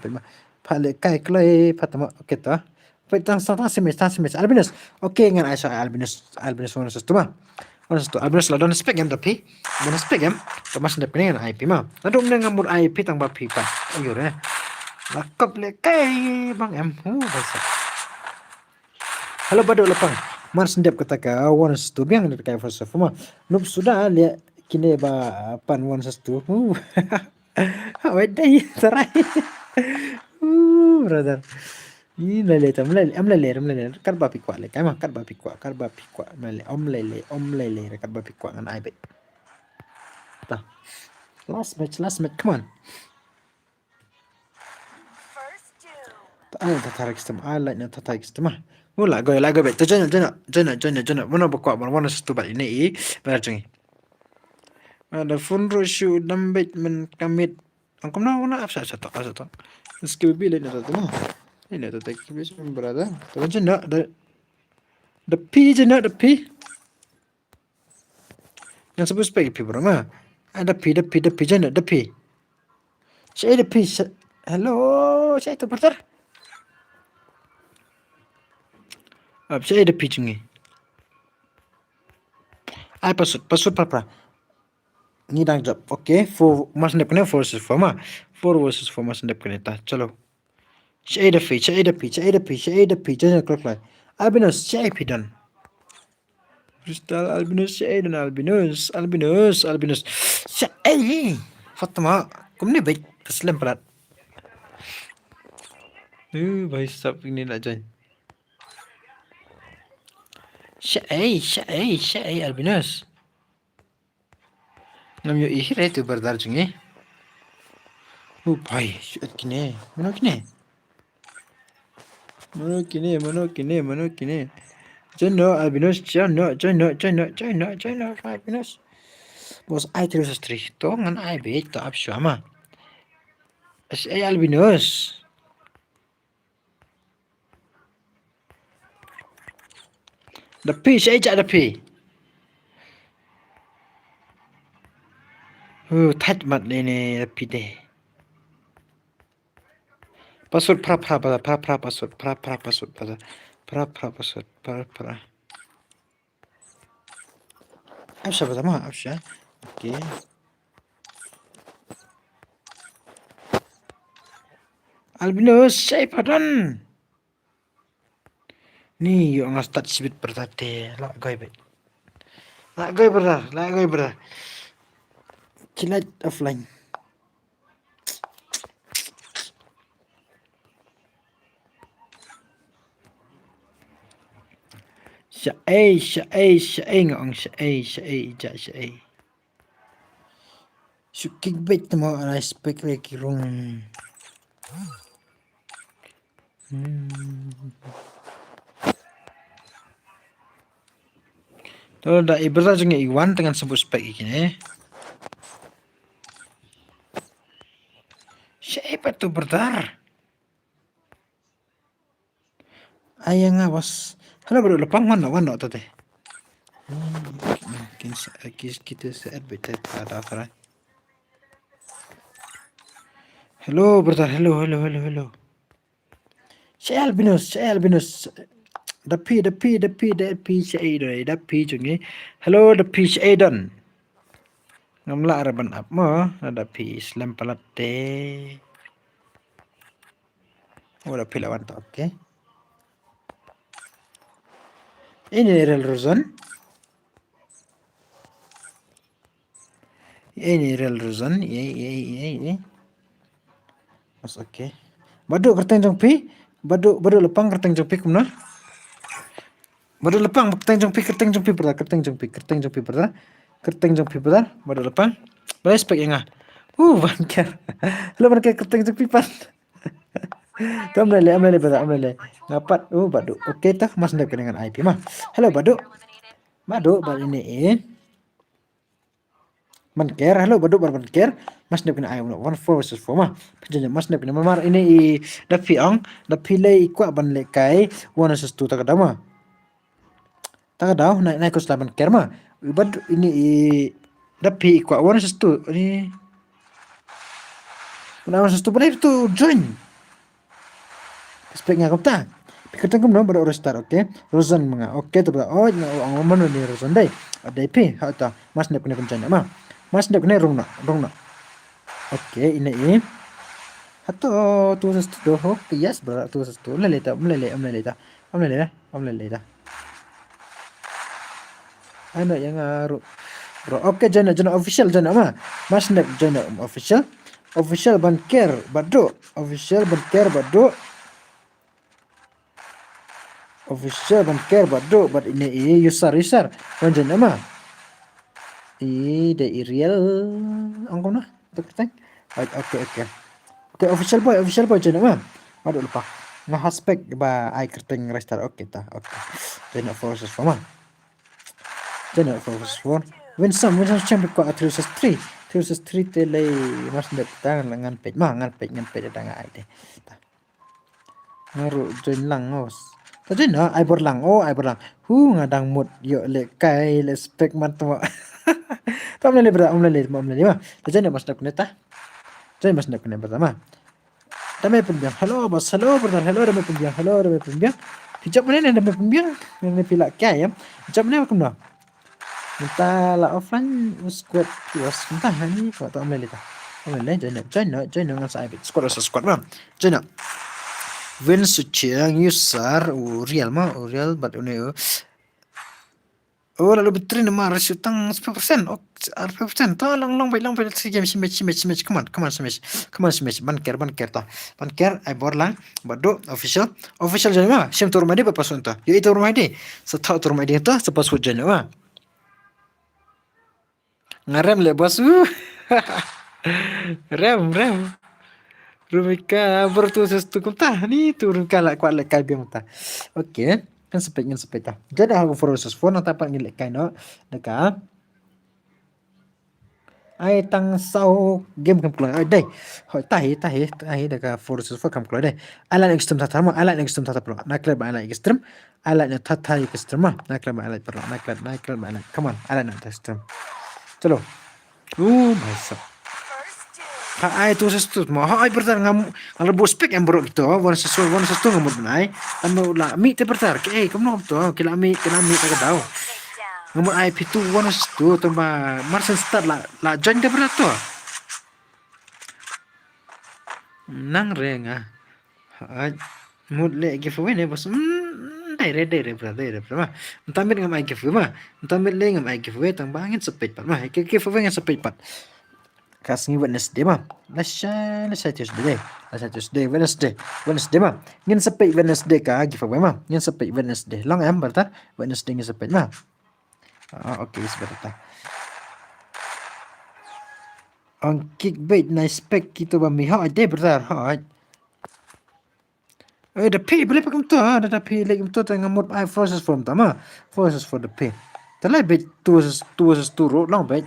mah. Pale kai klai patama oketa. Petang sata semes albinus. Oke ngan aiso albinus warna sestu mah. Warna sestu albinus la don spek game tapi. Don spek game. Mas da pengen IP mah. Adu ngamur IP tang bapi pa. Ayo re. Lakap le kai bang em. Bahasa. Halo bado lepang. Mars ndep kataka one stu biang dari kai first of all nup sudah lihat kini ba pan one stu awet dai tarai brother ini lele am lele kar ba pikwa le kai mah kar ba pikwa lele om lele kar ba pikwa ngan ai be ta last match come on tarik sistem like na tarik sistem mula go bet jana mana bakwa mana stu ba ini berjungi Ada funro shu dambit men kamit. Angkom na apa satu. Skill lain ada tu mah. Ini ada tak bis berada. Tu je nak the P je nak the P. Yang sebut spek P berapa? Ada P je nak the P. Saya the P. Hello, saya tu bertar. Saya the P jungi. Ai password apa? Ni dah job. Okay, 4 mas ndep kena 4 versus 4 mah. 4 versus 4 mas ndep kena ta. Chalo. Saya the P je nak clock lah. Albinus, saya P dan. Crystal Albinus, saya dan Albinus. Saya. Fatma, kamu ni baik. Taslim pelat. भाई सब ini nak join. Syai Albinus. Nam yo ihre tu berdar jungi. Bhai, syut kini. Mana kini. Jono Albinus, jono Albinus. Bos ai terus strik to ngan ai be to ap syama. Syai Albinus. The P, saya cak the P. Tight mat ni the P deh. Password pra password. Apa pertama? Apa? Okay. Albinus, saya padan. Ni yung start sibit bertate. Lak goy brother. Kilat offline. Syai ngong syai. Sukik bet mo respect lagi rung. Tuh dah ibarat juga Iwan dengan sebut spek ini. Siapa tu berdar? Ayang awas. Halo baru lepang mana tu teh. Mungkin kita set betul ada apa? Hello berdar. Hello. Saya Albinus. The P jungi. Hello the P Aidan. Ngamla araban up mo. Ada P Islam palate. Udah P lawan tu, okay. Ini real reason. Ye. Mas okay. Badu kerteng jong P. Badu lepang kerteng jong P kumna. Badu lepang kerteng jong P berda. Badu lepang. Boleh spek yang ah. Bangker. Lo mereka kerteng jong P pan. Amlele berda. Ngapat. Badu. Okey tak mas ndek dengan IP mah. Hello Badu ini. Manker, hello Badu manker. Mas ndek dengan IP 1 versus 4 mah. Penjanya mas ndek dengan mamar ini dapi lay ikwa ban le kai 1 versus 2 tak ada mah. Tak ada naik kus laban ker mah. Badu ini dapi ikwa 1 versus 2 ini. 1 versus 2 pun itu join. Speknya kau tak? Pikirkan kamu baru restart, okay? Rozan menga, okay tu betul. Oh, orang mana ni Rozan deh? Ada IP, hata. Mas nak kena pencana mah. Mas nak kena rong nak. Okay, ini. Hato tu sesuatu. Okay, yes, berat tu sesuatu. Meleleh. Anak yang ngaruh. Bro, okay, jana official jana mah. Mas nak jana official. Official banker Badu. Official Badu. But ini user. Wanjan nama. Dari real. Angkau na. Okay. Okay, official boy jana mah. Aduh lupa. Nah aspek ba ai kerteng restart. Okay ta. Okay. Jana versus 4 mah. Win some champion ko 3 versus 3 te lay mas ndak ta ngan page ngan page da ngai de ngaru join lang ngos ta join na ai bor lang hu ngadang mut yo le kai le spek man to tom le bra om le ma ta join mas ndak ne ta join mas ndak ne pertama dame pembiang hello bos hello brother hello dame pembiang hijab mana dame pembiang ne pila kaya hijab mana kum no minta la offline squad was minta ni ko to om le ta om le join ngan sa squad ma join Win suciang user real but une lalu betrin ma ratio tang 10% 10% to long bay si game si match come on smash ban ker ta ban ker ai bor lang bado official jadi ma sim tur madi pa sunta yo itu rumah di sa tur madi to sa password jadi ma ngarem le bos rem Rumika bertugas tukum tah ni turun kala kuat lek kai biang tah. Okey, kan sepet tah. Jadi aku forces phone atau apa ngilek kai no deka. Ai tang sau game kam keluar dai. Hoi tahi deka forces phone kam keluar dai. Alat extreme tah ma alat extreme tah perlu. Nakle ba alat extreme. Alatnya tatai extreme ma. Nakle ba alat perlu. Nakle ba alat. Come on, alat nak extreme. Chalo. Masa. Ai tu sestut mo ai bertar ngam ngalbo spek yang borok gitu wan sesu ngamut benai anu la mi te bertar ke kamu to kila mi tak tahu ngamut ai pitu wan sestu tamba marsen start la join de berat to nang renga ai mud le giveaway ne bos dai re ma entamit ngam ai giveaway tamba angin sepet pat mah giveaway ngam sepet pat kasih Wednesday mah. Let's Tuesday, Wednesday mah. Ngin sepet Wednesday ka giveaway mah. Ngin sepet Wednesday. Long berta Wednesday ngin sepet mah. Okay, sebentar. On kickbait nice spec kita bami ha ade berta ha. Da pay boleh pakai tu ha. Da pay lagi tu tengah mod I forces from tama. Forces for the pay. Talai bet tu long bet.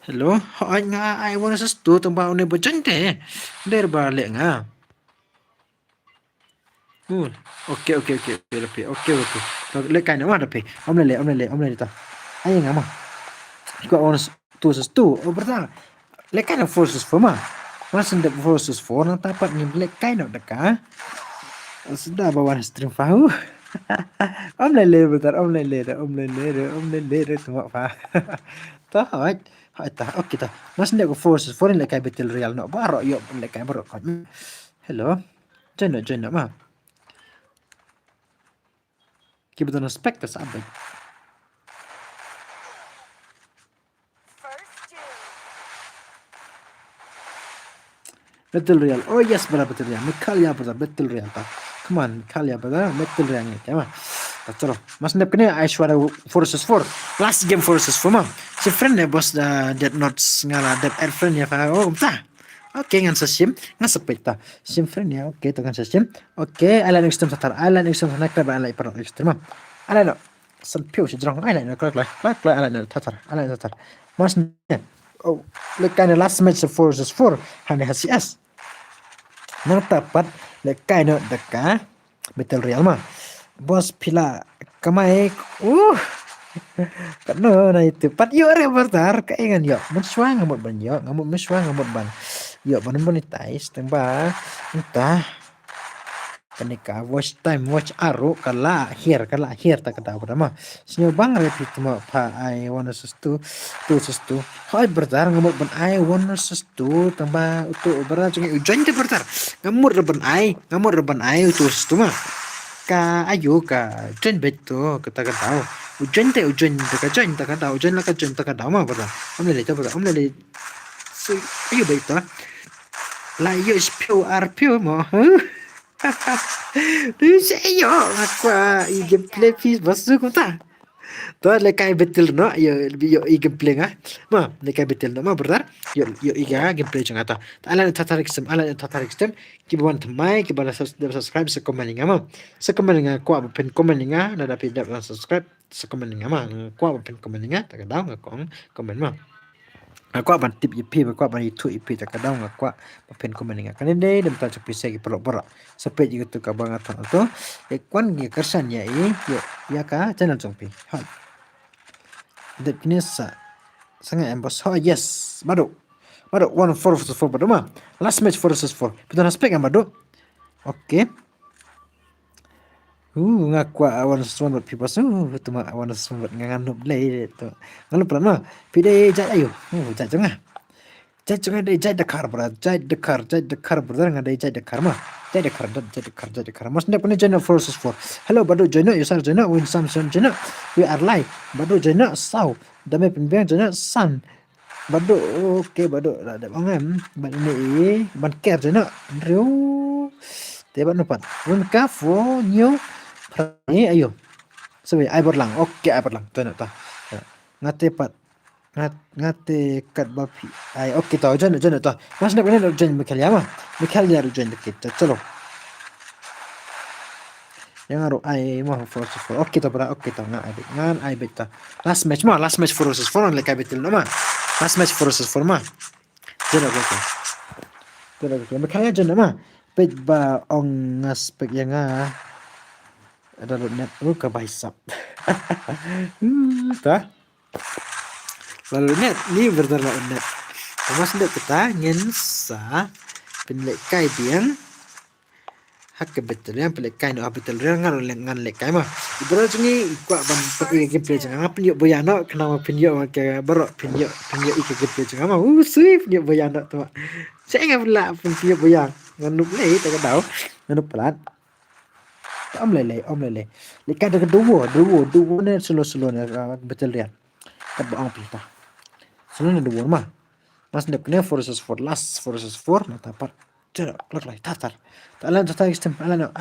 Hello, nga ai wana sa stu tamba une bojante. Der balik nga. Okay. Lek kan wa dape. Om le ta. Ai nga ma. Ko on tu sa stu. Berta. Lek kan forces for ma. Masin de forces for nang tapat ni lek kan deka. Sudah bawa stream fahu. Om le berta. Om le tengok fa. Tahu. Okay ta. Mas ndak ko forces for lek kai betul real no baro yo lek kai baro kan. Hello. Join ma. Kita nak spek tas abad. Betul real. Oh yes betul real. Mikalia betul real ta. Come on, Mikalia betul real ni. Kama. Chalo. Mas ndak kena Aishwarya forces for. Last game forces for ma. Si friend ya bos dead notes ngala dead add friend ya fa. Oh, ta. Okay, ngan sasim, ngan sepet ta. Sim friend ya. Okay, to ngan sasim. Okay, ala next time tatar. Ala next time nak ba ala ipar next time. Ala no. San piu si drong ala no klak ala no tatar. Ala tatar. Mas ne. Oh, lek kan last match of forces for. Hane hasias. Nang tapat lek kan no deka. Betul real ma. Bos pila kamai Kano na itu pat yo re bertar kaingan yo meswa ngamut ban yo ngamut ban yo ban monetize tamba entah kenika watch time watch aru kala akhir tak kata pertama sinyo bang repeat mo pa I wanna sustu hoy bertar ngamut ban I wanna sustu tamba utu berat jungi ujan te bertar ngamut ban I utu sustu mah ka ayo ka jen beto kata tahu ujan tak tahu ujan lah kajen tak tahu mah berta om lele so ayo beto la yo RP mo tu saya yo aqua i game play piece basu kota To lekai betul no yo i gameplay nga. Ma lekai betul no ma brother. Yo i ga gameplay jang ata. Ala tatarik stem ki bon tmai ki bala subscribe sa comment nga ma. Sa comment nga ko pen comment nga na dapat dapat subscribe sa comment nga ma. Ko pen comment nga ta daw nga ko comment ma. Aku aban tip IP aku aban itu IP tak kadang aku pen komen nga kan dai dem ta cepi segi pura sampai juga tu ka bangat tu ekwan gi kersan ya ya ka channel jongpi ha det kinesa sanga embos ha yes baru 1-4 baru ma last match 4-4 kita respect yang baru okay ngaku awan sesuatu buat people tu mah awan sesuatu nganu play tu ngalu pernah no pide jat ayo jat jangan deh jat Dakar berat jat Dakar berat nggak deh jat Dakar mah jat Dakar mas nak punya channel 4-4 hello badu channel yusar channel win Samsung channel we are live badu channel sau dame pembiang channel san badu okay badu ada bangam ban ini ban care channel riu tebak nupat win kafo nyo ni ayo sabi ai berlang okay ai berlang tu nak ta ngate pat ngate kat bapi ai okay tau jan ta mas nak kena jan Michael ya jan dikit chalo yang aru ai mah force okay ta bra okay ta ngan ai beta last match 4-4 le kabetil no ma last match 4-4 ma jan okay Michael jan ma pet ba ong aspek yang ada net lu ke baisap ta lalu net ni berdar la net mas ndak kita ngensa penlek kai biang hak ke betul yang penlek kai no betul ngan lek kai mah ibro jungi kwa ban pergi ke play jangan apa yo boyano kenapa pinyo ke baro pinyo ike ke play jangan mah sui pinyo boyano tu saya enggak pula pinyo boyang ngan nup lei tak tahu ngan pelat om lele lekat ada dua ni slow ni betul dia kat baang pita slow ni dua mah mas nak kena 4-4 last 4-4 nak dapat cerak lek tatar alan tatar system alan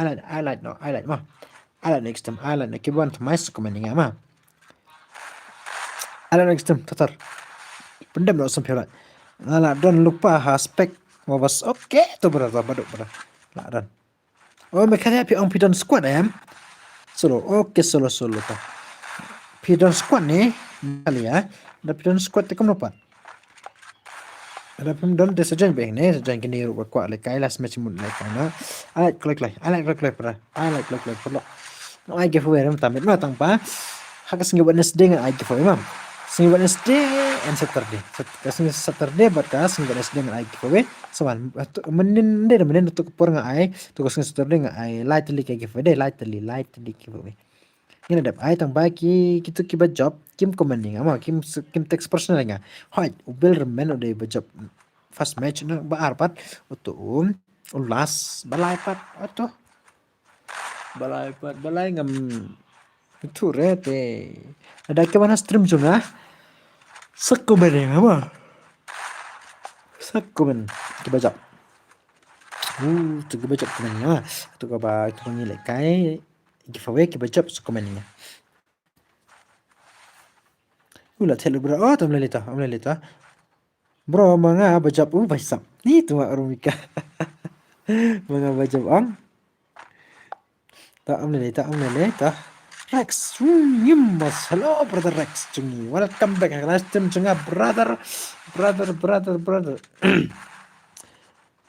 mah alan next time alan nak kiban mais komen mah alan next time tatar pendam nak sampai lah alan don't lupa aspek was okay tu berapa baduk lah dan oh mereka pi ang pidon squad solo okay solo ta pidon squad ni kali ya da pidon squad te kom lupa ada pidon de sejen beng ne sejen kini ru kwa le kai last match mun le kai na I like click para no I give away ram tamit ma tang pa hakas ngi Wednesday ngan I give away mam singi Wednesday and Saturday but kas singi Wednesday ngan I give away sawan menin tu por nga ai tu kas Saturday nga ai lightly give away ini dap ai tang ba ki kitu ki ba job kim commenting ama kim text personal nga hoi ubel remen ode ba job first match na ba arpat utu ulas balai pat atu balai ngam itu rete ada ke mana stream juga sakumen ama sakumen ki ba job tu ki ba job kuma tu ka ba tu ni le kai giveaway ki ba job sakumen ni ula telu bro oh tam lelita bro mga bajab baisap ni tu rumika mga bajab ang ta amlelita Rex yimbas hello brother Rex jungi welcome back last time junga brother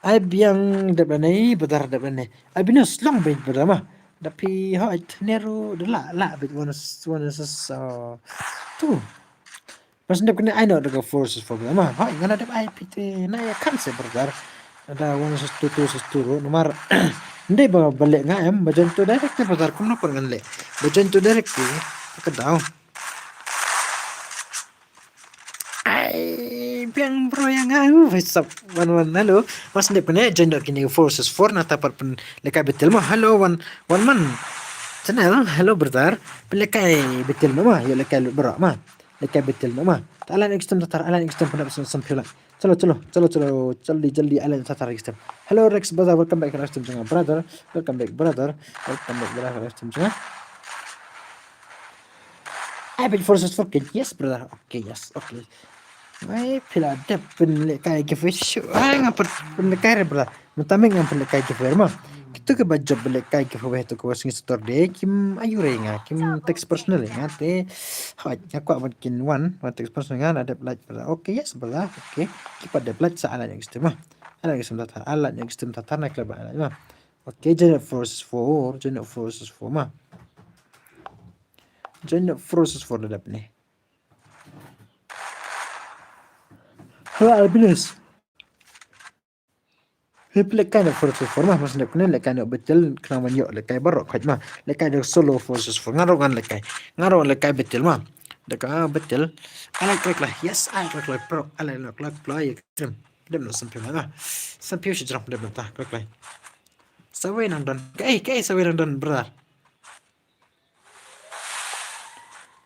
ai biang dabanai badar dabanai ai binus long bait badama tapi hot neru la bit one tu pas ndep kena I know the forces for them ha ngana dep ai pite na ya kan se brother ada one tu nomor ndai ba balik nga em bajan tu direct ne bazar kum no por ngan le bajan tu direct ki ka daw ai biang bro yang what's up one hello mas ndep kena gender kini forces for na tapar pen leka betul ma hello one man channel hello brother pelekai betul ma yo leka bro ma leka betul ma alan extem tatar alan extem pada sampila चलो जल्दी आलन साथ रेक्सटम hello racks बजा welcome back रेक्सटम जंगा brother welcome back रेक्सटम जंगा I bet forces for kid. Yes, brother. Okay, yes. Okay. Ay, pila ada penilai kaya giveaway. Ay, ngapa penilai kaya brother. Mutami ngapa penilai kaya giveaway mah. Kita ke baju penilai kaya giveaway tu kau sing store deh. Kim ayu renga. Kim text personal renga. Te, hai, aku mungkin one text personal renga ada pelajar brother. Okay, yes brother. Okay. Kita ada pelajar alat yang istimewa. Alat yang istimewa tatar. Alat yang istimewa tatar nak lebih alat mah. Okay, Janet Forces 4. Janet Forces 4 mah. Janet Forces 4 ada apa nih? Halo Albinus. Lekai nak forces for mah mas nak kena lekai nak betul kena menyok lekai barok kat mah lekai nak solo forces for ngarongan lekai betul mah lekai betul alak lah yes alak lah pro alak play ekstrem dem no sampai mana sampai si jam dem tak lah sawai nang dan kai sawai nang dan brother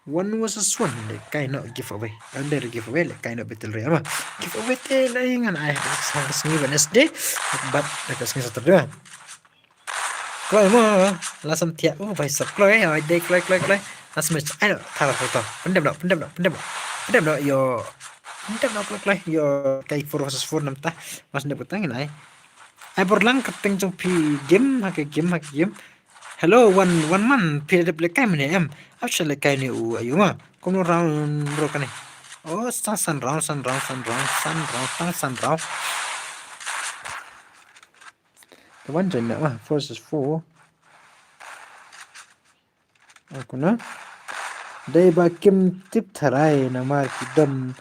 one was a swan lekai nak giveaway under giveaway lekai nak betul ria mah giveaway te laingan ai sangat Wednesday but dekat sini Saturday Kloy mo lasam tiap vai sap kloy ai dei kloy lasam ai thara foto pendem no yo kloy yo kai for versus for namta mas ndep tangin ai berlang keteng jong pi game hake game hello one man pi de kai mene em actually kai ni u ayu ma kono round bro kane oh sun round the one join na versus 4 aku na dai ba kim tip tharai na mar ki dom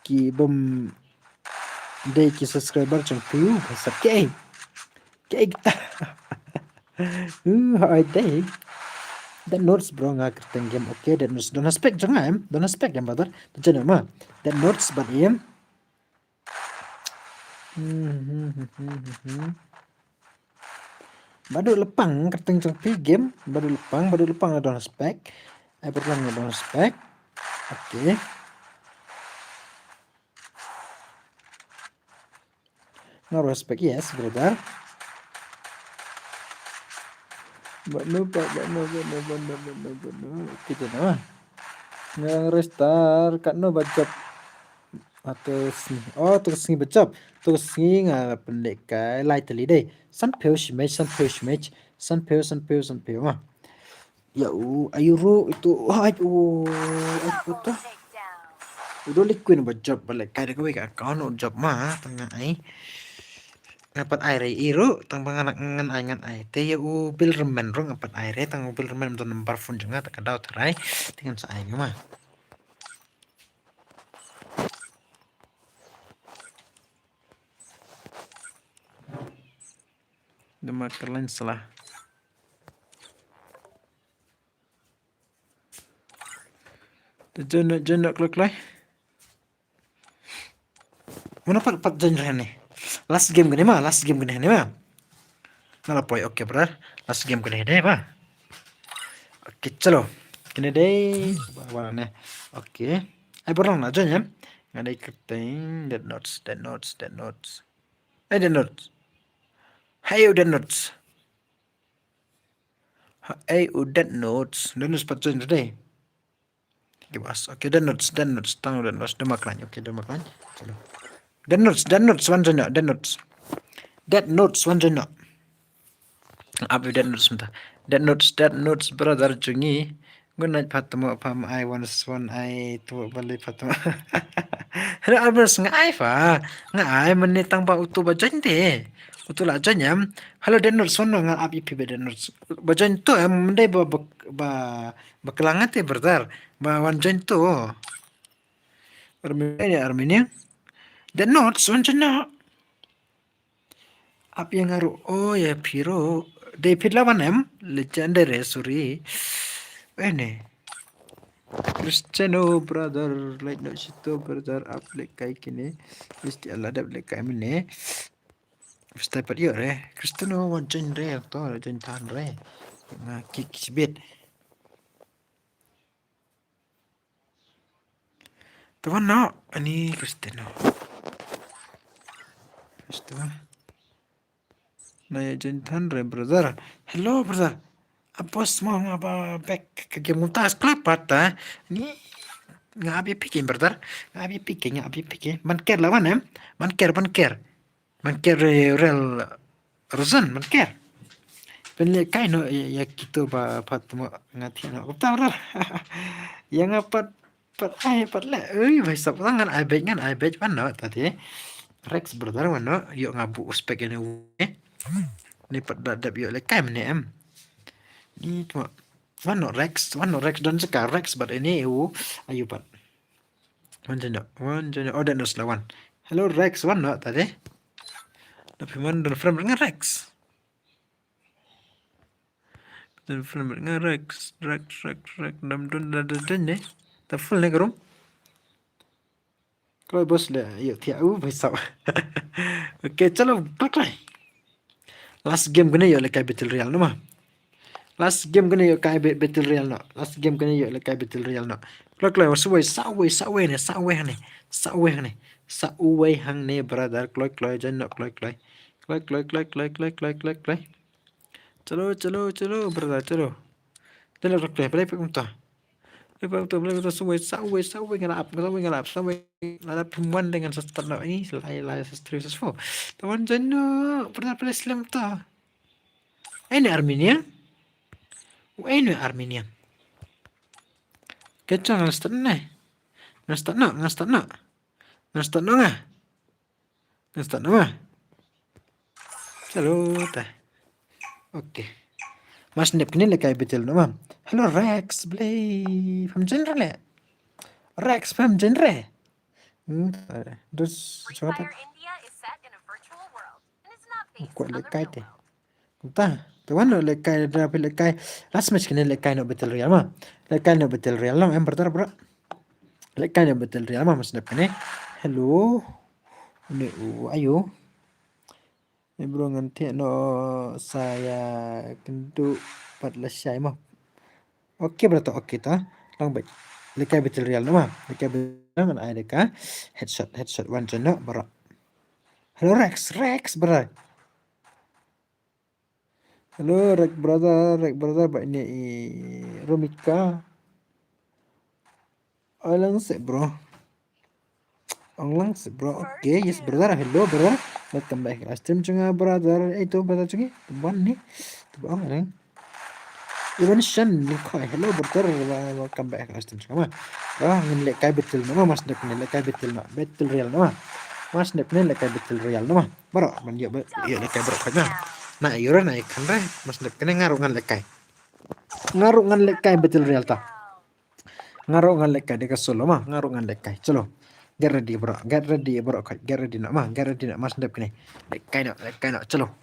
ki bom dai ki subscriber jong piu sab ke kita hai dai that notes bro nga kerteng game okay that notes don't expect jong am don't expect yang brother the channel ma that notes but am baru lepang kerteng jong pi game baru lepang ada spek ai berlang ada spek okay no respect yes brother but no kita na ngang restart kat no backup atau terus ni backup terus ni nga pendek kai lai tali dai san peu match mah ya ayuro itu apa tu udah liquid backup balik kai dekat ka account job mah tengah ai ngapat air iru tang panganak ngan ai te ya bil remen rong ngapat air tang bil remen ton nomor phone jenga tak kadau terai dengan sa ai mah Demak terlain salah. Jenak klek. Mana pat jenak ni? Last game gini mah. Nala poi oke bro. Last game gini deh mah. Oke chalo. Gini deh. Bawa ni. Oke. Ai borong aja ya. Ngadai kerteng. Dead notes. Dead notes. Hey udah notes. Notes pat jenak deh. Gibas. Oke dead notes. Tang udah notes. Demak lagi. Oke demak lagi. Chalo. Dead notes one jenak. Dead notes one jenak. Apa dead notes minta? Dead notes brother jungi. Guna patmo pam I one I tu balik patmo. Ada albers ngai fa. Ngai menitang pa utu bajan te. Utu la janyam. Halo dead notes one ngai api pi dead notes. Bajan tu mendai ba kelangat te brother. Ba one jan tu. Armenia. Dead notes one jenak. Apa yang ngaruh? Oh ya Piro. David Lavan legendary sorry. Ini Cristiano brother like no situ brother up like kai kini. Mesti Allah dah like kai mini. Mesti pada yo Cristiano wancin re to jantan re. Nga kick sibit. Tuan no ani Cristiano. Naya jantan re brother. Hello brother. Apa semua ngapa back ke game mutas kelapat ta. Ni ngabi pikin brother. Ngabi pikin. Man care lawan em. Man care. Man care real Rozan man care. Penle kai no ya gitu pa temo ngati no. Kupta brother. Yang apa pat le. Vai sap tangan ai bet man no tadi. Rex brother man no. Yo ngabu uspek ini. Ni pat dadap yo le kai mene em. Ni cuma one not Rex dan sekarang Rex but ini ayo pat. One jenak. Oh dan lawan. Hello Rex one not tadi. Tapi man dan frame dengan Rex. Dan frame dengan Rex dam deh. Ta full nih gerum. Kalau bos le ayo tiau besok. Oke, चलो play. Last game kena yo le kai battle real no mah. Last game kena yo kai battle real no. Kloy sawai ne. Sawai hang ne brother. Kloy jan no kloy. Kloy. Chalo brother chalo. Kloy play punta. Sawai ngalap pembuan dengan start no ini selai serius fo. Tawan jan no brother play slam ta. Ini Armenian. Kecang ngastat no. Chalo ta. Oke. Mas nep ni le kai betul no mam. Hello Rex play from genre le. Rex from genre. Terus siapa? Kuat le kai te. Ta. Tuan le kai last match kena le kai no battle real mah. Le kai no battle real no em bertar bro. Le kai no battle real mah mas nep ni. Hello. Ni ayo. Bro nganti no saya kentu 14 syai mah. Oke bro oke ta. Lang baik. Lekai betul real no mah. Lekai betul man ai deka. Headshot one jeno bro. Hello Rex bro. Hello Rex brother ba ini Romika. Alang se bro. Oke, yes brother. Hello brother. Welcome back. Last time cunga brother. Itu brother cungi. Tuban nih. Tuban nih. Even Shan Nikai. Hello brother. Welcome back. Last time cunga. Ngilek kai betul nama mas dek ngilek kai betul nama. Betul real nama. Mas dek ngilek kai betul real nama. Bro, man yo lekai bro kanya. Nah, iuran naik kan deh. Mas dek kene ngarungan lekai. Ngarungan lekai betul real ta. Ngarungan lekai dekat Solo mah. Ngarungan lekai. Colo. Get ready bro. Get ready nak mas dep kene. Lekai nak celo.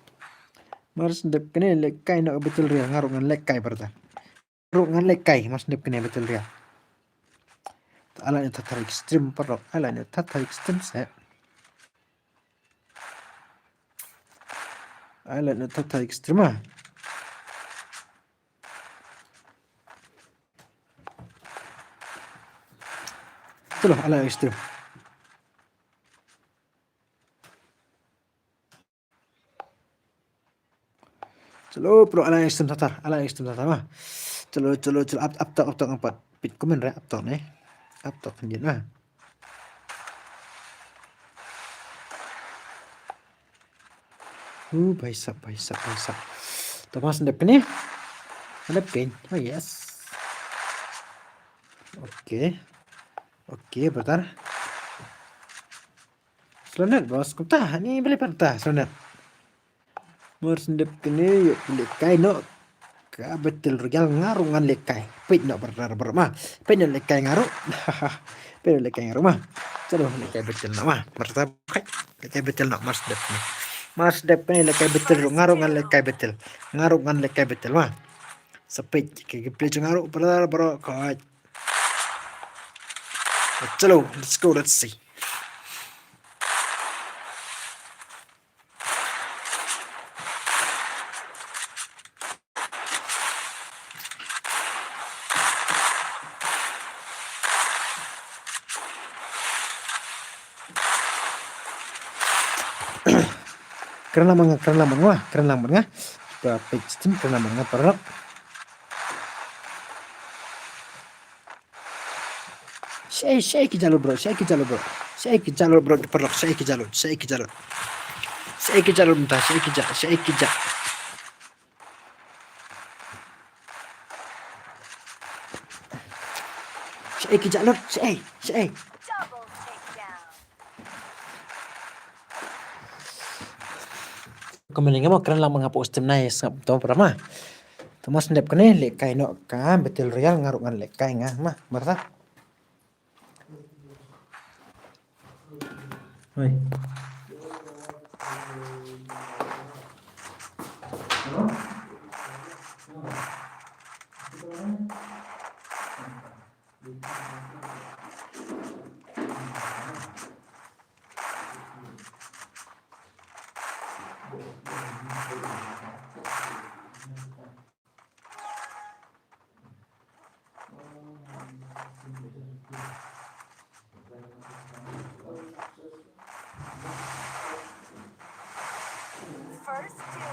Mas dep kene lekai nak betul real ngarungan lekai berta. Ngarungan lekai mas dep kene betul real. Ala ni tarik stream perok. Ala ni tarik stream saya. Ala ni tarik stream ah. Celo ala stream. Celo pro ala extrem tatar mah. Celo up tak empat. Pit komen re up tak nih. Up tak penjen mah. Baisap. Thomas ndep ni. Ndep kain. Oh yes. Oke, bentar. Slonet bos. Kuntah ni boleh patah slonet. Mars ndep kene yuk lekai no ka betul real ngarungan lekai pit no ber mah pit no lekai ngaru mah celo lekai betul no mah berta lekai betul no mas dep ni lekai betul ngarungan lekai betul mah sepit ke play ngaru ber ka celo let's see. Keren lamang nga. Page stream keren lamang nga perok. Saya ke jalur bro, saya ke jalur bro, perlu saya ke jalur, saya ke jalur bentar, saya ke jalur, saya ke jalur. Saya ke jalur, saya. Kemudian mau keren lah menghapus tim nice, tahu berapa? Tama sendep kene lekai no ka betul real ngaruk ngan lekai ngah mah marta. Oi. First two.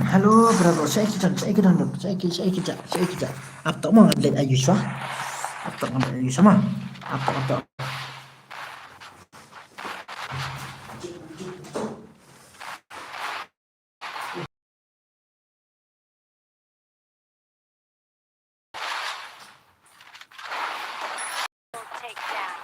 Halo brother, saya kita. Apa mau ngeliat Ayusha? Apa ngeliat Ayusha mah? Apa? Takedown.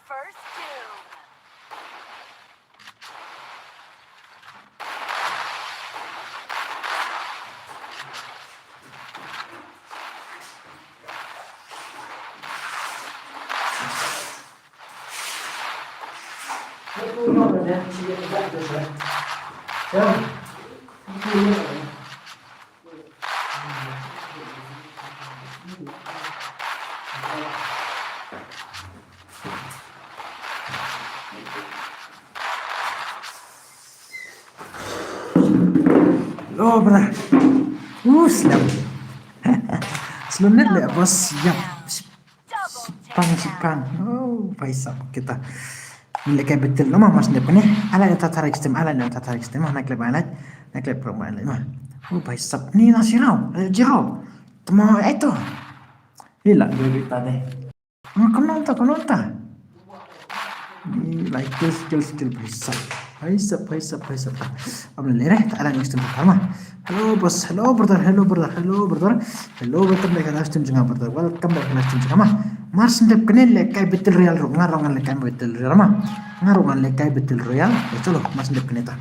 First two. Oh brah. Siap. Selunit le bos siap. Sipang. Oh, Faisal kita. Nilai betul nama mas depan ni. Ala yang tarik sistem mah nak lep promo mah. Oh, Faisal ni nasi rau, jirau. Temo itu. Hila bebek tadi. Kenonta. Like skill Faisal. Abang lereh tak ada sistem pertama. Hello brother. Mereka dah sistem juga brother. Welcome back ke sistem juga mah. Mars ndep kene lekai betul real ngarongan lekai betul real mah. Ngarongan lekai betul real. Colo mas ndep kene ta.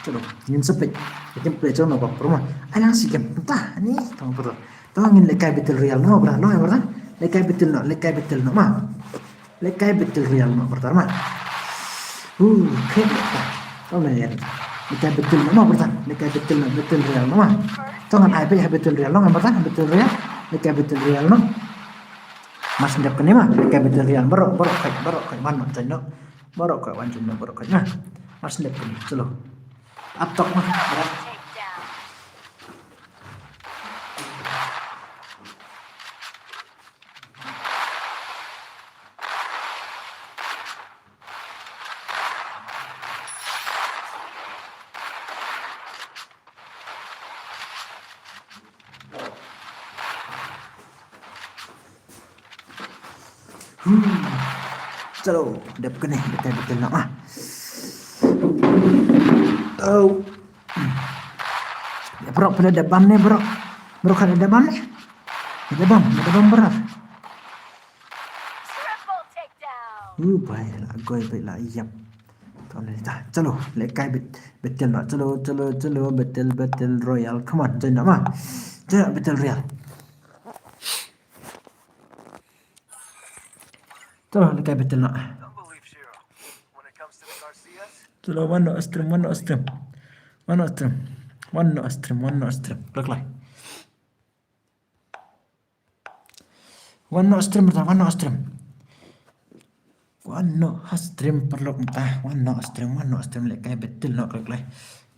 Colo ingin sepet. Ikan play colo apa rumah. Alang si game. Entah ni tahu brother. Tahu ingin lekai betul real no brother. No ya brother. Lekai betul no mah. Lekai betul real no brother mah. Kena. Tahu ni. Lekai betul no brother. Lekai betul real no mah. Tahu kan IP betul real no brother. Betul real. Lekai betul real no. Mas ndep kene mah kayak betul real borok kayak mana cino borok kayak wancun borok kayak nah mas ndep kene celo aptok mah berat Chalo, đập cái này betul nak ah. Oh. bro, pada ada bam nih bro. Bro kan ada bam nih. Ada bam bro. Triple takedown. baiklah, yap. चलो लेकाय battle ना चलो battle royale come on join ना join betel royal चलो लेकाय betel ना Don't believe Shiro. When it comes to the Garcias, चलो one no stream look like one no stream perlu entah one no stream लेकाय betel ना look like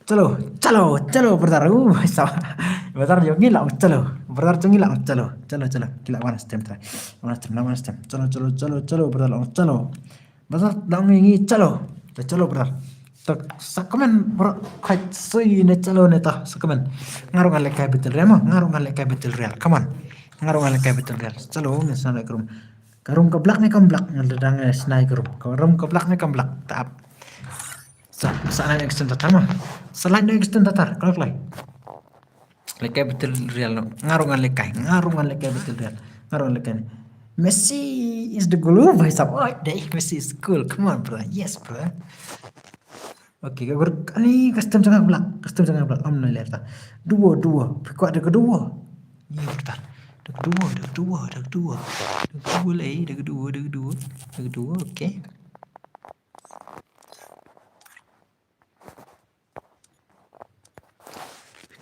चलो brother brother जो gila brother जो gila चलो gila one stream चलो brother lang ini चलो brother tak sakaman bro quite sui ne chalo ne ta sakaman ngarung ale capital real come on ngarung ale capital real chalo ne sana karum ke blak ne kam blak ngadang snai karum ke blak ne kam blak taap sana extend tatar mah selain extend tatar kalau lai le capital real no ngarung ale capital real ngarung ale kai Messi is the glue bhai sab oh Messi is cool come on bro yes bro. Oke, ini custom jangan belak, om nilai ta. Dua, kok ada kedua? Iya bentar. Ada kedua. Ada kedua, oke.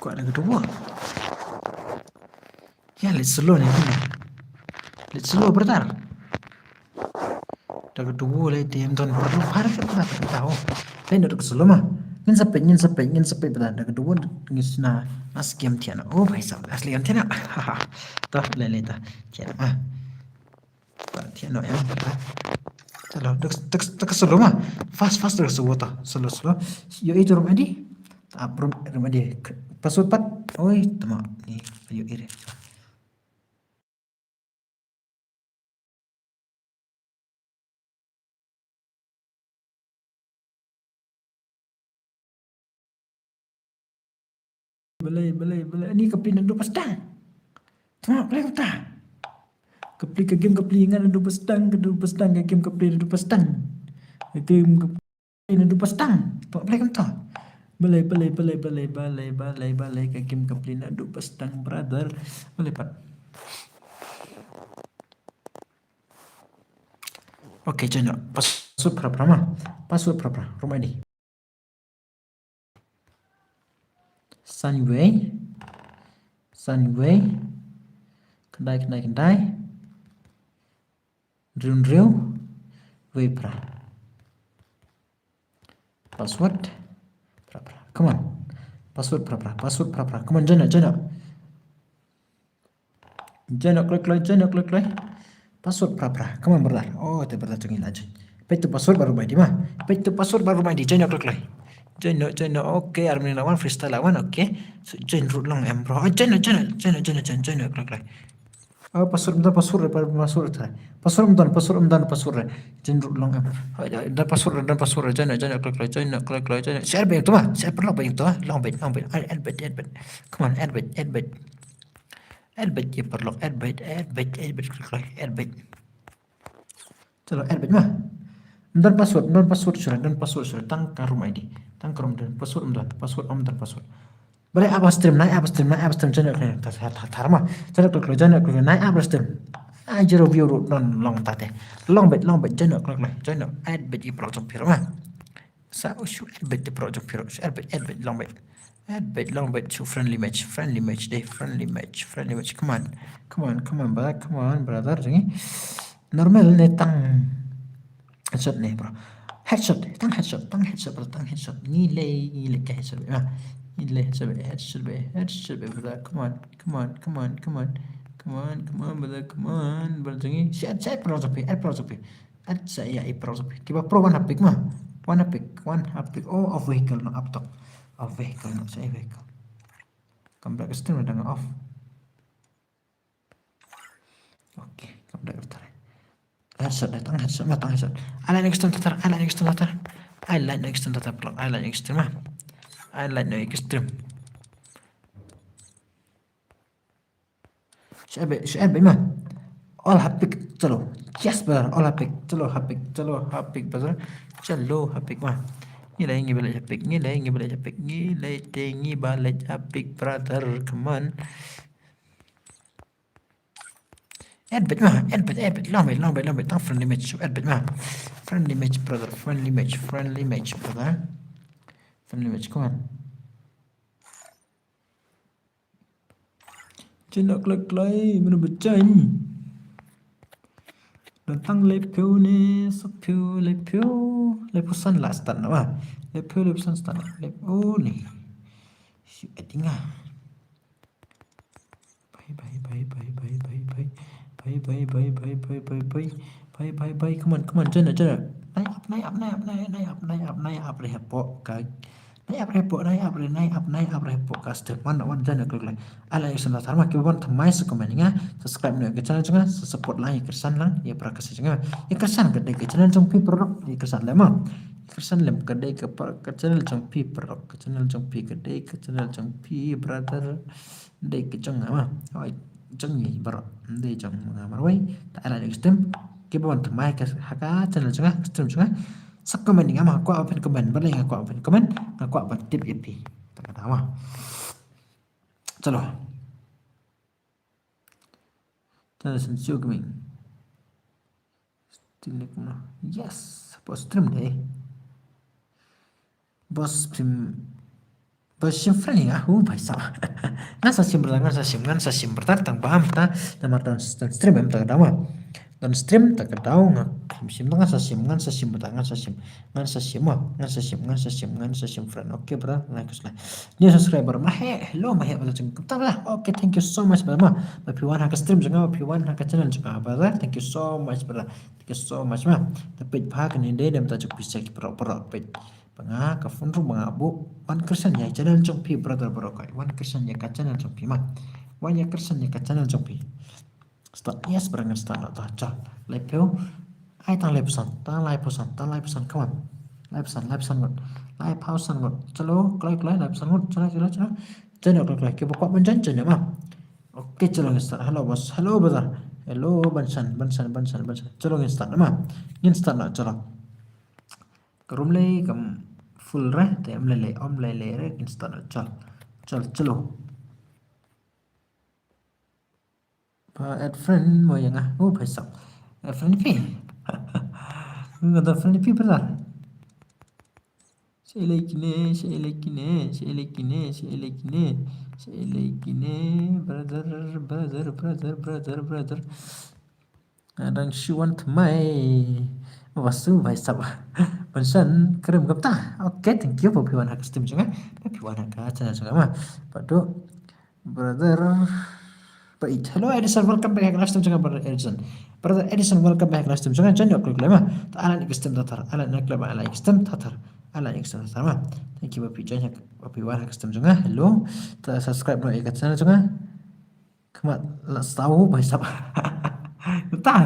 Kok ada kedua? Ya, let's slow nih. Let's slow bentar. Ada kedua lah dia nonton perlu harus kita tahu. Lain ada kesel mah. Ngin sampai betul. Ada kedua ngisna nas game tiana. Oh bhai sab asli game tiana. Tah lain ta. Tiana mah. Tiana ya. Chalo tak kesel mah. Fast terus wota. Slow. Yo itu rumah di. Tak rumah di. Password pat. Oi, tama. Ni ayo ire. Belai ini kepli nandu pastang cuma boleh kata kepli ke game kepli ingat nandu pastang ke game kepli nandu pastang tak boleh kata balai ke game kepli nandu pastang brother boleh pak oke jangan password berapa rumah ini Sunway kendai Drill Webra password berapa come on password berapa come on jana klik password berapa come on brother oh itu brother cengil aja itu password baru main di jana klik join oke army lawan freestyle lawan oke so, join root long bro join klik oh password join root long dan password join klik share banyak tuh share perlu banyak tuh long bit add bit come on add bit ya perlu add bit klik add bit chalo add bit mah dan password sudah tangkar rumah ID tangkar dan password boleh apa stream naik channel tarma channel klik naik apa stream aja review non long tate long bet channel klik add bet di project piro mah sa usu add bet di project piro add bet long bet to friendly match come on brother jangan normal netang headshot nih bro headshot nilai ke headshot nilai headshot bro come on brother jangan saya pro tapi saya pro tapi tiba pro one pick oh off vehicle no up top off vehicle no saya vehicle come back stream udah off oke come back bentar headshot matang headshot I like extreme tatar I like extreme शायद भाई all hapik चलो yes brother all hapik चलो hapik brother चलो hapik mah ngi balik hapik brother come on adbit long bit tang friendly match adbit mah friendly match brother friendly match brother friendly match come on trên đó click lấy mình bật chân dan tăng lấy phiếu nè sắp lấy phiếu sân là start nữa à lấy phiếu sân start lấy ô nè siêu editing à bay come on trên này nay up lấy bộ cái nay up report ka step mana wan jana klik like ala isan latar ma kiban thamai su comment nga subscribe ne ke channel chunga support lang kersan lang ya prakasi chunga ya kersan gede ke channel chung pi product ya kersan lema kersan lem gede ke channel chung pi product ke channel chung pi gede ke channel chung pi brother de ke chunga ma oi chung ni bro de chung marwai ta ala extem kiban thamai ke haka channel chunga stream chunga sắc comment nga mà qua phần comment bắt lên qua phần comment qua phần tiếp EP tất cả mà chalo ta xin siêu của mình stream cũng nó yes post stream đấy boss stream friendly ah phải sao ngan sa sim bertar tang paham ta namar dan stream em tak dawa dan stream tak daw nga sim ngan sa sim betang ngan sa sim friend okay bro like us like new subscriber mah hello mah bala chung ta lah okay thank you so much bro mah if you want ha stream jangan if you want ha channel juga bro thank you so much bro thank you so much mah tapi phak ni de dem ta chuk bisa ki pro page panga ka phone ru mga bu one person ya channel chung pi brother bro kai one person ya ka channel chung pi mah one ya person ya ka channel chung pi start yes berangan start ta cha live peo ai tang live pesan come on live pesan ngot live pause ngot chalo klai live pesan ngot chalo chalo klai ke pokok benjan chen mah oke chalo start hello boss hello brother hello bansan chalo start mah start na chalo kerum le kam full ra te om le re start na chalo add friend mo yang ah phải sao add friend pi nggak ada friend pi benar saya lagi brother dan she want my wasu phải sao bản thân keren gấp ta okay thank you for piwan hak stream juga piwan hak channel juga mah padu brother Baik, hello Edison, welcome back live stream jangan brother Edison, welcome back live stream jangan jangan klik lama. Alan extend tatar, alan extend tatar mah. Thank you bapi jangan bapi wan extend jangan. Hello, ta subscribe no ikat channel jangan. Kemat tahu bahasa sab. Betul.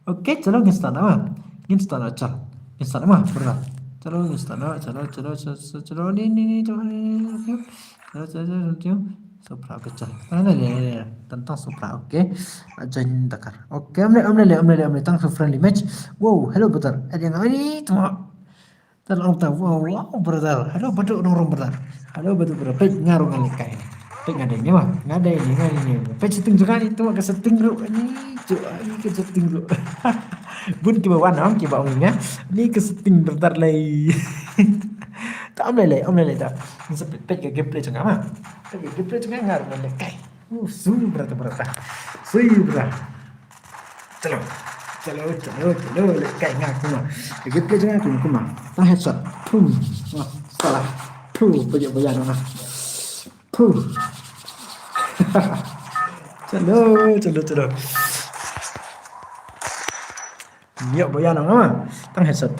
Oke, chalo instan mah. Instan aja. Instan mah brother. Chalo instan chalo ni chalo Supra kecil. Tentang Supra, oke. Jangan takar. Oke, amne tang friendly match. Wow, hello brother. Ada yang ini cuma terlalu tahu. Wow, brother. Hello betul orang brother. Hello betul brother. Pek ngaruh ngali kai. Pek ngadanya mah. Ngadai ini. Pek setting juga itu ke setting dulu. Ini ke setting dulu. Bun ki bawa nam ki bawa nya. Ini ke setting brother lagi. Tak om lele dah. Sampai pek ke gameplay juga mah. Pek ke gameplay juga ngaruh ngali kai. Suyu brother. Chalo. Kai ngaku mah. Ke gameplay juga aku mah. Tang headshot. Salah. Banyak mah. Chalo. Yuk boyan mah. Tang headshot.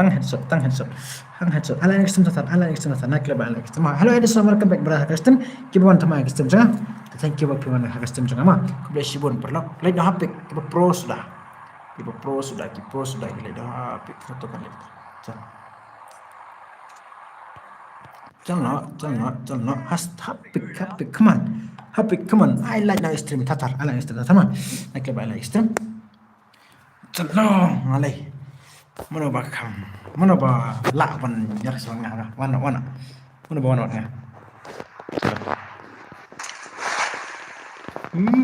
Alan extend tatar nak leba Alan extend. Hello Edison, welcome back brother custom. Kibawan tama custom jangan. Thank you bapi wana custom jangan mah. Kublai shibun perlok. Leit dah hapik. Kiba pro sudah. Ki pro sudah leit dah hapik. Foto kan leit. Jalno. Hapik, come on. Hapik, come on. I like now extreme tatar. I like extreme tatar. Man, I like extreme. Jalno, alay. Mana ba kam? Mana ba lakban yak sang nga? Wana. Mana ba wana nga?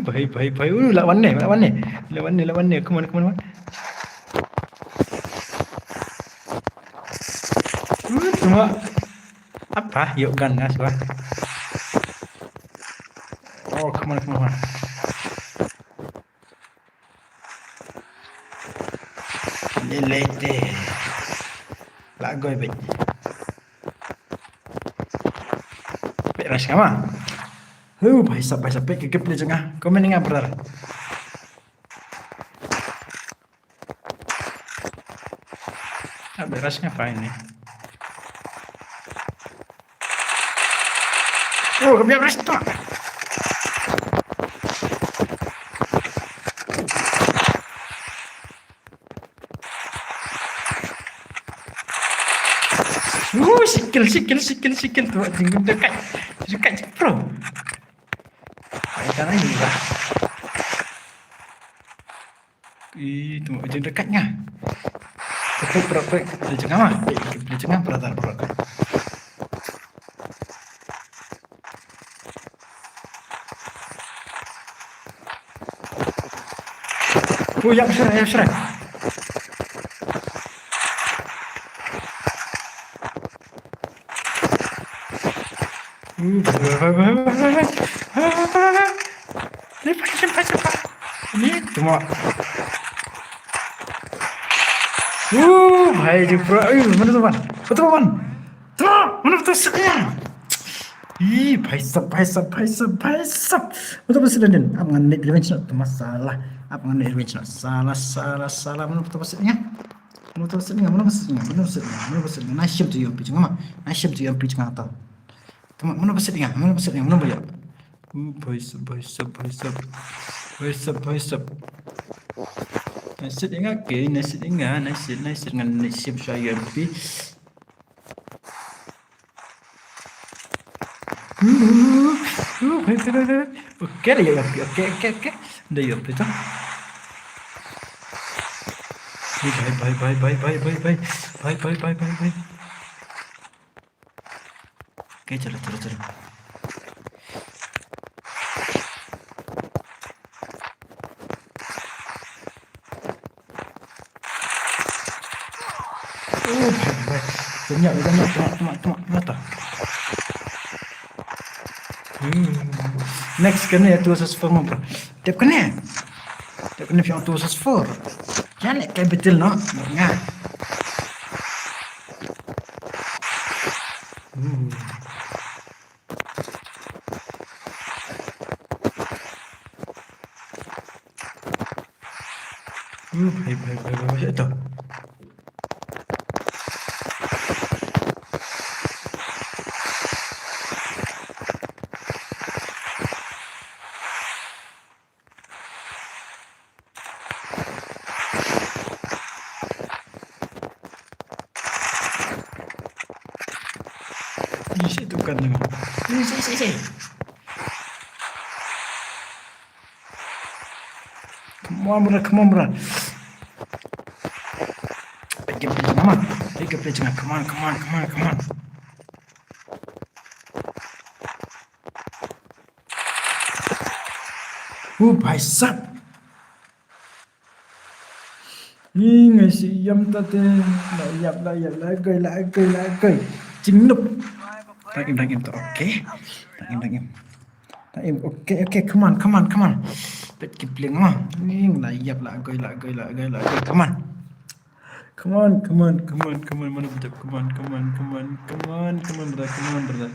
Bhai. Lawan ni. Come on. Cuma apa? Yuk gan ya, coba. Oh, come on. Lelete. Lagoy bet. Beres kama. Bhai sab ke play jengah. Komen nga brother. Beres ngapain nih? Oh, kami beres tu. Sikil tu tinggal dekat pro. Cara ini lah. Itu macam dekatnya. Perfect. Dia jangan brother. Oh, ya besar. Cepat. Ini cuma. Bhai di bro. Mana tu ban? Betul ban. Mana betul sekian? Bhai sab. Betul sedang. Apa ngan revenge nak masalah? Apa ngan revenge nak salah? Mana betul sedangnya? Mana betul? Nasyam tu yang pijang ama. Atau. Teman mana betul? Mana bayar? Bhai sab. Nasyid ingat dengan nasyid saya lebih. Oke dah ya. Oke. Dah ya betul. Bye. Oke, चलो. Banyak mata. Next kena ya 2/4 bro. Tiap kena yang 2/4. Jangan kayak betul no. Ngah. Baik itu. Itu kan ini. Si. Come on, bro. Take a play, come on. Bhai sab. Ini siam tadi. Lagai. Jinnup. Tangim tu, okay. Tangim. Okay. Come on. Bet kipling mah. Ini layap lagai. Come on. Mana betul? Come on, brother.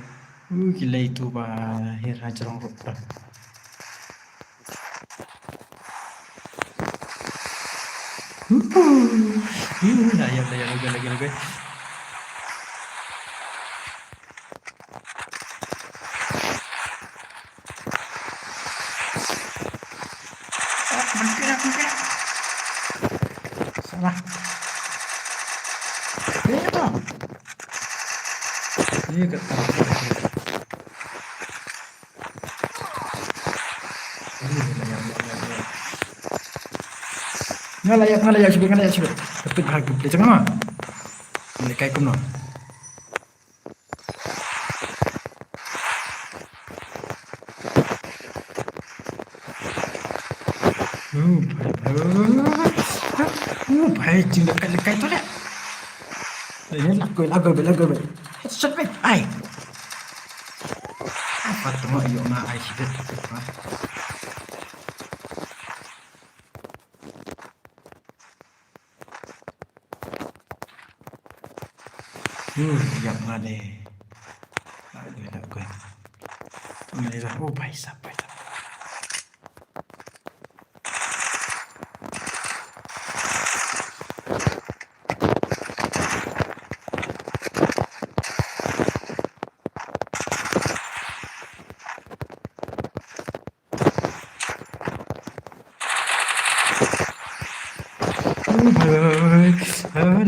Gila itu bahir hajarong rupa. Layap lagi. Mungkin. Salah. Ini apa? Iya ketar. Ngalayak sih. Tapi bahagia dia cengama. Ini kayak kuno. Baik jing lekai tu dah. Ini lagu. Headshot baik. Ai. Apa tu mak yo na ai sih. Yang mana? Lagu. Ini dah. Oh, baik sampai.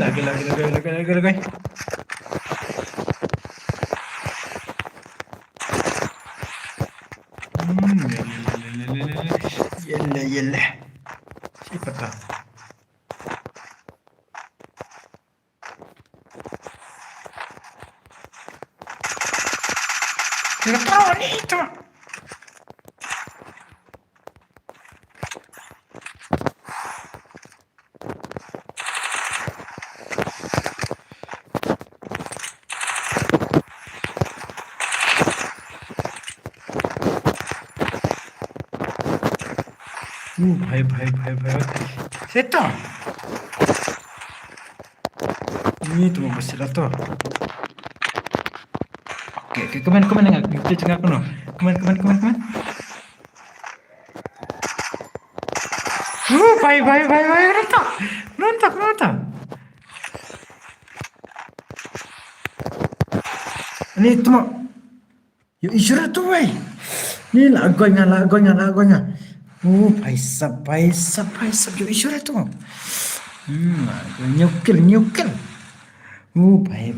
Lagi. Yelah. Siapa tahu? Nggak tahu ni itu. भाई Seto. Ini tu besi lah tu. Oke, komen enggak? Kita cengak kuno. Komen. Bye. Rontok. Ini tu mak. Yo isyarat tu bhai. Ni lagonya. भाई सब जो ईश्वर है तो nyukil भाई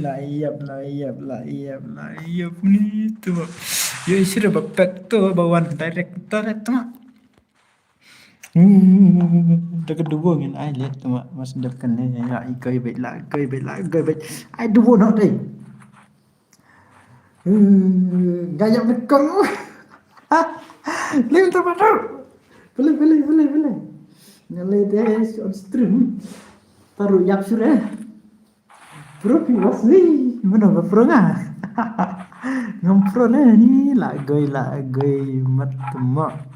layap ni tu yo Ishwar bapak tu bawan director tu mak dah kedua ngin ai lihat tu mak mas dekan ni ya ikai baik ai dua nak deh gaya nekong Lem terpadu. Boleh. Nyalai dia on stream. Taruh yap sudah. Bro piwas ni. Mana bro ngah? Ngompro ni lagoy mat mak.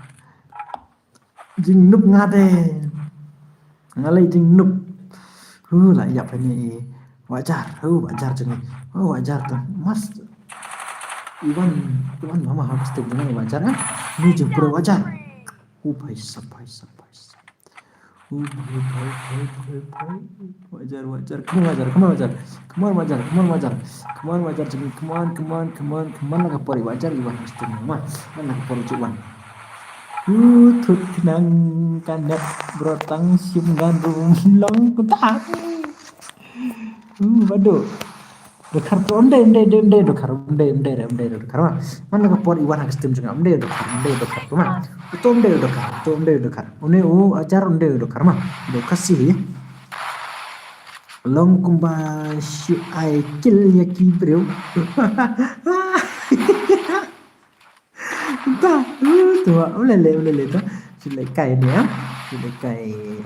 Jing nup ngade. Ngalai jing nup. Lah yap ni wajar. Wajar jeng. Wajar tu. Mas Iwan mama harus dengan wajar kan? Ini jemput wajar. Baik sap. Wajar. Kemana wajar jadi kemana kapori wajar Iwan mesti mama. Mana kapori Iwan. Tut kenang kandat brotang sium gandum long kutak. Waduh. Dokar onde dokar mana kapor Iwan harus tim juga onde dokar tu mah itu onde dokar one ajar onde dokar mah dokasi long kumba shi ai kill ya kibreu ta tu oleh tu silai kai dia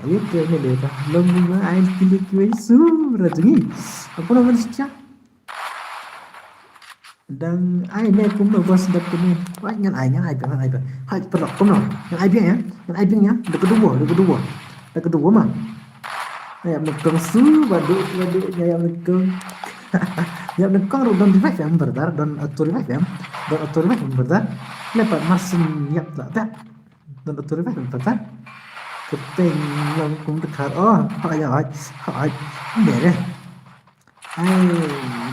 ayo tu ni dia long kumba ai kill su rajungi apa nama dia dan ai ne cũng được bos đập cái này nhân ai hai phần lọc không nào nhân ai biết nhá được cái đua mà này một con sú và được này một con ya được con rồi don revive yang berdar don auto revive yang berdar lepas masih nyap tak don auto revive yang berdar keting yang cũng được hỏi để đây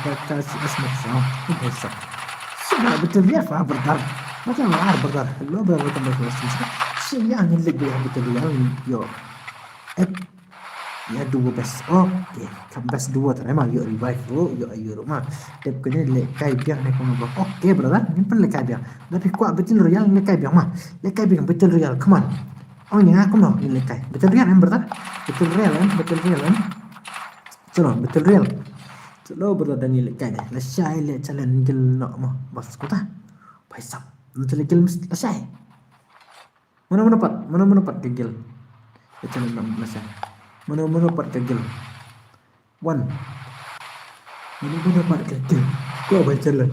Baca si asmat sao besok sudah betul dia berdar macam mana berdar lo berapa tambah kelas siang ini lebih betul dia yo Ya dua bes. Oke, bes dua terima yuk revive bro, yuk ayo rumah. Dep kene lekai biang nek kono bro. Oke brother, nyimpen lekai biang. Tapi kuat betul royal lekai biang mah. Lekai biang betul royal, come on. Oh ya aku mau ini lekai. Betul real em brother. Betul real em, betul real em. Chalo, betul real. Chalo brother ni lekai deh. Lesai le challenge gel nak mah. Bos kota. Baisap. Lu challenge gel lesai. Mana mendapat gel. Challenge nak lesai. Mana dapat gel. One. Mana dapat gel. Kau baca lah.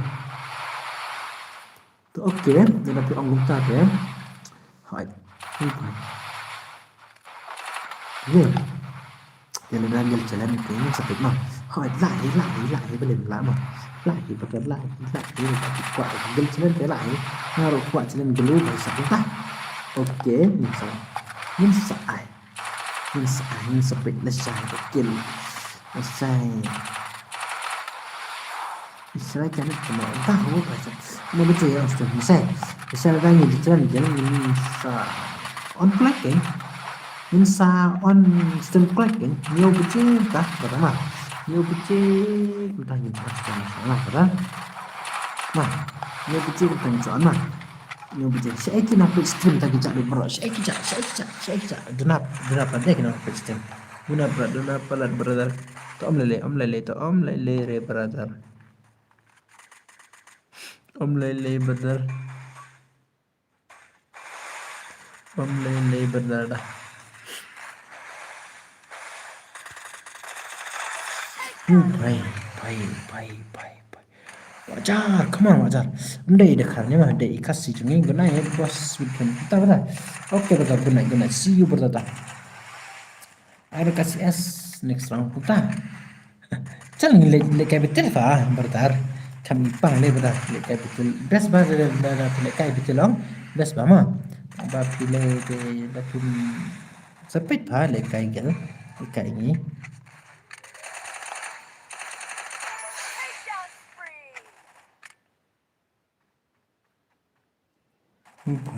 Okey, dia dapat anggung tak ya. Hai. Ya. Dia nak gel jalan ini sakit mah. Hai, lại boleh lama. Lại betul lại. Kuat gel jalan dia lại. Ngaruh kuat jalan gelu sakit tak. Okey, ni sai. Ini sepit lesai kecil. Lesai kan cuma tahu baca. Ini betul ya Ustaz. Lesai lagi di jalan sa on clicking. Sa on stream clicking. Nhiều betul kah? Pertama. Nhiều betul kita ini salah kan? Nah, nhiều betul kita soal mah. Nhiều betul. Saya kena upload stream tadi cak bro. Saya kena. Genap ada kena upload stream. Guna pelat brother. Om lele re brother. Om lele brother dah. Bye. Wajar, come on wajar. Mendai dekat ni mah, dai kasih cungi guna ya bos weekend. Betul. Oke betul guna. See you brother. Ada kasih S next round kita. Jangan le capital fa brother. Kami pang le brother le capital. Best ba le capital long. Best ba mah. Ba pilih de lapun sepit pa le kai gel. Le kai ni. Bye.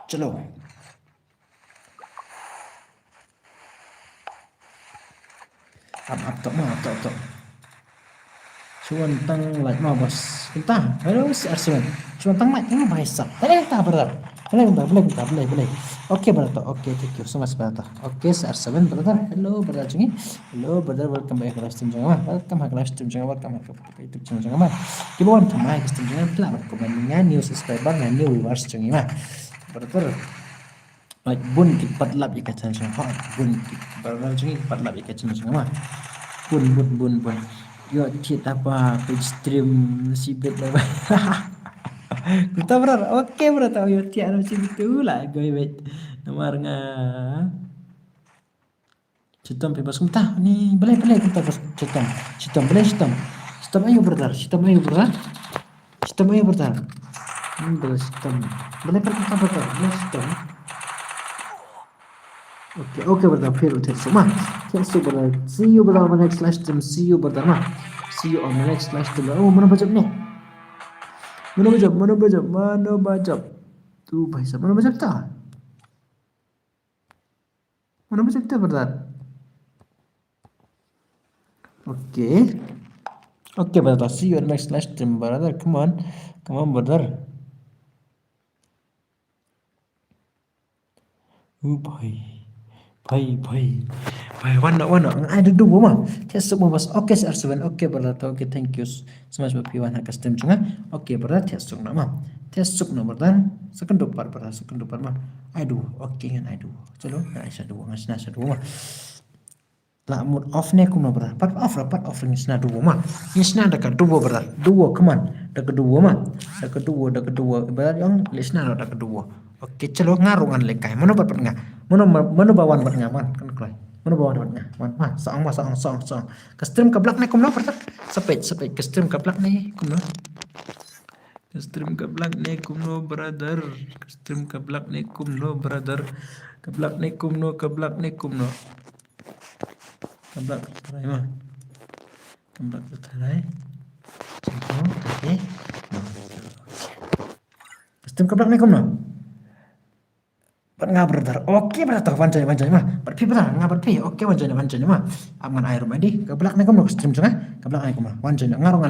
चलो अब तो cuman tang like mau bos kita harus arsenal cuman tang like mau baisa boleh oke brother oke thank you so much brother oke arsenal brother hello brother jungi hello brother welcome back ke live stream jangan welcome ke live stream jangan welcome ke YouTube channel jangan kita want to make stream jangan pelak komen new subscriber dan new viewers jungi mah brother like bun kipat lap ikat channel jangan bun brother jungi kipat lap ikat channel jangan mah bun yo cik apa page stream si bet lah. Kita berar. Oke bro tahu yo cik anu si betul lah gue bet. Nomor nga. Citam bebas kita ni boleh kita bos citam boleh citam ayo brother. Boleh kita brother boleh citam. Oke brother फिर उठे सुमा कैसे brother see you brother on the next live stream see you brother mah see you on the next live stream oh mana bajab tuh भाई साहब mana bajab ta brother oke brother see you on the next live stream brother come on brother भाई warna ada dua mah test semua bos oke R7 oke brother oke thank you so much buat piwan custom juga oke brother test suk nama brother second dopar mah aduh oke kan aduh celo ngasih dua mah lah mood off nih kum brother part off ngasih dua mah ngasih dekat dua brother dua keman dekat dua brother yang lisna dekat dua oke celo ngarungan lekai mana dapat ngah mana bawan buat ngaman kan klay mana bawan buat ngaman mah song ke stream ke belak nih kum brother sepet ke stream ke belak nih kum brother ke stream ke belak nih kum brother ke belak nih kum Tempat berterai. Cengkong, oke. Custom ke belakang kom no. Pat nga brother. Oke brother wancai mah. Pat pi brother nga pat pi. Oke wancai mah. Aman air rumah di ke belakang kom no custom cenga. Ke belakang kom no. Wancai ngarungan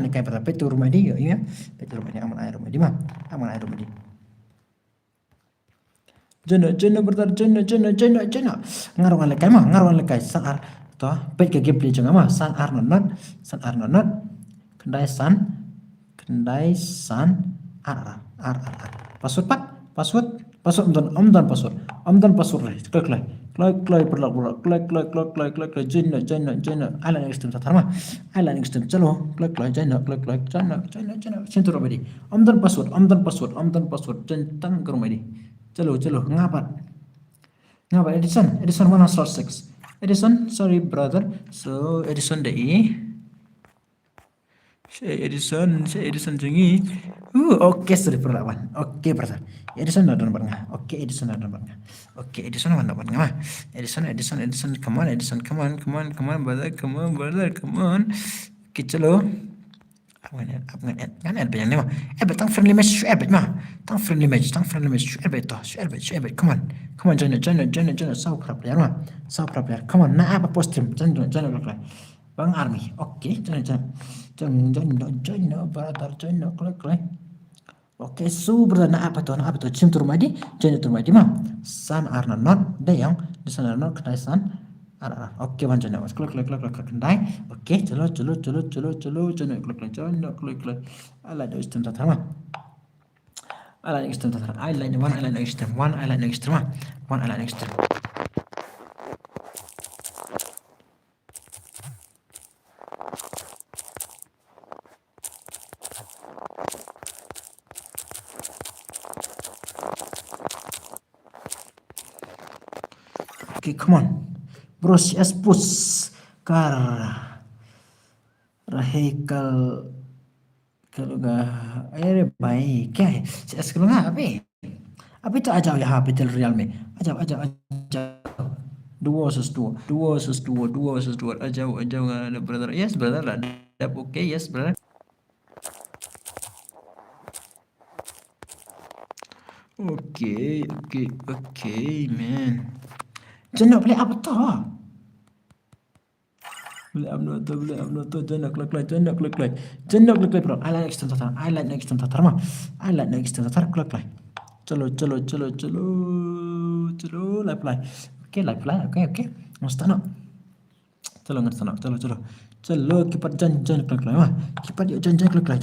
lekai brother. Petu rumah di yo iya. Petu rumah di aman air rumah di mah. Aman air rumah di. Jena brother jena. Ngarungan lekai saar to pet ke gameplay cenga mah. San ar not. Kendai san ar. Password om dan password lah klik berlak jena ala next time tatar mah ala next time chalo klik jena sentur badi om dan password centang ke rumah ini chalo ngapat Edison 106 Edison sorry brother so Edison dei Edison jengi. Oke sorry perlawan. Oke brother. Edison ada nomor nggak? Oke Edison ada nomor nggak? Oke Edison ada nomor nggak? Edison come on brother come on. Oke chalo. Kan banyak nih mah. Tang friendly match mah. Tang friendly match to. Come on join sau player mah. Come on na apa postim join Bang Army. Oke join brother klik. Oke brother na apa tuh sim turma di mah san arna not dayang di sana not kedai san ar oke wanjana was klik kendai oke celo klik ala do istem tatar mah ala istem tatar I like one ala next time Okay, come on. Bros, yes, push. Kar. Rahekal. Kalau nggak, अरे भाई क्या है kalau nggak अभी तो आ जाओ यहाँ पे चल रियल में आ जाओ dua versus dua आ जाओ nggak ada brother yes brother ada oke yes brother oke man jangan beli apa tuh beli apa tuh jangan klik bro I like next time tatar mah klik चलो life okay मस्ताना चलो कीपर जन क्लिक ला कीपर जन क्लिक ला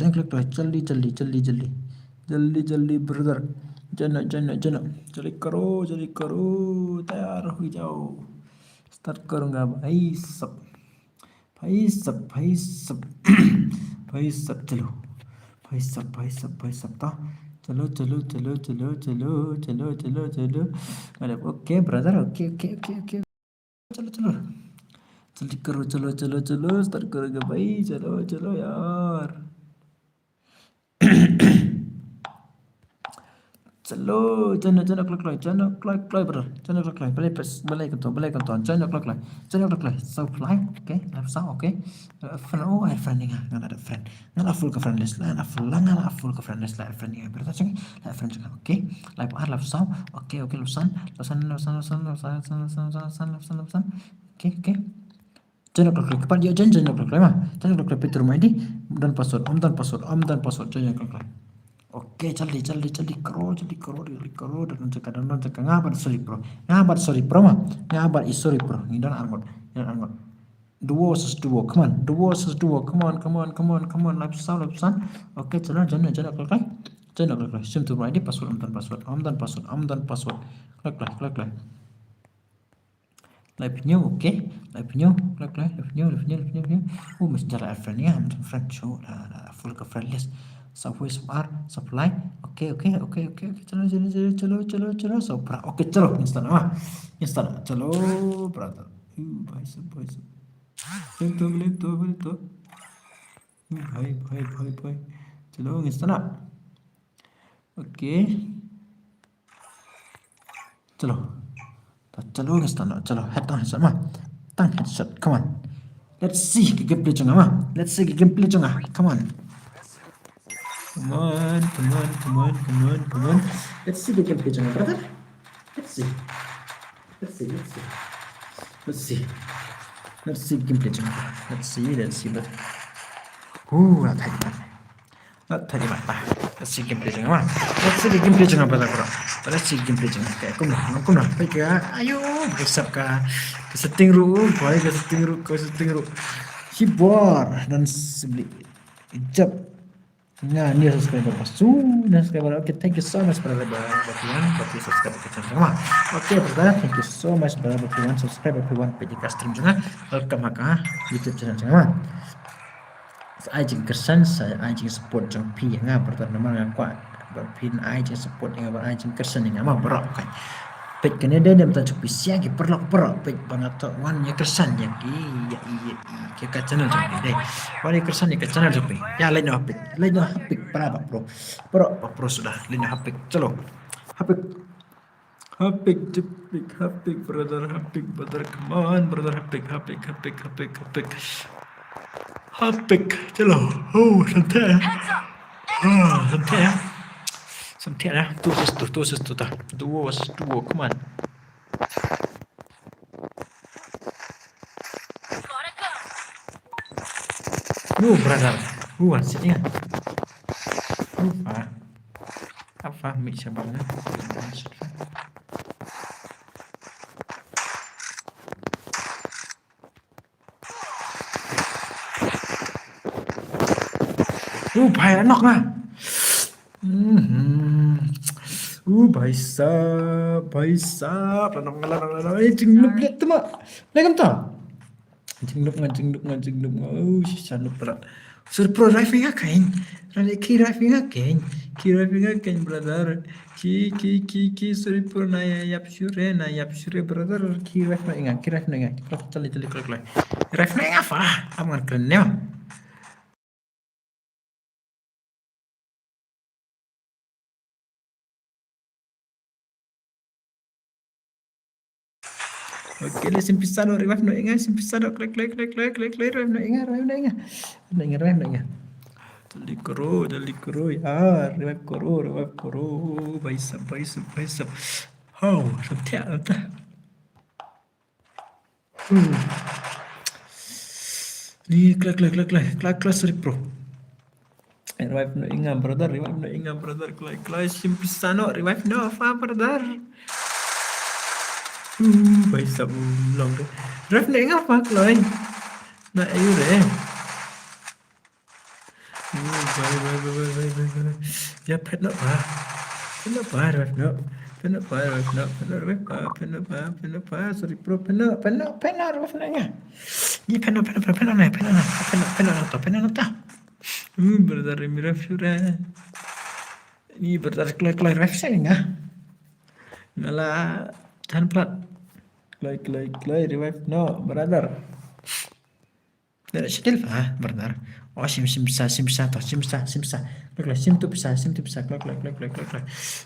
जल्दी ब्रदर जन जल्दी करो तैयार हो जाओ स्टार्ट करूंगा भाई सब चलो भाई सब तो चलो अरे ओके ब्रदर ओके चलो जल्दी करो चलो स्टार्ट करोगे भाई चलो यार चलो jangan klik brother jangan klik belai kantor jangan klik supply oke live sound oke friend nggak ada friend nggak full ke friend list nggak full ke friend list friend nya berarti friend juga oke live sound oke live sound oke jangan klik cepat dia jangan klik fitur ID dan password om dan password jangan klik Oke, jali karo dan cekak ngabar sorry bro mah ngabar sorry bro ngidan angot duo come on live sound oke jangan klik sim to ID password om dan password klik live new oke live new masih jalan friend ya friend show full ke friend list supply oke चलो सपरा ओके चलो इंस्टा चलो ब्रदर भाई सब तो भाई चलो Insta okay चलो इंस्टा चलो headshot come on Let's see cái gameplay chung mah. Let's see cái gameplay chung Come on. Come on, come on, come on, come on, come on. Let's see the gameplay chung brother. Let's see. Let's see, let's see. Let's see. Let's see gameplay chung. Let's see brother. Là thay mặt. Nó thay mặt ta. Let's see gameplay chung mah. Let's see the gameplay chung brother bro. Let's see gameplay chung. Kayak kum lah. Baik ya. Ayo, besap ka. Ke setting ru, boy ke setting ru. Keyboard dan sebeli. Ijab. Nah, ini subscriber pasu, dan subscriber. Okay, thank you so much brother everyone. Berarti subscribe ke channel mah. Okay, brother, thank you so much brother everyone. Subscribe everyone page stream juga. Welcome ka YouTube channel mah. Ai jing kersan saya ai jing support jang pi nga brother nama nga kwa. Berpin ai jing support nga ai jing kersan nga mah berok kan. Page kene dia dem tajuk pi gi perlok page banget to wan nya kersan ya ki ka channel jang deh. Wani kersan ya ka channel jang pi. Ya lain hapik para bro. Bro sudah lain hapik. Chalo. Hapik brother come on brother hapik chalo santai ya tu duo come on brother sini ya apa mix banget भाई knock ना भाई साहब jinglup lihat tuh mak lagam tau jinglup oh sangat berat surpro driving kain ki driving kain brother ki surpro na yap sure brother ki driving cali klak driving apa aman keren ya Oke, le simpisado revive no inga simpisado klik revive no inga Dali koro ya revive koro baisap oh santai anta ni klik sorry bro revive no inga brother klik simpisado revive no apa brother baisap long deh drive này ngapa rồi này yêu đấy ya pet nó ba drive nó sorry bro pet nó drive này nha ni pet nó ta brother mira fura ni brother klik drive saya nggak ngalah tahan plat klik revive no brother dari skill brother oh sim bisa klik sim tu bisa klik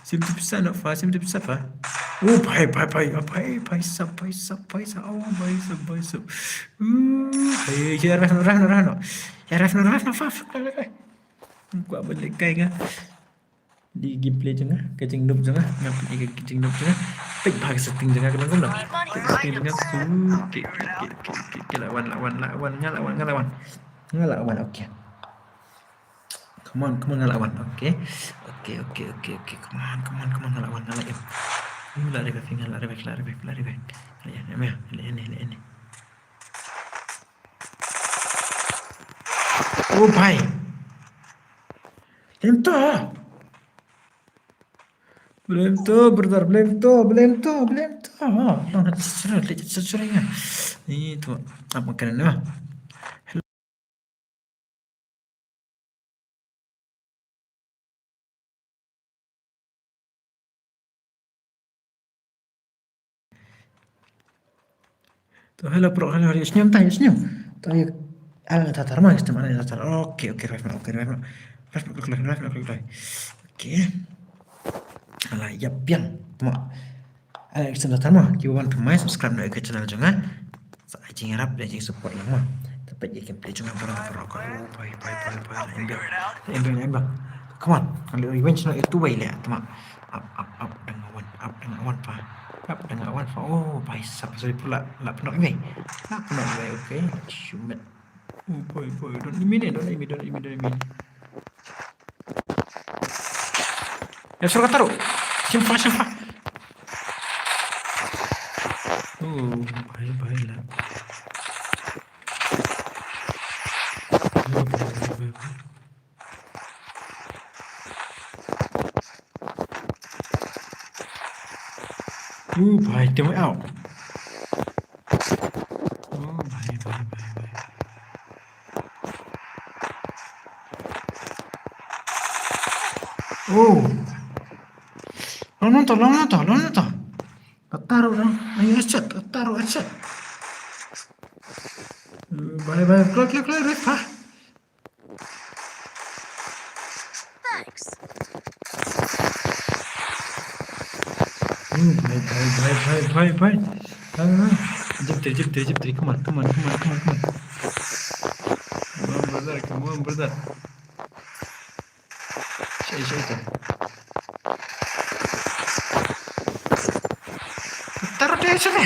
sim tu bisa no fa oh bye sap oh bye sap ya ref no fa klik gua balik kayak di gameplay juga kecing noob juga ngapain kecing noob juga pik bagi setting juga kena guna setting dengan lawan ngelawan oke come on ngelawan oke come on ngelawan lari ini oh bye entah Belum brother, belum tuh. Long sesuai. Ini tuh apa makanan mah? Tuh halo bro, senyum. Tuh ya, tatar mah mana tatar. Oke, Ref. Oke. Alah, yapian. Tama. Extend mah, kiwan pemain subscribe ke channel jangan. Sa ajing harap dan ajing support mah. ikan play cuma berapa embang. Come on, kalau revenge nak itu baik lah, teman. Up dengan awan pa. Up dengan awan pa. Oh, baik sampai saya pula nak penak ini. Nak penak ini, okay. Shumet. Oh, boy, don't let me. Ya suruh taruh. Simpa. Oh, baik lah. Baik, tengok out. Baik. Lawan tu. Taruh dah. Ayo headshot. Baik. Keluar, Rifah. Thanks. Baik. Jep teri. Come on. Come on, brother. Syaitan. Taruh dia sana.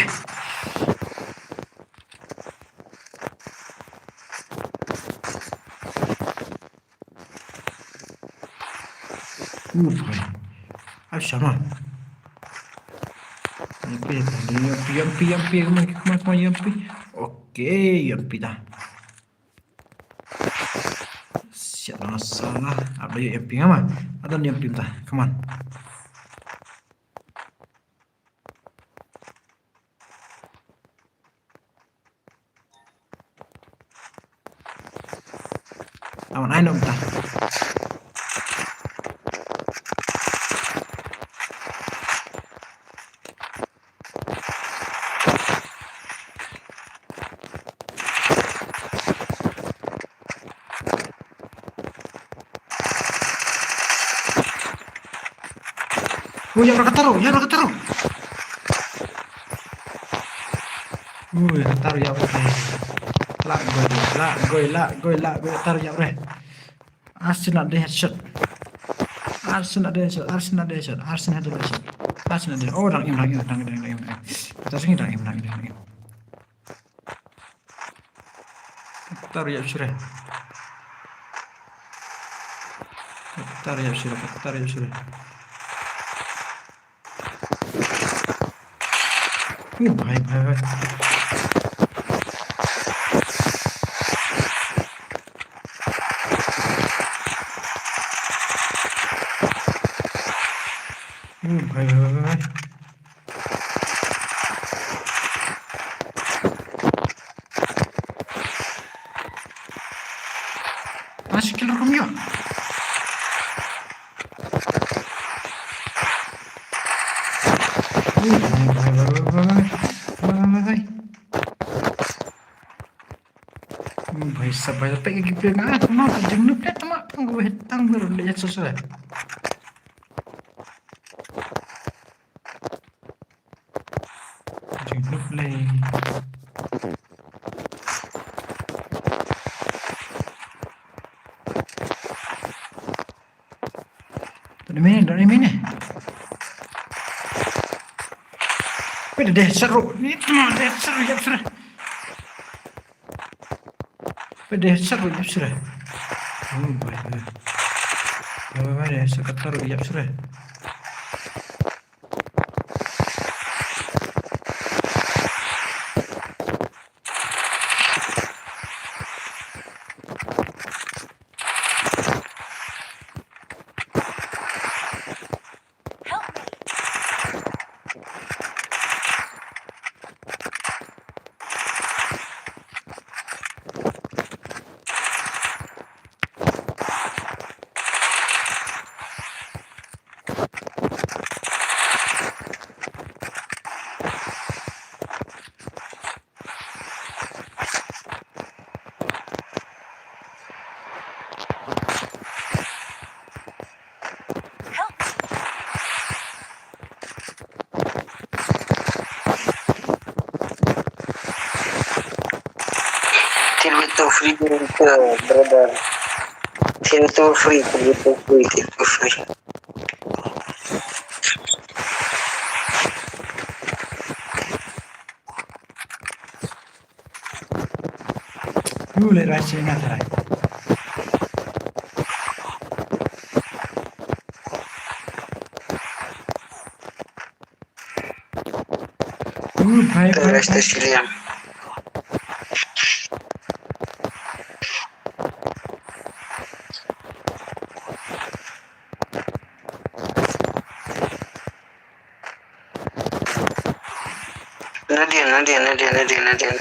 Baik. Sama. Yampi. Kemana Yampi? Oke, Yampi dah. Siap masalah. Ada Yampi apa? Ada Yampi dah. Come on. Awan ayo dah. Ya orang kataruh. Kataruh ya orang. Lah, gue taruh ya orang. Arsenal ada headshot. Oh, dang. Kita sini dang. Taruh ya sudah. Baik. Baik. Masih killer kamu ya? Baik, sampai pergi pegang teman, jangan lupa teman, tunggu baru lihat sesuai. Jangan lupa. Dari mana? Beda deh seru. Itu mah deh seru ya sudah. Beda seru ya sudah. Baik. Baik, sekitar ya sudah. free brother. Till to free, till to free. Let us ingat rai. Bhai. Rest Chilean. Nadine.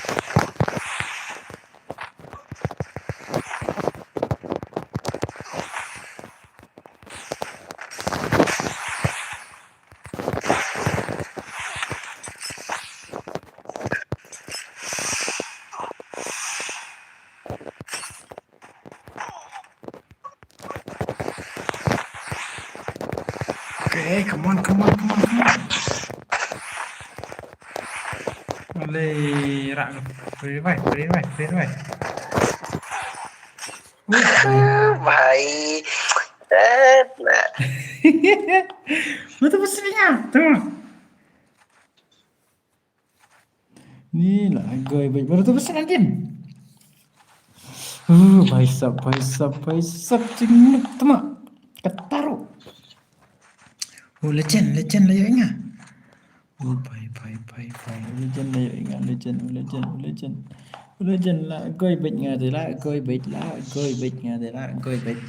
Okay, come on. Boleh rak. Beri right. Bhai. Betul pastinya. Tengok. Ni lah goy baik. Betul pasti Nadin. Bhai sab. Cinguk temak. Ketaru. Legend lah ya ingat. Bhai. Legend lah ya ingat. Legend lah. Goy baik ngade lah. Goy baik.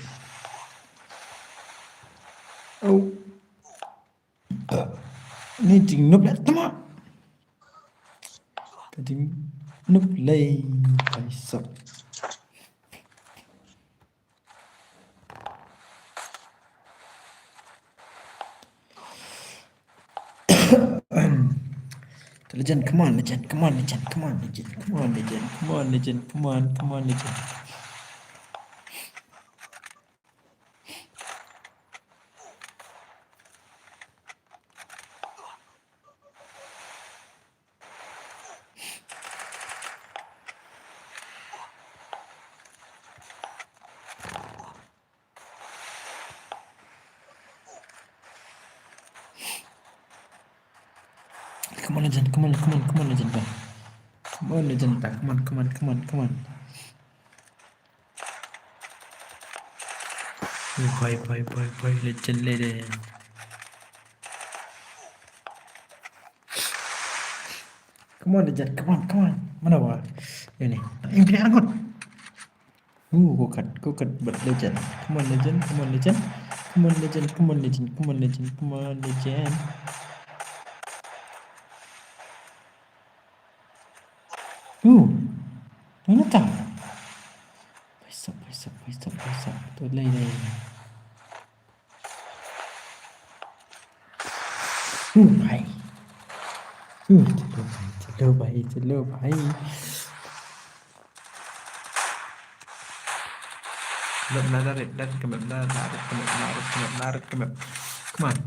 Oh. Ni ting nup lah temak. Ting nup lay. Bhai sab. Legend, come on, legend. Come on, legend, bang. Come on, legend, bang. Come on. Bye, legend, lady. Come on, legend, come on. Mana wah? Ini, yang pilih angkut. Kukat, but legend. Come on, legend. Mana tahu? Besok. Tu lay. Bhai. Hello, bhai. Kebab narik. Come on. Bye.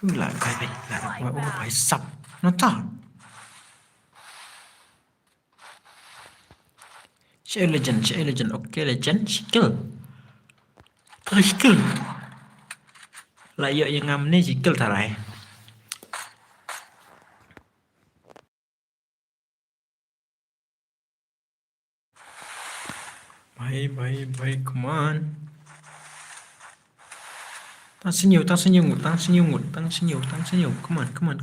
Lại quay về phải sập nó thẳng legend ok legend skill lại yang ngam ni skill thà lại bye come on tăng sinh nhiều come on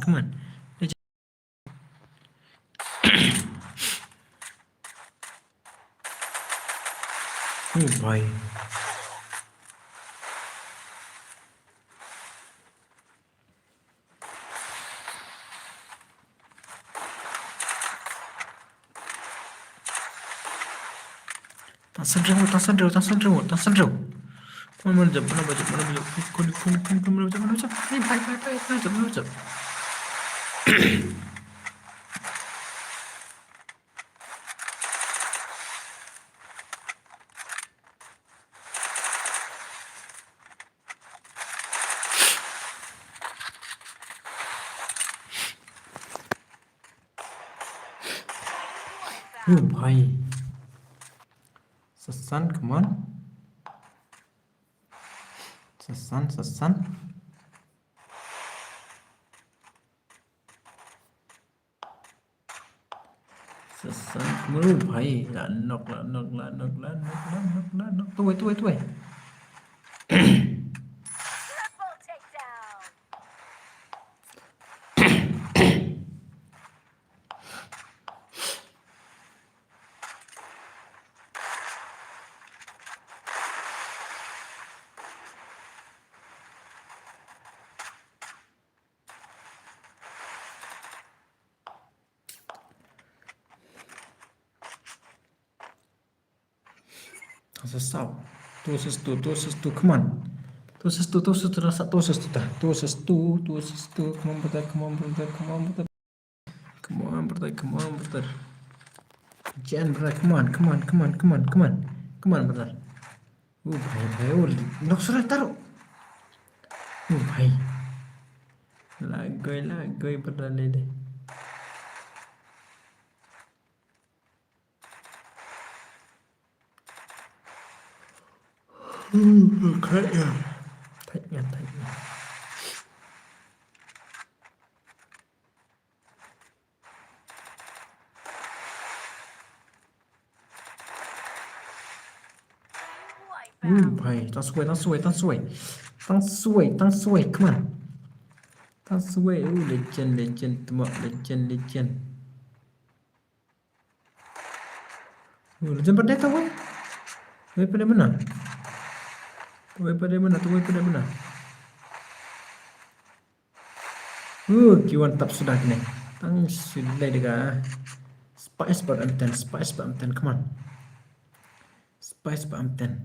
bye Tasan remote. Mana jap. Kun. Mana jap. Hey, bye. Mana jap. Oh, bhai. Sasan, come on. Sasan. Sasan, come on, bhai. Knock. Tuh. Triple takedown. Sesau. Tuh sestu, come on. Tuh sestu rasa tuh sestu. Come on, brother. Jangan, brother. Come on, brother. Bhai. Nok sudah taruh. Bhai. Lagoi, brother lede. Kayaknya. Tightnya. Bhai, tăng xuôi. Come on. Tăng xuôi. Legend. Temak legend. Legend pada tahu. Tuh pada mana? Kiwan tap sudah kena. Tang sudah dega. Spice per amten. Come on. Spice per amten.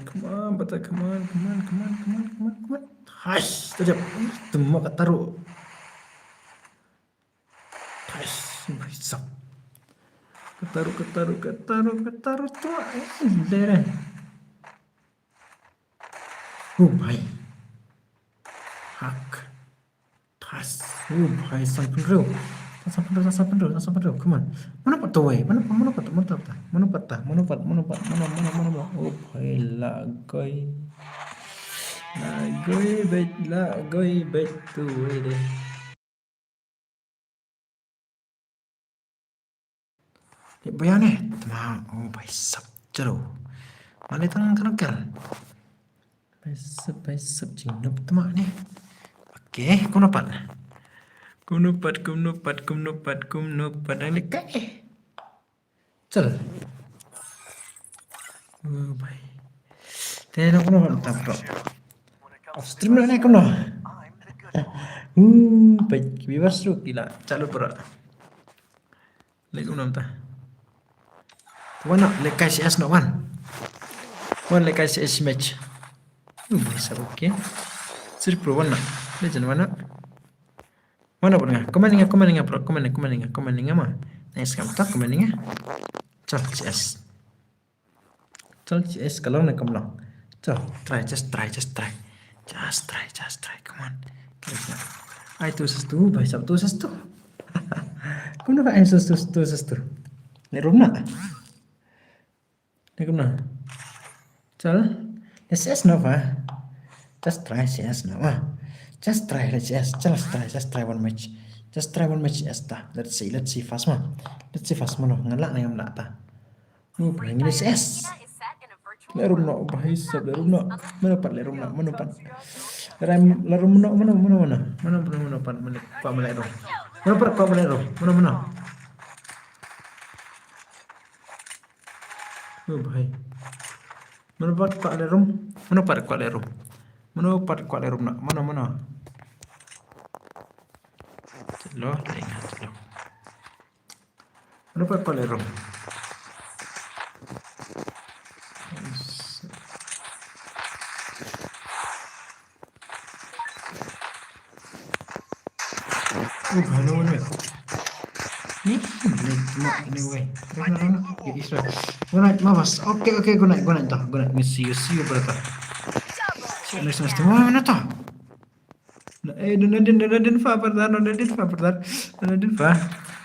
Come on, betul. Come on. Hash, tajam. Temak taruh. Hash, bisa. Ketaruh tuh. Darah. Bhai. Hak. Tas. Bhai sampai ro. Come on. Mana pat tuh? Mana pat? Bhai lagoi bet tuh deh. Bayang nih, teman. Bhai sab jero. Mana tang kenakal? Bhai sab jingnop teman nih. Oke, kau nampak? Kumnopat. Ang lekai. Cel. Bhai. Tena kau nampak bro. Off stream lah ni kau noh. Baik, viewers tu gila. Calu bro. Lagi kau nampak? Wana lekai CS no one lekai CS match. Bisa oke. Sir pro wana. Legend wana. Mana pun komen bro. Komen mah. Nice kamu tak komen Cal CS kalau nak kamu lang. Just try. Come on. Ay tu sestu, bhai sab tu sestu. Kamu nak sestu. Ni room nak. Ni kamu nak. Cal. CS no va. Just try CS no va. Just try CS. Just try one match. CS ta. Let's see fast mah. No. Ngalak na yung lata. Bhai ini CS. Lerum no bhai sab lerum no. Mana pat. Lerum no. Mana pat bhai. Mana pak lerum nak. Mana. Lo. Lupa kolero. Halo nih. Nih, nih weh. Ya Isra. Gue naik mas. Oke, gue naik toh. Gue naik see you brother. Next mana toh? Donadin fa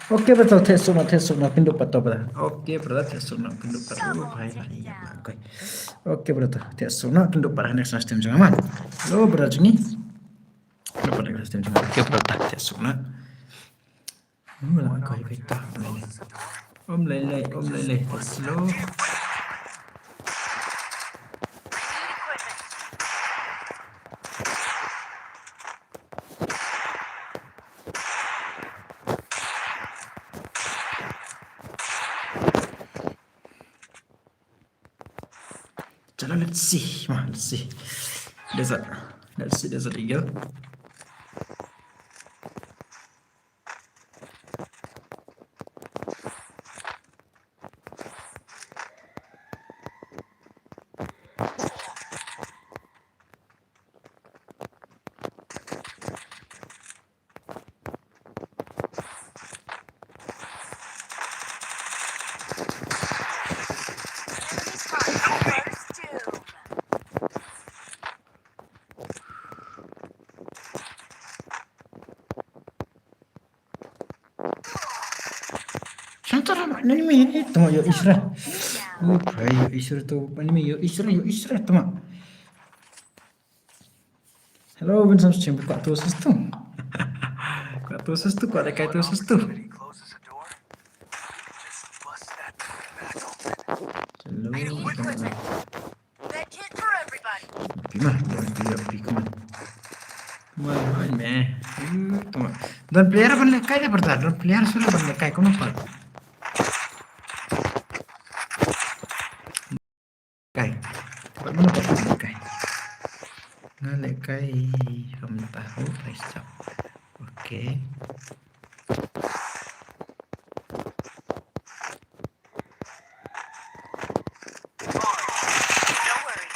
Oke betul tes sunat pindu pato betul. Oke betul tes sunat pindu pato. Baik lah iya bagai. Oke betul tes sunat pindu pato next system jangan. Lo berat ni. Lo pada system jangan. Oke betul tes sunat. Lah bagai kita. Om lele slow. Let's see. Desert eagle. Santara anime ini tama yo Isra. Yo Isra tuh anime yo Isra tama. Hello, ben sam chimbu kwa tu sestu. Kwa tu sestu kwa ada kai tu sestu. He closes the door. Just bust that back open. Hello. That kit for everybody. Pi come on. Main me. Tama. Dan player बनले काय रे पडता? Dan player सुरू बनले काय कोण पण. Kai. Dapat mana dapat kai? Ngalek kai kamu tahu guys. Oke. Don't worry.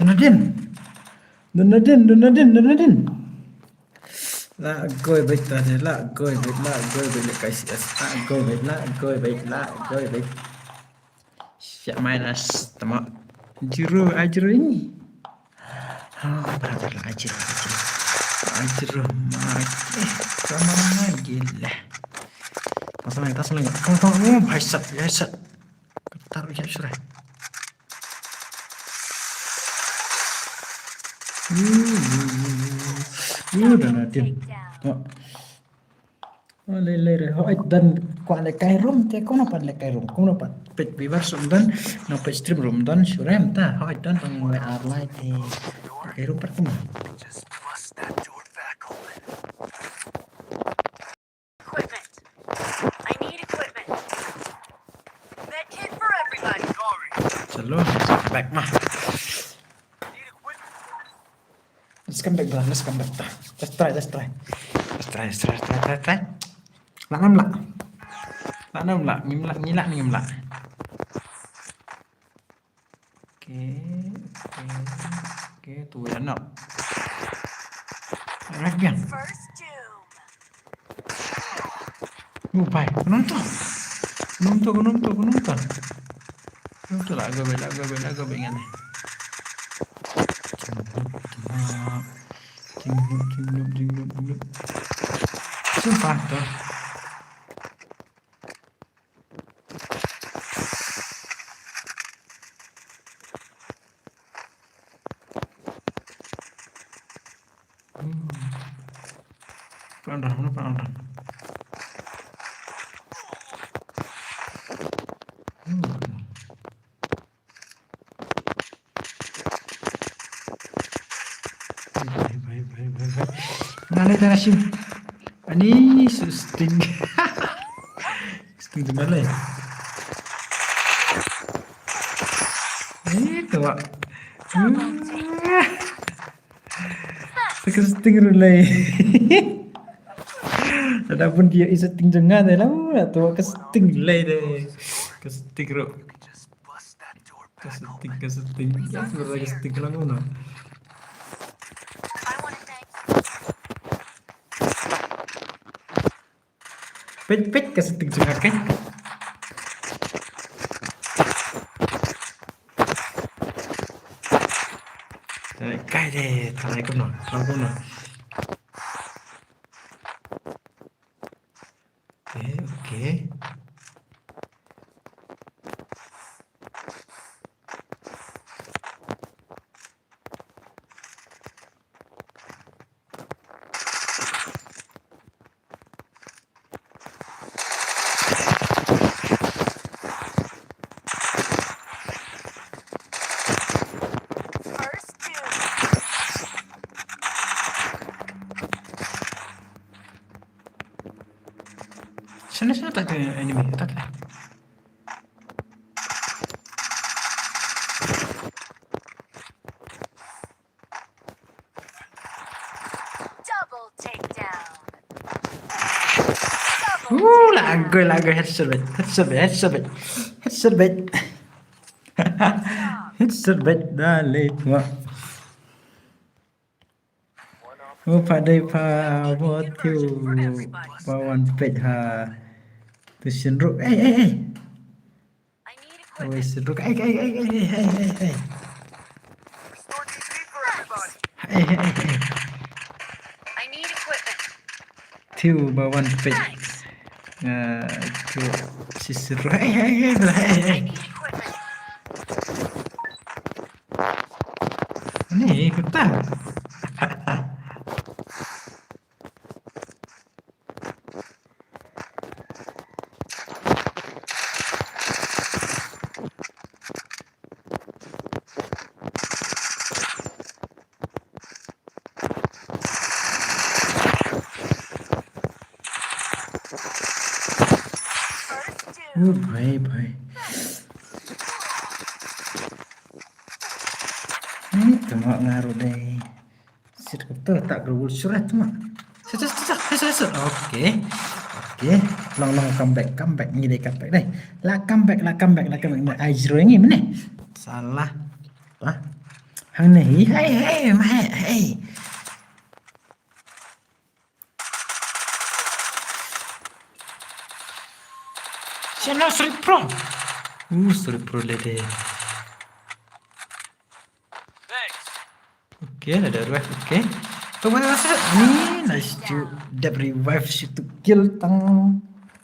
Donadin. La goy bait tadi la goy bait guys yes. La goy bait. Siap main as tama. Ajro ini. Brother lah ajro. Sama lagi lah. Tas lagi. Kamu भाई साहब. Taruh ya sudah. Donadin. Lele dan kwa le kai room te kono pan le kai room kono pan pet bivar sum dan no pet stream room dan surem ta dan pang le arlai te kai room per kuma Just bust that door back open. Equipment. I need equipment. That kit for everybody. selo back mah let's come back ta let's try lạ năm lạ mím lạ nhí lạ mím lạ Oke, tuh ya no. Lagi. First doom. Pai, penonton. Penonton lah, agak pengen nih. Jingluk. Sumpah tuh. Pelan. Baik. Nalai tanasim. Ani susting. Susting di mana ya? Pak. Setting relay. Adapun dia setting jangan deh lah, atau ke setting relay deh. Ke setting ro. Ke setting. Ya sebenarnya ke setting kalau ngono. Pet ke setting jangan kan? Cái này thằng này cũng nổi, không cũng nổi. Ok. Sana tak ada enemy, tak ada. Double takedown. Lagu headshot bet. Headshot bet dale. Wah. Padai pa tiu bawan pet ha. Tu senruk. I need Oh, equipment. senruk. Restore DC for everybody. I need equipment. Tiu bawan pet. Thanks. Tu si senruk. I need equipment. Ni kata. Oh, baik. Ini tengok ngaruh deh. Sir betul tak gerul surat tu mak. Sir. Okey. Long comeback ni deh comeback deh. Lah comeback. I zero ini mana? Salah. Lah. Hang ni. Hey. Channel Street Pro. Street Pro le deh. Okay, ada revive. Okay. Tunggu masa ni nice to dab revive situ kill tang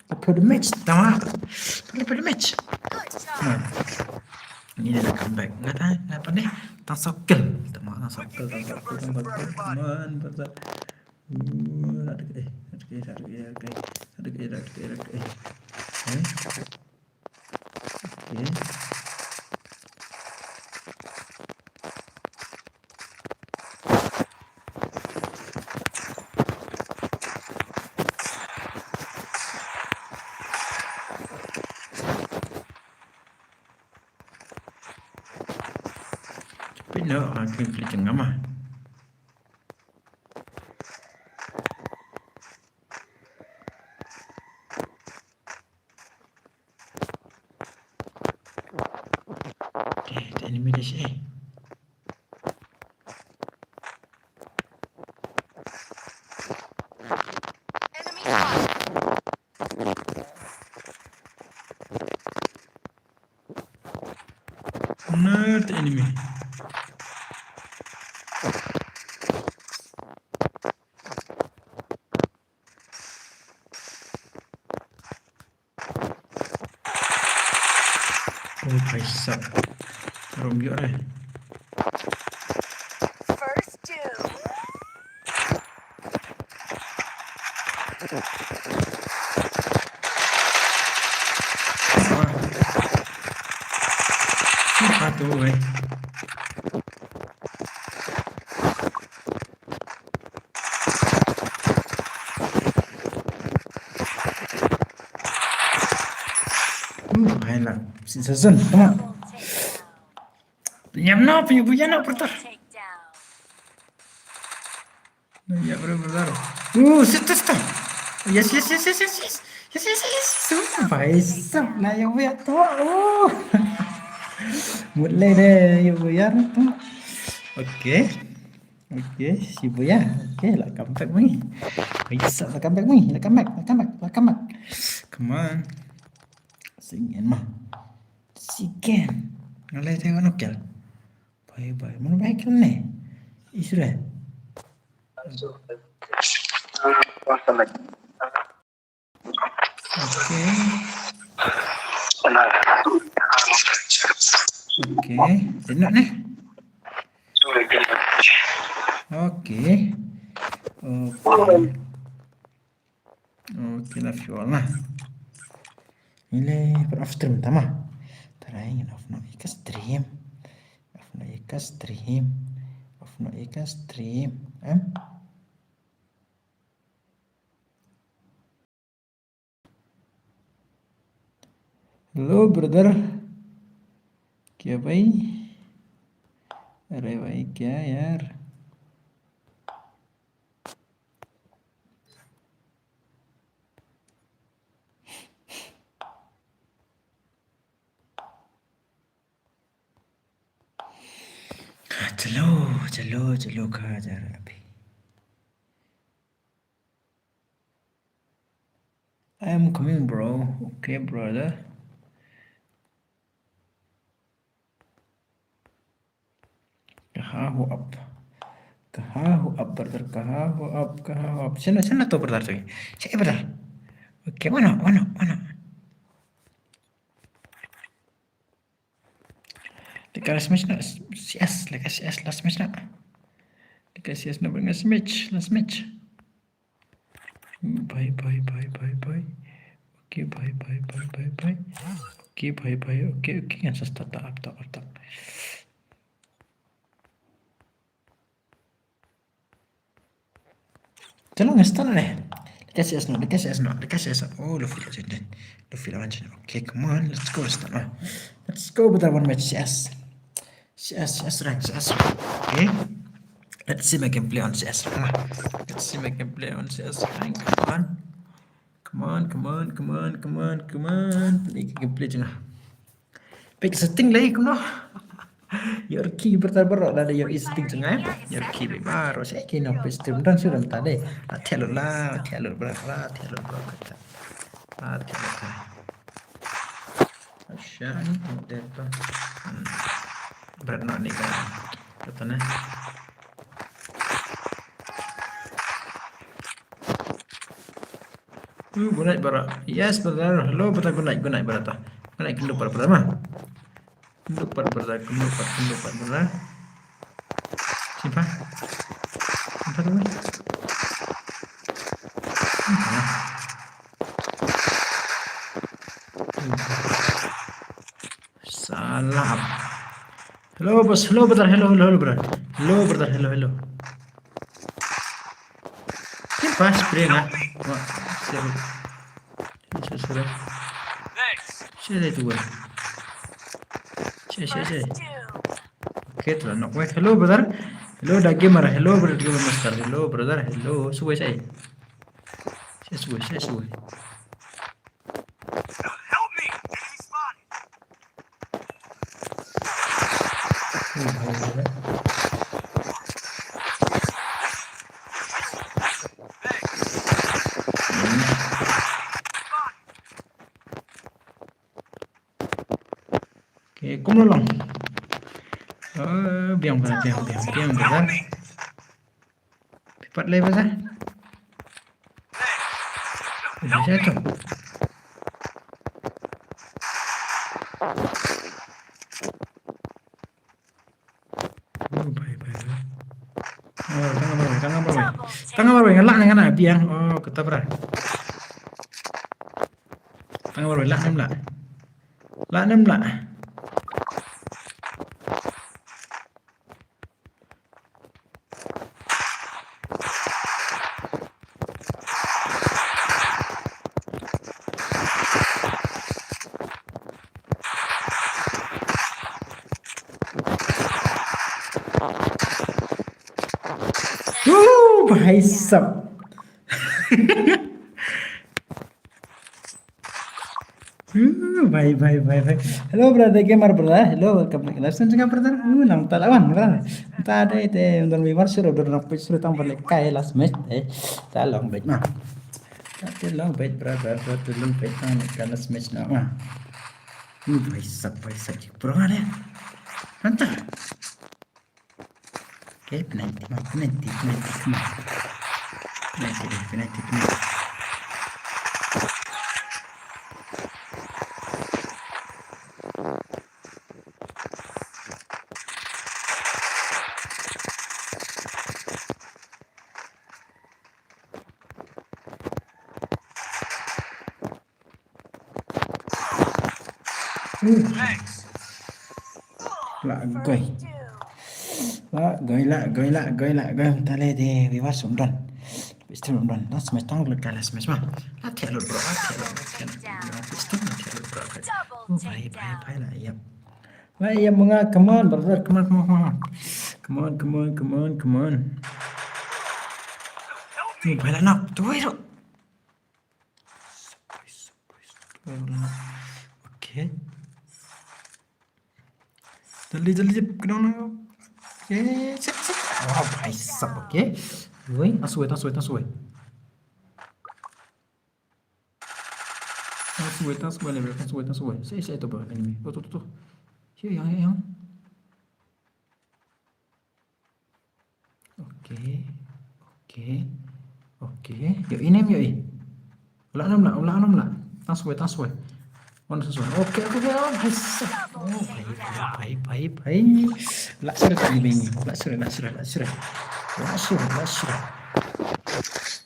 apa the match tama. Apa the match? Good job. Ini dah comeback. Enggak tahu apa deh. Tang sokil. Tama tang sokil. Man pasal. Ada ke. Okay. No, aku pilih cengam ah. Okay, the enemy dash A. Enemy spotted. No, the enemy. Oh, भाई साहब रुक गया रे First two. हाथ हो गए भाई ला season tama Double takedown. Nyam no punya buya no brother. Takedown. Ya brother. Sit. Yes. Phải sắp là yêu Việt thôi. Một lên đây yêu Việt thôi. Ok, si Buya. Ok, lại comeback mình. Bisa lah comeback mình, lah comeback. Come on. Singin mah. Sigen. Ngalai tengok no kel. Bye. Mana baik kan ni? Isra. Okay. Tengok ni. Okay, love you all lah. Ini off stream tama. Tarayin off no ika stream. Hello brother. क्या भाई? अरे भाई क्या यार? चलो कहा जा रहा है अभी? I am coming bro. Okay brother. कहाँ हो अब brother? कहाँ हो अब? Sana तो brother tuh. Saya brother. Okay, mana? Lekas smash nak CS, last match nak. Lekas CS nak beringat last match. Bye. Okay, bye. Okay, bye. Okay, kan start up. चलो नस्ताना nih. Lekas CS no. Oh, Luffy lawan Jin. Okay, come on, let's go start. Let's go with that one match CS rank. Okay, let's see my gameplay on CS. Rank. Come on. Ini gameplay je lah. Pick setting lagi kuno. Your key bertabar lah your setting jangan. Your key baru saya kini apa stream dan sudah tadi. Telur berapa? Asyik model tu. Berat nak ni kan. Betul ni. Gunai berat. Yes betul. Hello betul gunai berat tu. Gunai kilo berat mah. Kelupat berat. Simpan tu. Salam. Hello bos. Hello brother. Hello. Simpan spray nak. Sudah. Saya tu buat. Saya. Okay, tu nak buat. Hello brother. Hello dah gamer. Hello brother master. Hello brother. Hello. Suai saya. Saya suai. Help me! Enemy spotted! Okay, come along. Biang brother. Cepat lagi brother. Udah jatuh. Tangan baru ngelak dengan api yang kita berah. Tangan baru lak nem lak. भाई सब भाई hello brother gamer brother hello welcome back live stream juga brother nang talawan brother tadi teh untuk wiwar suruh dorong pitch suruh tambah lekai last match ta long bet mah ta long bet brother tu long bet kan last match na mah भाई सब kurang ada mantap oke penalti lại gầy ta lên thì vì bắt súng đòn bị súng đòn nó smash tăng lực cả là smash mà nó thiệt lực bro bị súng thiệt lực bro Double takedown. lại vậy em mga come on brother come on phải là nọc tôi rồi ok जल्दी kena oke set wah भाई सब oke woi tasue level tasue saya itu bro anime tuh here yang oke yuk ini yuk ulah enam lah tasue One sesuai. Oke. Oh, भाई. Laksir tadi bengi. Laksir.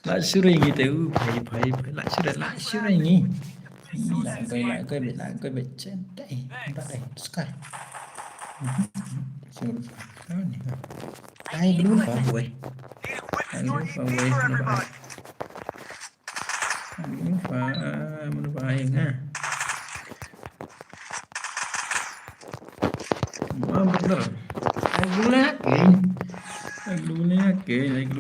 Laksir ini tu. भाई. Laksir ini. Lại coi trên đây. Bắt đây. Sky. Ai đúng phải vậy. Mana bahaya ngah. Wah bener. Lagi lagi.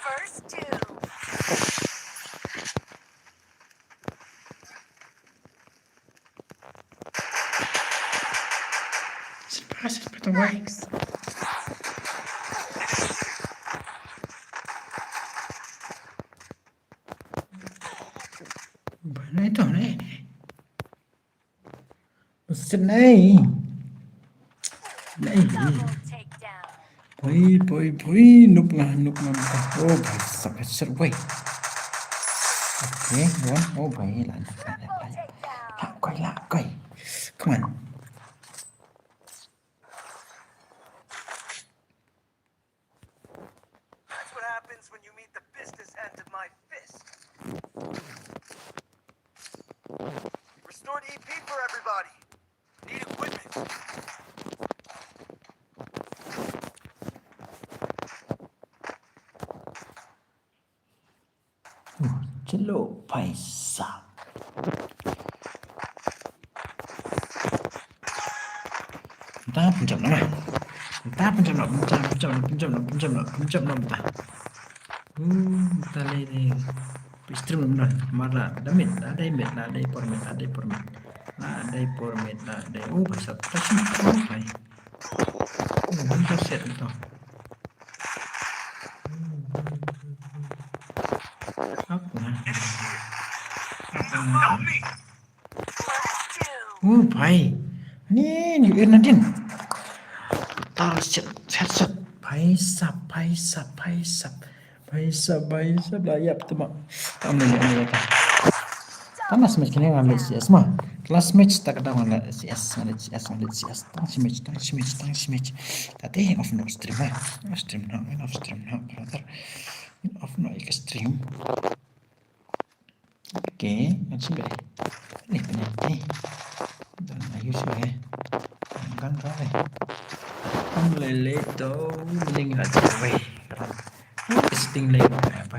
First two. Seperti baik. Mana itu nih? Mesin nih. Double takedown. Boy, nuk lah. Oh, sampai serbai. Oke, oh baik lah. Lakai. Come on. That's what happens when you meet the business end of my fist. Restored EP for everybody. Need equipment. Chelo paisa. Entah pencam nama. Entah. Entah lagi. Stream benar. Marah. Damit. Ada format. Oh, bahasa. Oh, baik. Oh, bentar set itu. First two. Oh, baik. Ni Nadine. Total set. Paisap. Layap tu mak. Tak boleh kata. Tanas match kini ngambil CS mah. Last match tak ada mana CS. Tang si match. Tadi off no stream lah. Off stream brother. Off no stream. Oke, macam ni. Ni penalti. Dan ayu sudah. kan rồi không lệ lệ đâu mình là trở về cái sting lên apa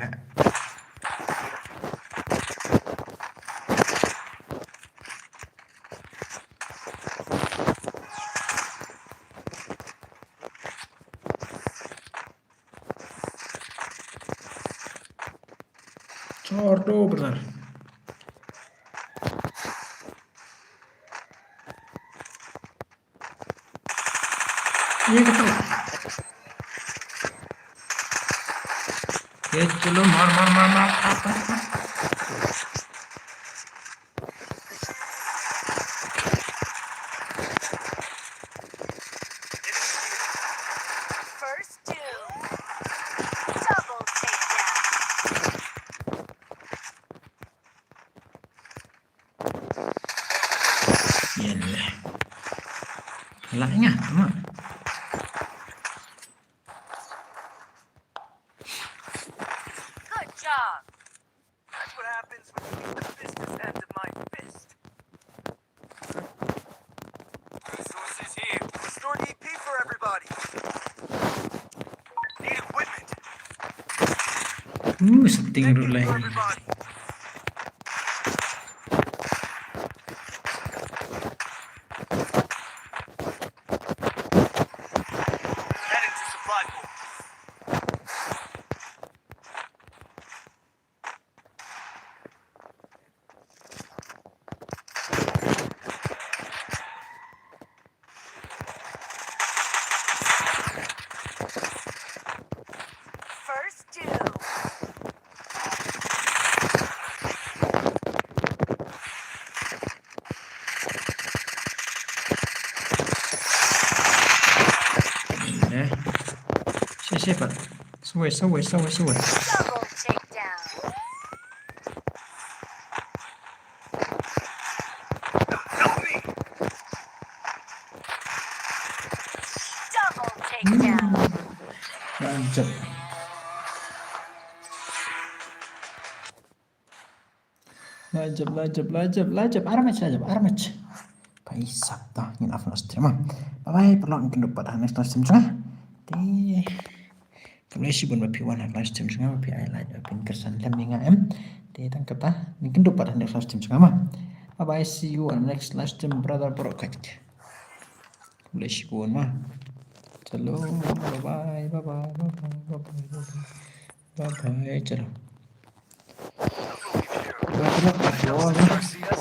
Cordo benar. Iya betul. Ya चलो मार apa? First two. Double takedown. Yalah. Kalahnya teman. Good job. That's what happens when you get the business end of my fist. Resources here. Restore EP for everybody. Need equipment. Setting EP dulu for lagi. everybody. Heading to supply point. First two. Ya. Siapa? Suwe. Double takedown. Help me. Double takedown. Mantap. Lajab. Armach. Paisak dah. Ingin afan stream. Bye. Perlu mungkin dapat next stream juga. Di kalau isi pun bapi wan next stream juga bapi highlight bapi kersan lem yang em. Di tangkap dah. Mungkin dapat next stream juga mah. Bye. See you on next live stream brother bro kait. Kalau isi pun mah. Chalo. Bye. Chalo. Garcias.